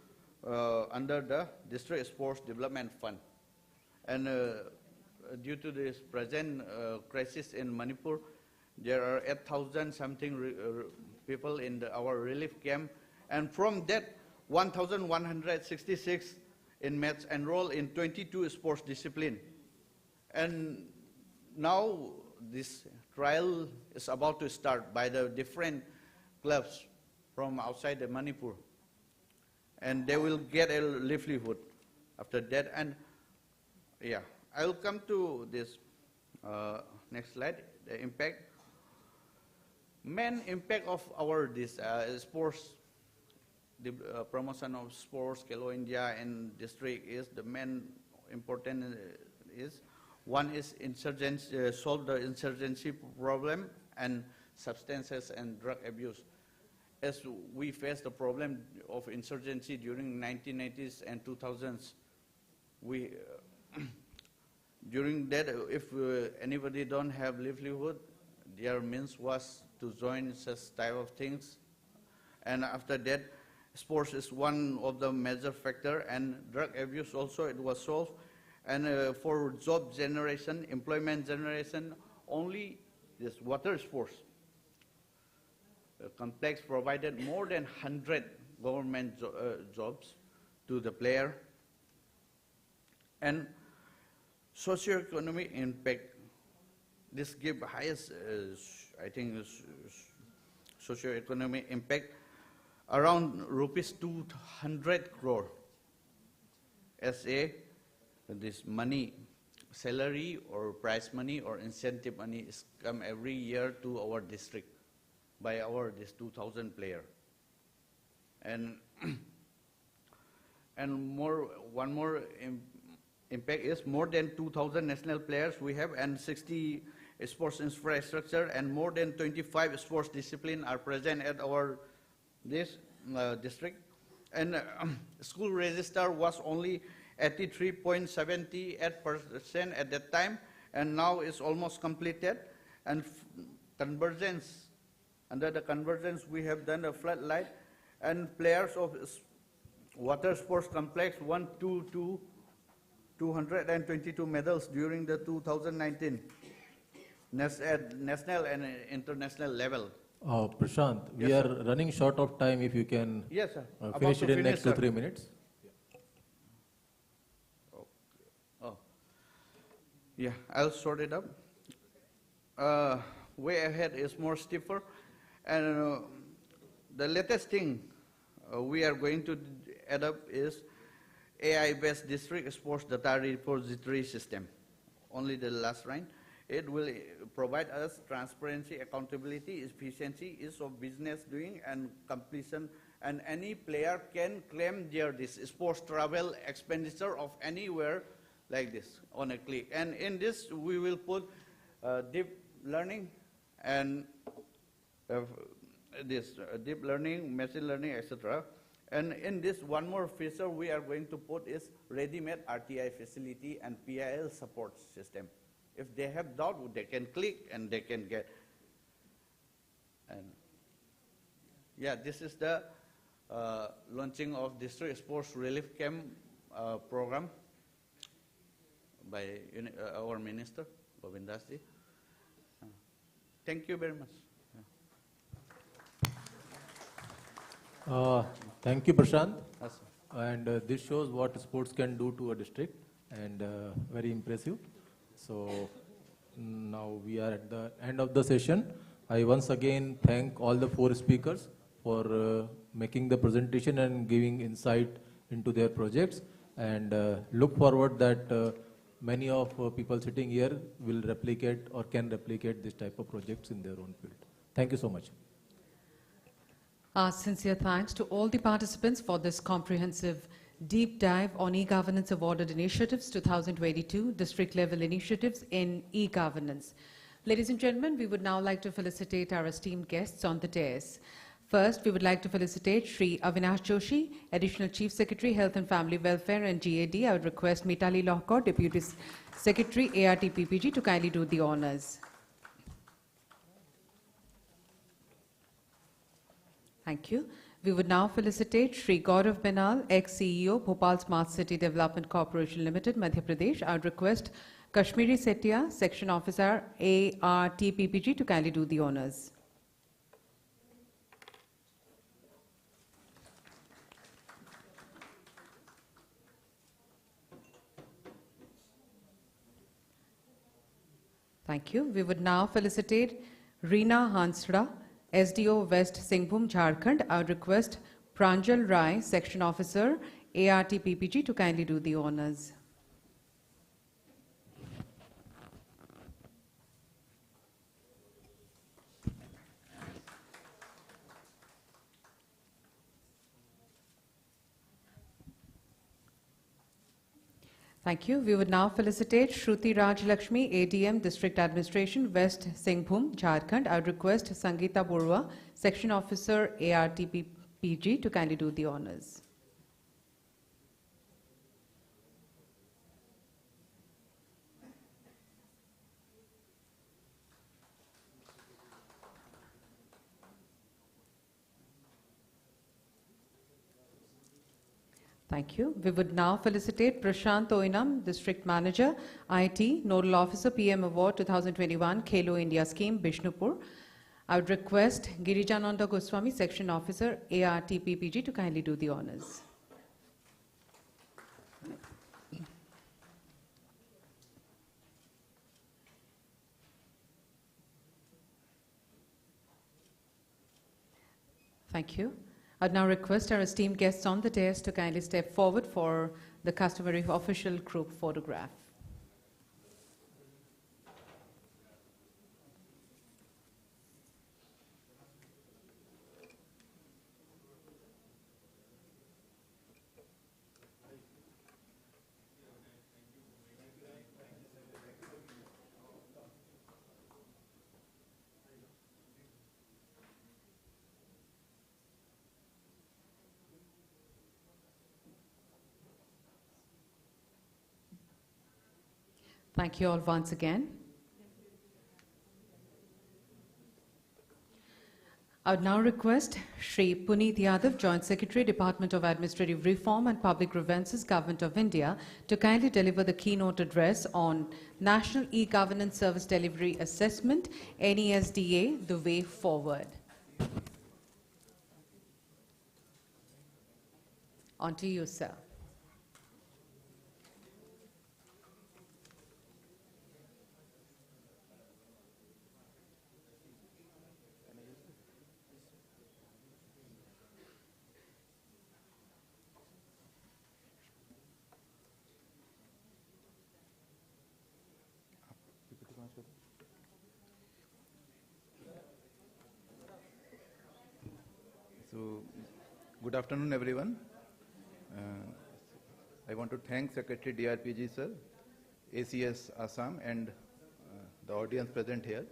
under the District Sports Development Fund. And due to this present crisis in Manipur, there are 8,000 something people in our relief camp, and from that 1,166 inmates enrolled in 22 sports disciplines. And now this trial is about to start by the different clubs from outside the Manipur, and they will get a livelihood after that. And yeah, I will come to this next slide, the impact. Main impact of our sports, the promotion of sports, Khelo India and district is the main important is one is insurgency, solve the insurgency problem and substances and drug abuse. As we face the problem of insurgency during 1980s and 2000s, we during that, if anybody don't have livelihood, their means was to join such type of things. And after that, sports is one of the major factor, and drug abuse also, it was solved. And for job generation, employment generation, only this water sports complex provided more than 100 government jobs to the player. And socio-economic impact, this give highest, I think, socio-economic impact around rupees 200 crore as this money, salary or prize money or incentive money is come every year to our district by this 2,000 player. And one more impact is more than 2,000 national players we have, and 60 sports infrastructure, and more than 25 sports disciplines are present at our district. And school register was only 83.78% at that time, and now it's almost completed. And convergence, under the convergence we have done a floodlight, and players of water sports complex won 222 medals during the 2019 national and international level. Prashant, we Yes, are running short of time. If you can Yes, sir. finish it in next 2-3 sir. minutes. Yeah, I'll sort it up. Way ahead is more stiffer, and the latest thing we are going to adopt is AI-based district sports data repository system. Only the last line. It will provide us transparency, accountability, efficiency, ease of business doing, and completion. And any player can claim this sports travel expenditure of anywhere like this on a click. And in this, we will put deep learning and deep learning, machine learning, etc. And in this, one more feature we are going to put is ready-made RTI facility and PIL support system. If they have doubt, they can click and they can get. And yeah, this is the launching of District Sports Relief Camp program by our Minister, Govindasji. Thank you very much. Thank you, Prashant. Yes, and this shows what sports can do to a district, and very impressive. So now we are at the end of the session. I once again thank all the 4 speakers for making the presentation and giving insight into their projects, and look forward that many of people sitting here will replicate or can replicate this type of projects in their own field. Thank you so much. Our sincere thanks to all the participants for this comprehensive deep dive on e-governance awarded initiatives 2022, district level initiatives in e-governance. Ladies and gentlemen, we would now like to felicitate our esteemed guests on the dais. First, we would like to felicitate Shri Avinash Joshi, Additional Chief Secretary, Health and Family Welfare and GAD. I would request Mitali Lohkar, Deputy Secretary, ARTPPG, to kindly do the honors. Thank you. We would now felicitate Shri Gaurav Benal, ex-CEO, Bhopal Smart City Development Corporation Limited, Madhya Pradesh. I would request Kashmiri Setia, Section Officer, ARTPPG, to kindly do the honors. Thank you. We would now felicitate Reena Hansra, SDO West Singhbhum, Jharkhand. I would request Pranjal Rai, Section Officer, ARTPPG, to kindly do the honors. Thank you. We would now felicitate Shruti Raj Lakshmi, ADM, District Administration, West Singhbhum, Jharkhand. I would request Sangeeta Borua, Section Officer, ARTPPG, to kindly do the honors. Thank you. We would now felicitate Prashant Oinam, District Manager, IT, Nodal Officer, PM Award 2021, Khelo India Scheme, Bishnupur. I would request Girijananda Goswami, Section Officer, ARTPPG, to kindly do the honors. Thank you. I'd now request our esteemed guests on the dais to kindly step forward for the customary official group photograph. Thank you all once again. I would now request Shri Puneet Yadav, Joint Secretary, Department of Administrative Reform and Public Grievances, Government of India, to kindly deliver the keynote address on National E-Governance Service Delivery Assessment, NESDA, the way forward. On to you, sir. Good afternoon, everyone. I want to thank Secretary DRPG, sir, ACS Assam, and the audience present here,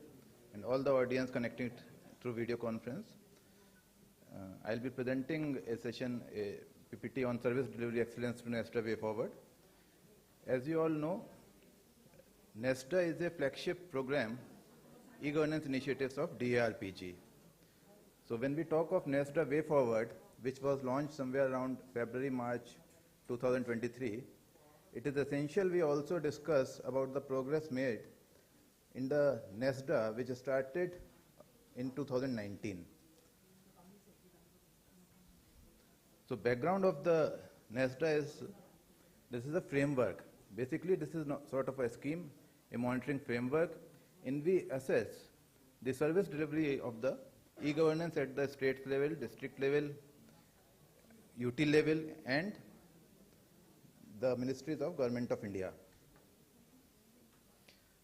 and all the audience connected through video conference. I'll be presenting a session, a PPT on service delivery excellence to NESDA way forward. As you all know, NESDA is a flagship program, e-governance initiatives of DARPG. So when we talk of NESDA way forward, which was launched somewhere around February, March 2023, it is essential we also discuss about the progress made in the NESDA, which started in 2019. So background of the NESDA is, this is a framework. Basically, this is sort of a scheme, a monitoring framework, in we assess the service delivery of the e-governance at the state level, district level, UT level, and the ministries of Government of India.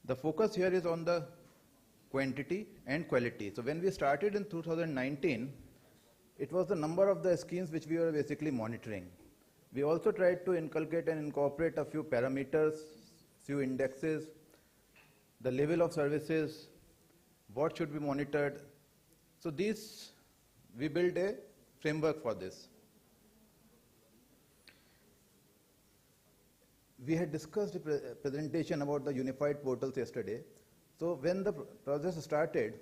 The focus here is on the quantity and quality. So when we started in 2019, it was the number of the schemes which we were basically monitoring. We also tried to inculcate and incorporate a few parameters, few indexes, the level of services, what should be monitored. So these, we built a framework for this. We had discussed a presentation about the unified portals yesterday. So when the process started,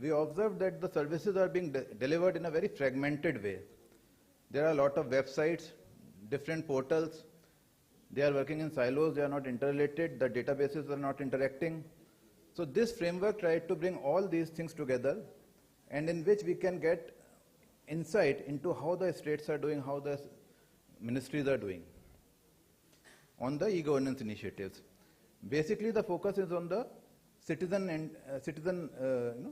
we observed that the services are being delivered in a very fragmented way. There are a lot of websites, different portals. They are working in silos, they are not interrelated, the databases are not interacting. So this framework tried to bring all these things together, and in which we can get insight into how the states are doing, how the ministries are doing on the e-governance initiatives. Basically, the focus is on the citizen and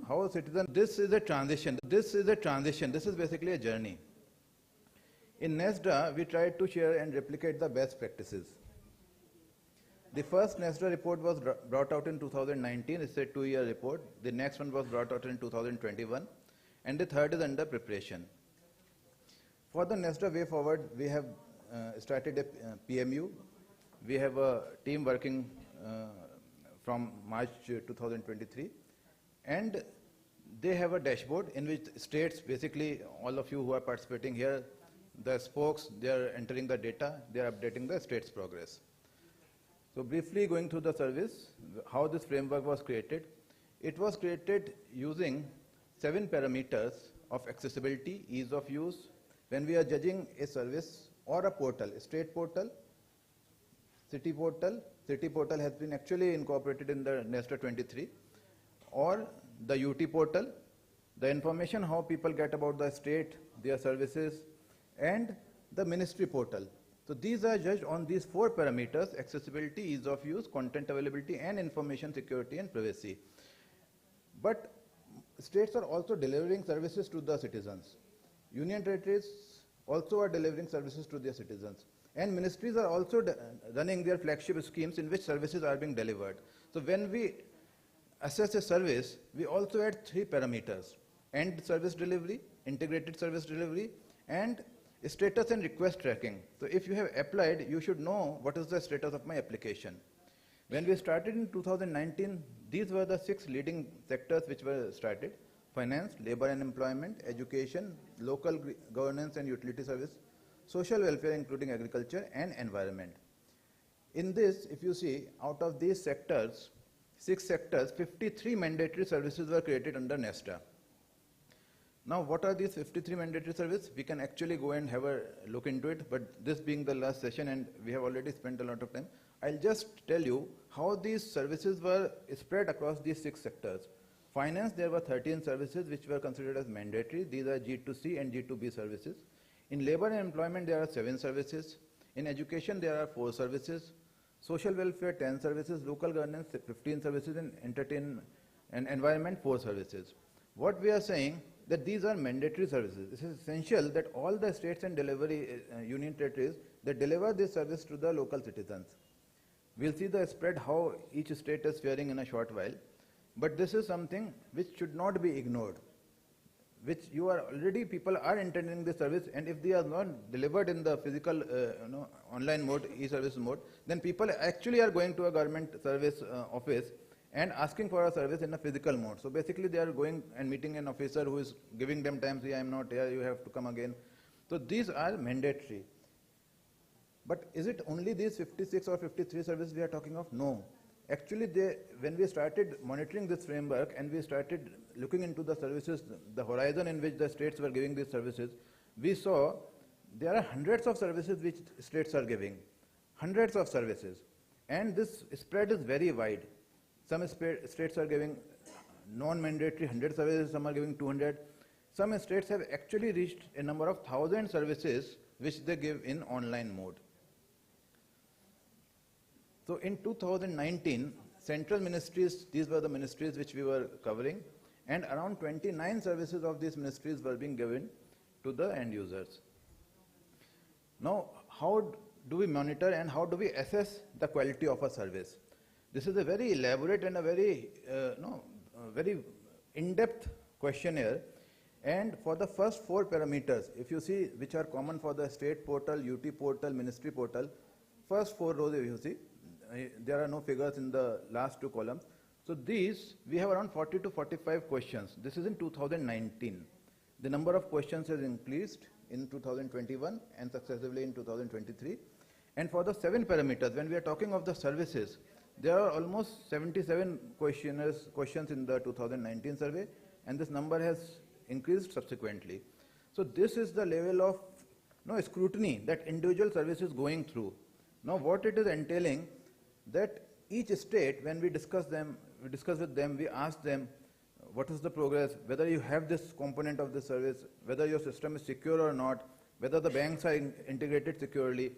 how a citizen, this is a transition, this is basically a journey. In NESDA, we tried to share and replicate the best practices. The first NESDA report was brought out in 2019, it's a 2-year report. The next one was brought out in 2021, and the third is under preparation. For the NESDA way forward, we have started a PMU. We have a team working from March 2023, and they have a dashboard in which states, basically all of you who are participating here, the spokes, they are entering the data, they are updating the state's progress. So briefly going through the service, how this framework was created. It was created using 7 parameters of accessibility, ease of use. When we are judging a service or a portal, a state portal, city portal has been actually incorporated in the NESDA 23, or the UT portal, the information how people get about the state, their services, and the ministry portal. So these are judged on these 4 parameters: accessibility, ease of use, content availability, and information security and privacy. But states are also delivering services to the citizens. Union territories also are delivering services to their citizens. And ministries are also running their flagship schemes in which services are being delivered. So when we assess a service, we also add 3 parameters: end service delivery, integrated service delivery, and status and request tracking. So if you have applied, you should know what is the status of my application. When we started in 2019, these were the 6 leading sectors which were started: finance, labor and employment, education, local governance and utility service, social welfare including agriculture, and environment. In this, if you see, out of these sectors, 6 sectors, 53 mandatory services were created under NESDA. Now, what are these 53 mandatory services? We can actually go and have a look into it, but this being the last session and we have already spent a lot of time, I'll just tell you how these services were spread across these 6 sectors. Finance, there were 13 services which were considered as mandatory. These are G2C and G2B services. In labor and employment, there are 7 services. In education, there are 4 services. Social welfare, 10 services. Local governance, 15 services. And entertainment and environment, 4 services. What we are saying, that these are mandatory services. It is essential that all the states and delivery union territories, they deliver this service to the local citizens. We'll see the spread, how each state is faring in a short while. But this is something which should not be ignored. which you are already, people are intending the service, and if they are not delivered in the physical online mode, e-service mode, then people actually are going to a government service office and asking for a service in a physical mode. So basically they are going and meeting an officer who is giving them time, say I am not here, you have to come again. So these are mandatory. But is it only these 56 or 53 services we are talking of? No. Actually, when we started monitoring this framework and we started looking into the services, the horizon in which the states were giving these services, we saw there are hundreds of services which states are giving. Hundreds of services. And this spread is very wide. Some states are giving non-mandatory 100 services, some are giving 200. Some states have actually reached a number of 1,000 services which they give in online mode. So in 2019, central ministries, these were the ministries which we were covering, and around 29 services of these ministries were being given to the end users. Now, how do we monitor and how do we assess the quality of a service? This is a very elaborate and a very, very in-depth questionnaire. And for the first 4 parameters, if you see, which are common for the state portal, UT portal, ministry portal, first 4 rows if you see, there are no figures in the last 2 columns. So these, we have around 40 to 45 questions. This is in 2019. The number of questions has increased in 2021 and successively in 2023. And for the 7 parameters, when we are talking of the services, there are almost 77 questions in the 2019 survey, and this number has increased subsequently. So this is the level of scrutiny that individual service is going through. Now what it is entailing, that each state, when we discuss with them, we ask them what is the progress, whether you have this component of the service, whether your system is secure or not, whether the banks are integrated securely.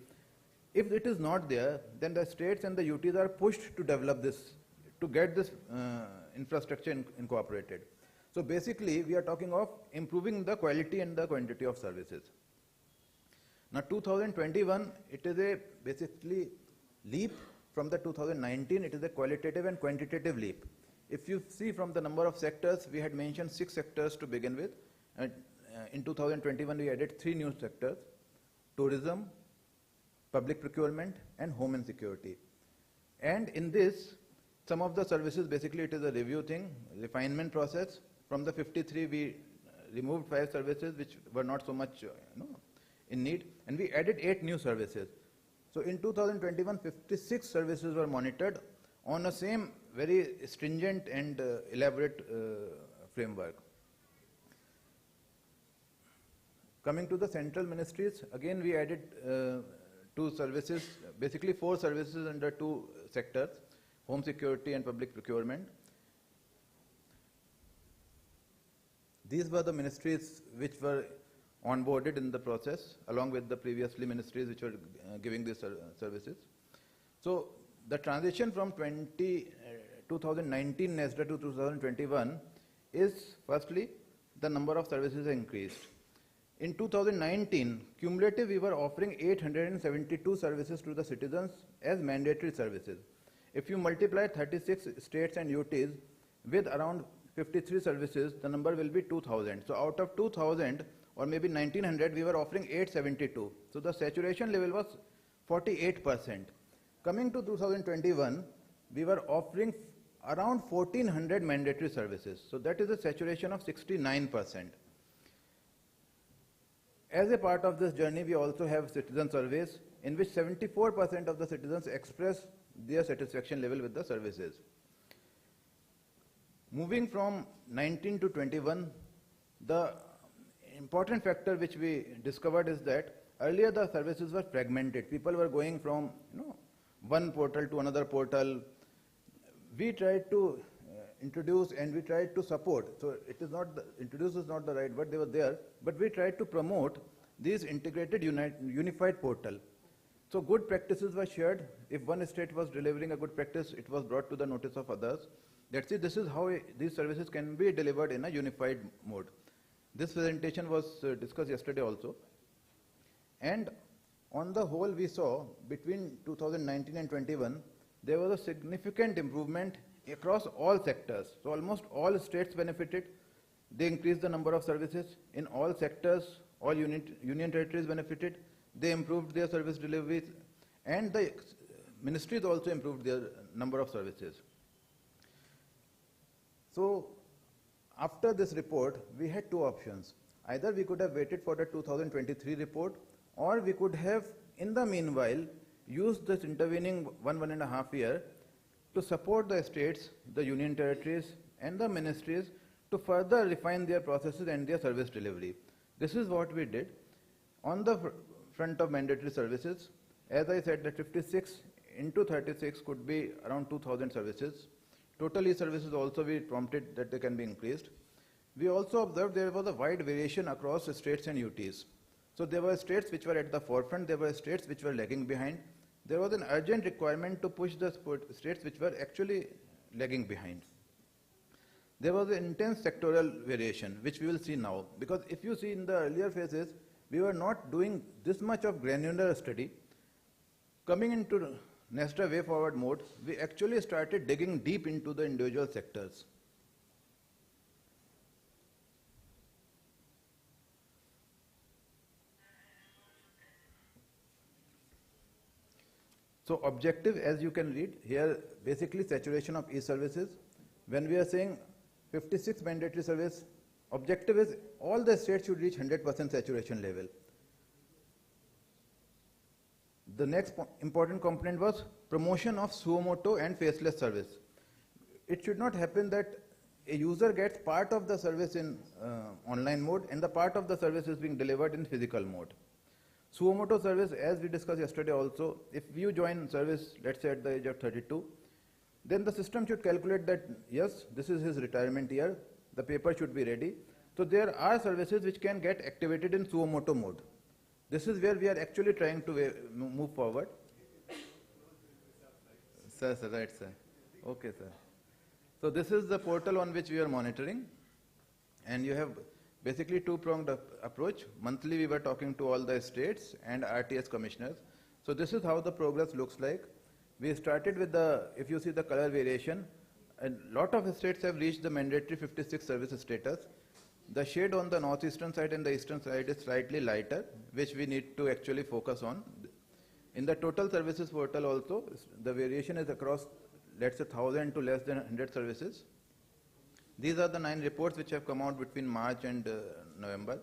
If it is not there, then the states and the UTs are pushed to develop this, to get this infrastructure incorporated. So basically, we are talking of improving the quality and the quantity of services. Now 2021, it is a basically leap from the 2019, it is a qualitative and quantitative leap. If you see from the number of sectors, we had mentioned 6 sectors to begin with. In 2021, we added 3 new sectors: tourism, public procurement, and home and security. And in this, some of the services, basically it is a review thing, refinement process. From the 53, we removed 5 services which were not so much in need, and we added 8 new services. So in 2021, 56 services were monitored on a same very stringent and elaborate framework. Coming to the central ministries, again we added 2 services, basically 4 services under 2 sectors, home security and public procurement. These were the ministries which were onboarded in the process, along with the previously ministries which were giving these services. So the transition from 2019 NESDA to 2021 is, firstly, the number of services increased. In 2019, cumulative, we were offering 872 services to the citizens as mandatory services. If you multiply 36 states and UTs with around 53 services, the number will be 2,000. So out of 2,000 or maybe 1,900, we were offering 872. So the saturation level was 48%. Coming to 2021, we were offering around 1,400 mandatory services. So that is a saturation of 69%. As a part of this journey, we also have citizen surveys in which 74% of the citizens express their satisfaction level with the services. Moving from 19 to 21, the important factor which we discovered is that earlier the services were fragmented. People were going from one portal to another portal. We tried to introduce and we tried to support. So it is not, introduce is not the right word, they were there, but we tried to promote these integrated unified portal. So good practices were shared. If one state was delivering a good practice, it was brought to the notice of others. Let's see, this is how these services can be delivered in a unified mode. This presentation was discussed yesterday also. And on the whole, we saw between 2019 and 21, there was a significant improvement across all sectors. So almost all states benefited, They increased the number of services in all sectors, all union territories benefited. They improved their service deliveries, and the ministries also improved their number of services. So after this report, we had two options. Either we could have waited for the 2023 report, or we could have, in the meanwhile, used this intervening 1.5 years to support the states, the union territories, and the ministries to further refine their processes and their service delivery. This is what we did. On the front of mandatory services, as I said, that 56 into 36 could be around 2,000 services. Total e-services also we prompted that they can be increased. We also observed there was a wide variation across states and UTs. So there were states which were at the forefront, there were states which were lagging behind. There was an urgent requirement to push the states which were actually lagging behind. There was an intense sectoral variation, which we will see now. Because if you see in the earlier phases, we were not doing this much of granular study. Coming into Nesta way forward mode, we actually started digging deep into the individual sectors. So objective, as you can read here, basically saturation of e-services. When we are saying 56 mandatory service, objective is all the states should reach 100% saturation level. The next important component was promotion of suo motu and faceless service. It should not happen that a user gets part of the service in online mode and the part of the service is being delivered in physical mode. Suo motu service, as we discussed yesterday also, if you join service, let's say at the age of 32, then the system should calculate that, yes, this is his retirement year, the paper should be ready. So there are services which can get activated in suo motu mode. This is where we are actually trying to move forward. Sir, right, sir. Okay, sir. So this is the portal on which we are monitoring, and you have basically two-pronged approach. Monthly we were talking to all the states and RTS commissioners. So this is how the progress looks like. We started with the, if you see the color variation, a lot of states have reached the mandatory 56 service status. The shade on the northeastern side and the eastern side is slightly lighter, which we need to actually focus on. In the total services portal also, the variation is across, let's say, 1,000 to less than 100 services. These are the 9 reports which have come out between March and November.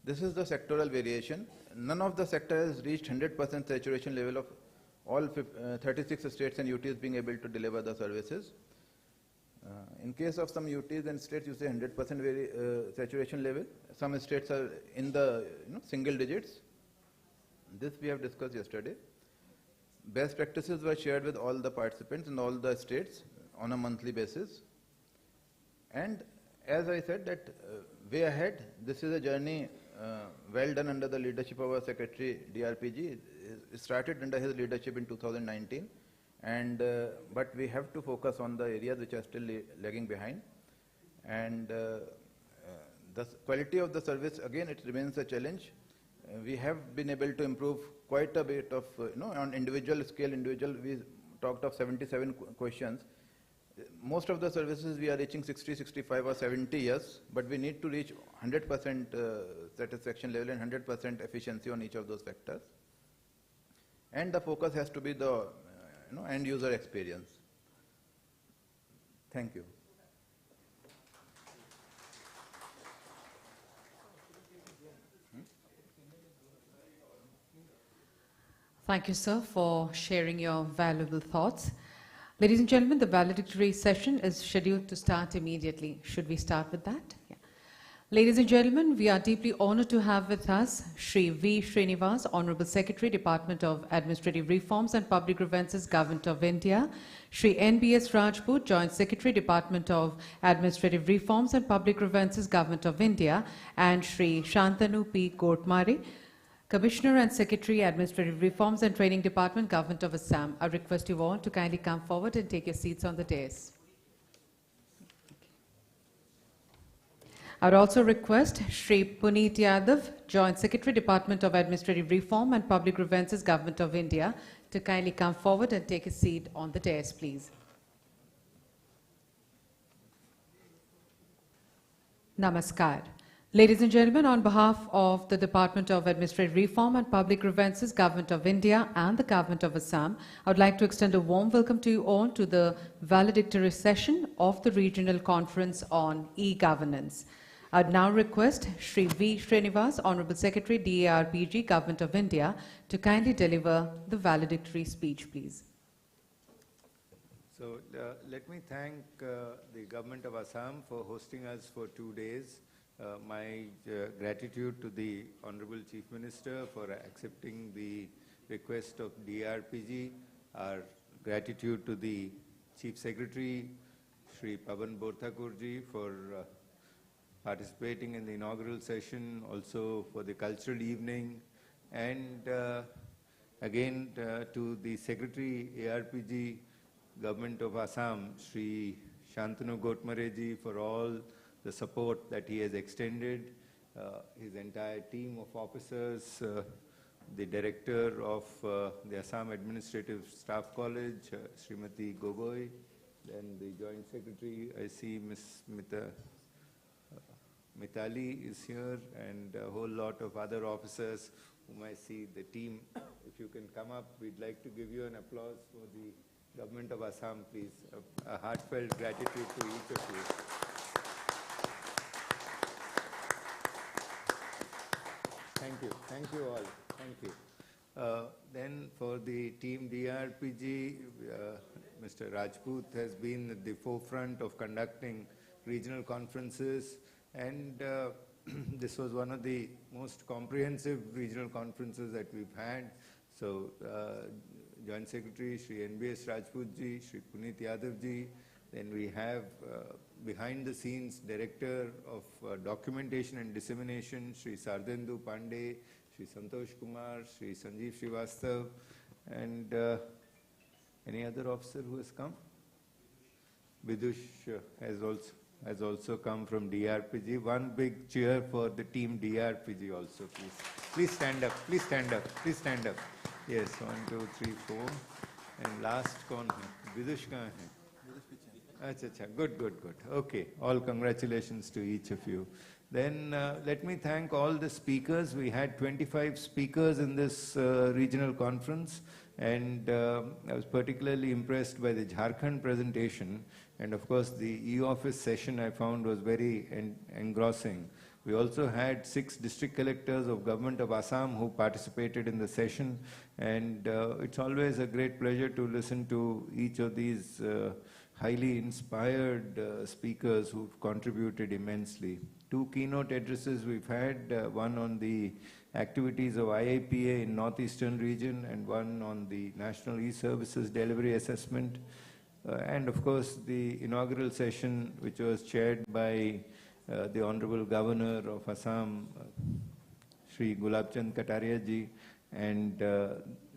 This is the sectoral variation. None of the sectors has reached 100% saturation level of all 36 states and UTs being able to deliver the services. In case of some UTs and states, you say 100% saturation level. Some states are in the single digits. This we have discussed yesterday. Best practices were shared with all the participants in all the states on a monthly basis. And as I said, that way ahead, this is a journey well done under the leadership of our Secretary DRPG. It started under his leadership in 2019, and but we have to focus on the areas which are still lagging behind. And the quality of the service, again, it remains a challenge. We have been able to improve quite a bit of, on individual scale, we talked of 77 questions. Most of the services we are reaching 60, 65 or 70 years, but we need to reach 100% satisfaction level and 100% efficiency on each of those factors. And the focus has to be the end user experience. Thank you. Thank you, sir, for sharing your valuable thoughts. Ladies and gentlemen, the valedictory session is scheduled to start immediately. Should we start with that? Yeah. Ladies and gentlemen, we are deeply honored to have with us Shri V. Srinivas, Honorable Secretary, Department of Administrative Reforms and Public Grievances, Govt of India, Shri N.B.S. Rajput, Joint Secretary, Department of Administrative Reforms and Public Grievances, Govt of India, and Shri Shantanu P. Kortmare, Commissioner and Secretary, Administrative Reforms and Training Department, Govt of Assam. I request you all to kindly come forward and take your seats on the dais. I would also request Shri Puneet Yadav, Joint Secretary, Department of Administrative Reform and Public Grievances, Govt of India, to kindly come forward and take a seat on the dais, please. Namaskar. Ladies and gentlemen, on behalf of the Department of Administrative Reform and Public Grievances, Government of India and the Government of Assam, I would like to extend a warm welcome to you all to the valedictory session of the Regional Conference on E-Governance. I would now request Shri V. Srinivas, Honorable Secretary, DARPG, Government of India, to kindly deliver the valedictory speech, please. So let me thank the Government of Assam for hosting us for 2 days. My gratitude to the Honorable Chief Minister for accepting the request of DARPG. Our gratitude to the Chief Secretary, Shri Pavan Borthakurji, for participating in the inaugural session, also for the cultural evening, and again to the Secretary, ARPG, Government of Assam, Shri Shantanu Gotmareji, for all the support that he has extended, his entire team of officers, the Director of the Assam Administrative Staff College, Srimati Gogoi, then the Joint Secretary, I see Ms. Mitali is here, and a whole lot of other officers whom I see. The team, if you can come up, we'd like to give you an applause for the Government of Assam, please. A heartfelt gratitude to each of you. Thank you all, thank you. Then for the team DRPG, Mr. Rajput has been at the forefront of conducting regional conferences, and this was one of the most comprehensive regional conferences that we've had. So Joint Secretary Shri NBS Rajputji, Shri Puneet Yadavji, then we have behind the scenes Director of Documentation and Dissemination, Shri Sardendu Pandey, Shri Santosh Kumar, Shri Sanjeev Srivastav, and any other officer who has come? Vidush has also come from DRPG. One big cheer for the team DRPG also, please. Please stand up, please stand up, please stand up. Yes, 1, 2, 3, 4. And last kaun hai? Vidush kahan hai? Acha, good. Okay, all congratulations to each of you. Then let me thank all the speakers. We had 25 speakers in this regional conference, and I was particularly impressed by the Jharkhand presentation, and of course the e-office session I found was very engrossing. We also had 6 district collectors of Government of Assam who participated in the session, and it's always a great pleasure to listen to each of these highly inspired speakers who've contributed immensely. 2 keynote addresses we've had, one on the activities of IIPA in Northeastern region and one on the National E-Services Delivery Assessment. And of course the inaugural session, which was chaired by the Honorable Governor of Assam, Shri Gulabchand Kataria ji, and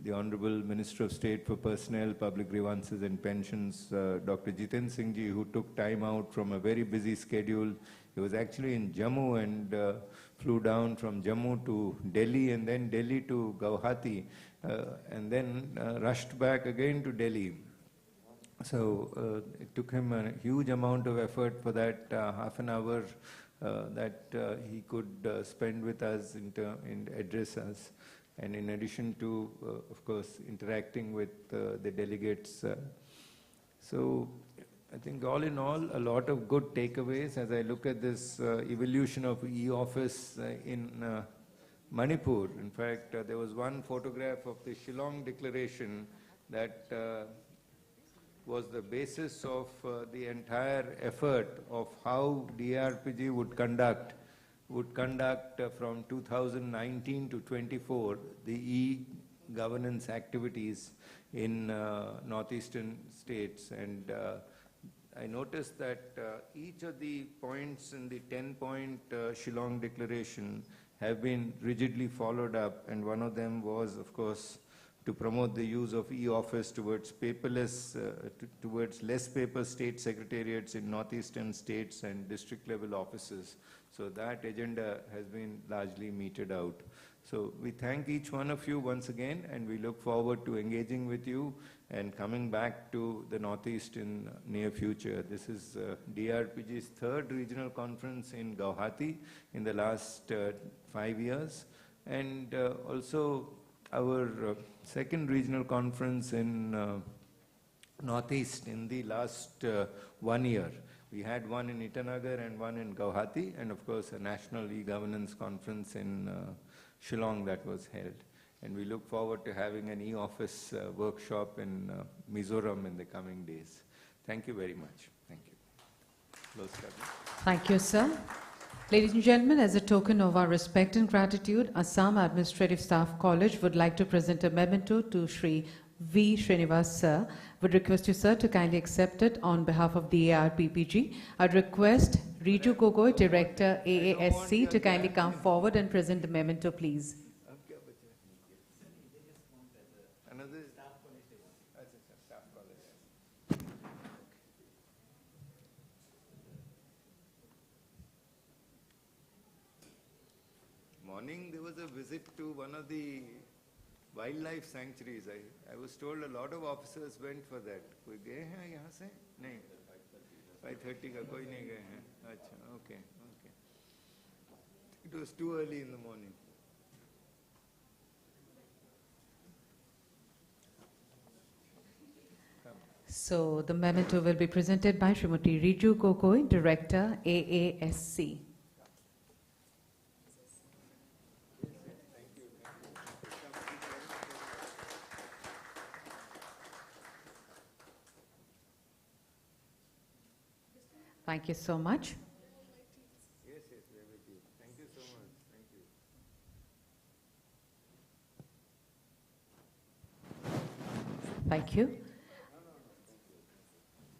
the Honorable Minister of State for Personnel, Public Grievances and Pensions, Dr. Jiten Singh ji, who took time out from a very busy schedule. He was actually in Jammu and flew down from Jammu to Delhi and then Delhi to Guwahati and then rushed back again to Delhi. So it took him a huge amount of effort for that half an hour that he could spend with us and address us. And in addition to, of course, interacting with the delegates. So I think all in all, a lot of good takeaways as I look at this evolution of e-office in Manipur. In fact, there was one photograph of the Shillong Declaration that was the basis of the entire effort of how DRPG would conduct from 2019 to 24 the e-governance activities in northeastern states. And I noticed that each of the points in the 10-point Shillong Declaration have been rigidly followed up, and one of them was, of course, to promote the use of e-office towards paperless, towards less paper state secretariats in northeastern states and district level offices. So that agenda has been largely meted out. So we thank each one of you once again, and we look forward to engaging with you and coming back to the Northeast in near future. This is DRPG's third regional conference in Guwahati in the last 5 years, and also our second regional conference in Northeast in the last 1 year. We had one in Itanagar and one in Guwahati, and of course a national e-governance conference in Shillong that was held. And we look forward to having an e-office workshop in Mizoram in the coming days. Thank you very much. Thank you. Close Thank you, sir. Ladies and gentlemen, as a token of our respect and gratitude, Assam Administrative Staff College would like to present a memento to Shri V. Srinivas, sir. Would request you, sir, to kindly accept it on behalf of the ARPPG. I'd request Riju Gogoi, Director, AASC, to kindly come forward and present the memento, please. Morning, there was a visit to one of the wildlife sanctuaries. I was told a lot of officers went for that. कोई गए हैं यहाँ से? नहीं. 5:30 का कोई नहीं गए हैं. अच्छा, okay, okay. It was too early in the morning. So the memento will be presented by Srimati Riju Gogoi, Director, AASC. Thank you so much. Yes, yes, we are with you. Thank you so much. Thank you. Thank you.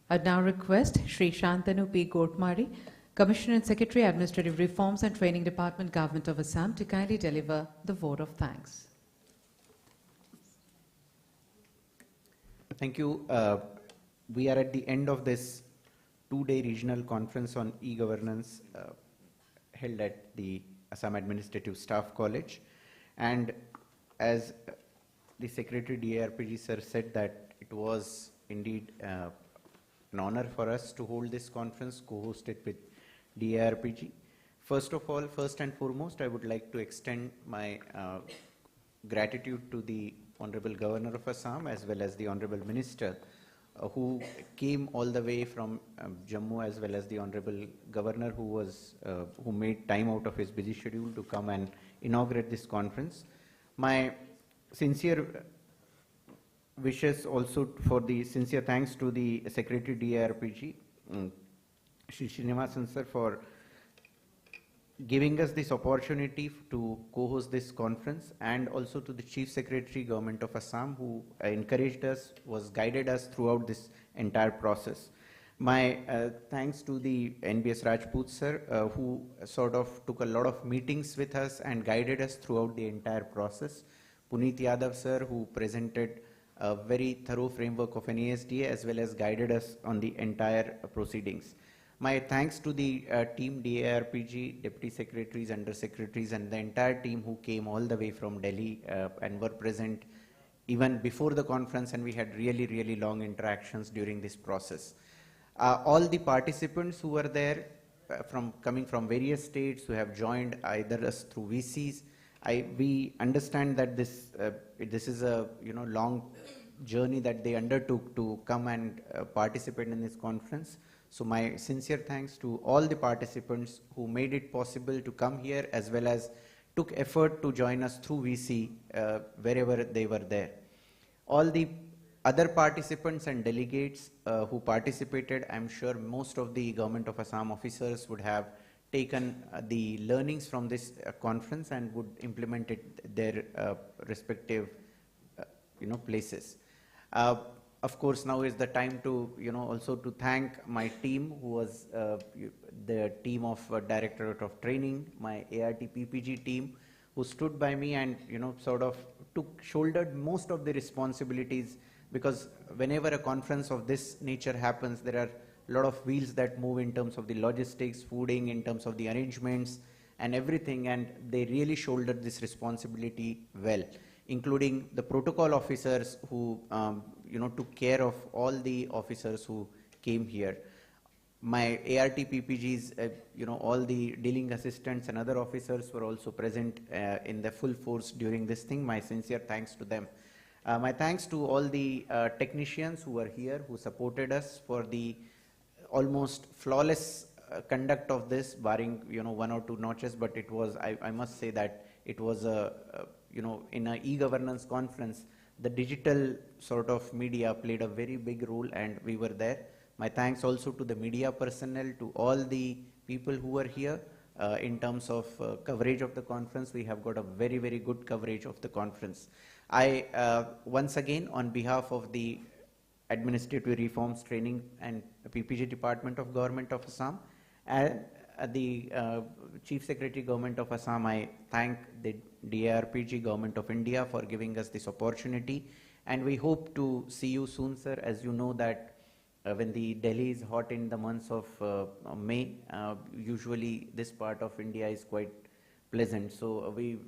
I now request Shri Shantanu P. Gotmari, Commissioner and Secretary, Administrative Reforms and Training Department, Government of Assam, to kindly deliver the vote of thanks. Thank you. We are at the end of this two-day regional conference on e-governance held at the Assam Administrative Staff College. And as the Secretary DARPG sir said, that it was indeed an honor for us to hold this conference co-hosted with DARPG. First and foremost, I would like to extend my gratitude to the Honorable Governor of Assam as well as the Honorable Minister who came all the way from Jammu, as well as the Honorable Governor who made time out of his busy schedule to come and inaugurate this conference. My sincere wishes also for the sincere thanks to the Secretary DARPG, Shri Srinivasan sir, for giving us this opportunity to co-host this conference, and also to the Chief Secretary, Government of Assam, who encouraged us, guided us throughout this entire process. My thanks to the NBS Rajput sir, who sort of took a lot of meetings with us and guided us throughout the entire process. Puneet Yadav sir, who presented a very thorough framework of NASDA as well as guided us on the entire proceedings. My thanks to the team DARPG, Deputy Secretaries, Under Secretaries, and the entire team who came all the way from Delhi and were present even before the conference, and we had really, really long interactions during this process. All the participants who were there, coming from various states, who have joined either us through VCs, we understand that this is a long journey that they undertook to come and participate in this conference. So my sincere thanks to all the participants who made it possible to come here, as well as took effort to join us through VC wherever they were there. All the other participants and delegates who participated, I'm sure most of the Government of Assam officers would have taken the learnings from this conference and would implement it their respective places. Of course, now is the time to also to thank my team, who was the team of Directorate of Training, my ART PPG team, who stood by me and sort of shouldered most of the responsibilities, because whenever a conference of this nature happens, there are a lot of wheels that move in terms of the logistics, fooding, in terms of the arrangements, and everything, and they really shouldered this responsibility well, including the protocol officers who took care of all the officers who came here. My ART PPGs, all the dealing assistants and other officers were also present in the full force during this thing. My sincere thanks to them. My thanks to all the technicians who were here, who supported us for the almost flawless conduct of this, barring 1 or 2 notches. But it was, I must say that it was in an e-governance conference, the digital sort of media played a very big role, and we were there. My thanks also to the media personnel, to all the people who were here. In terms of coverage of the conference, we have got a very, very good coverage of the conference. I, once again, on behalf of the Administrative Reforms Training and PPG Department of Government of Assam and the Chief Secretary Government of Assam, I thank the DARPG Government of India for giving us this opportunity. And we hope to see you soon, sir. As you know that when the Delhi is hot in the months of May, usually this part of India is quite pleasant. So we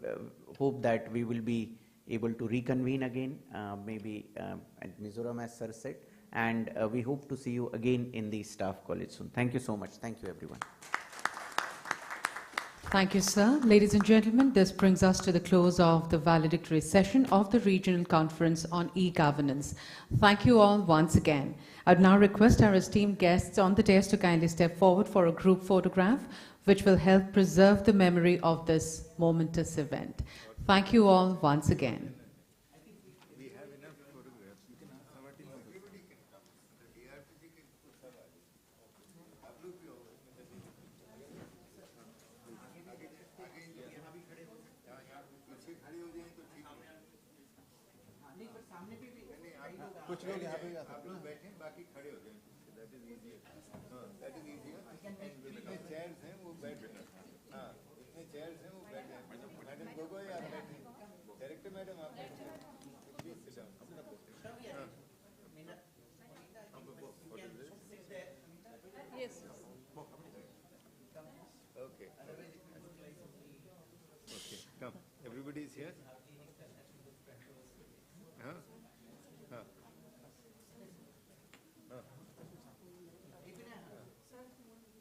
hope that we will be able to reconvene again, maybe at Mizoram, as sir said, and we hope to see you again in the staff college soon. Thank you so much. Thank you, everyone. Thank you, sir. Ladies and gentlemen, this brings us to the close of the valedictory session of the Regional Conference on E-Governance. Thank you all once again. I would now request our esteemed guests on the dais to kindly step forward for a group photograph, which will help preserve the memory of this momentous event. Thank you all once again. कुछ लोग यहाँ पे आप लोग बैठे बाकी खड़े हो जाएं, that is easier. That is easier. जितने chairs हैं वो बैठ जाएं. हाँ, जितने chairs हैं वो बैठ जाएं. मैडम गोगोई आप बैठे. डायरेक्टर मैडम आप बैठे. Please sit down. हाँ. Yes. Okay. Okay. Come. Everybody is here. Huh? Huh.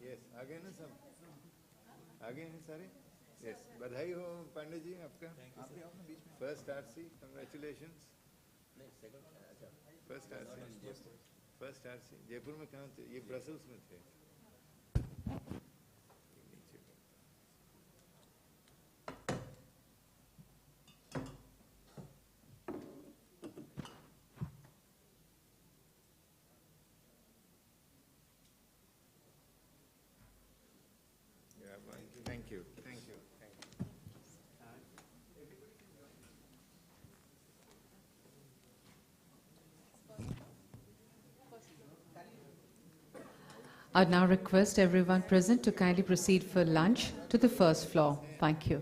Yes, आगे ना सब, आगे हैं सारे. Yes, बधाई हो पांडे जी आपका. First RC, congratulations. First RC, first RC. Jaipur में कहाँ थे? ये ब्रसेल्स में थे. Thank you. Thank you. Thank you. I would now request everyone present to kindly proceed for lunch to the first floor. Thank you.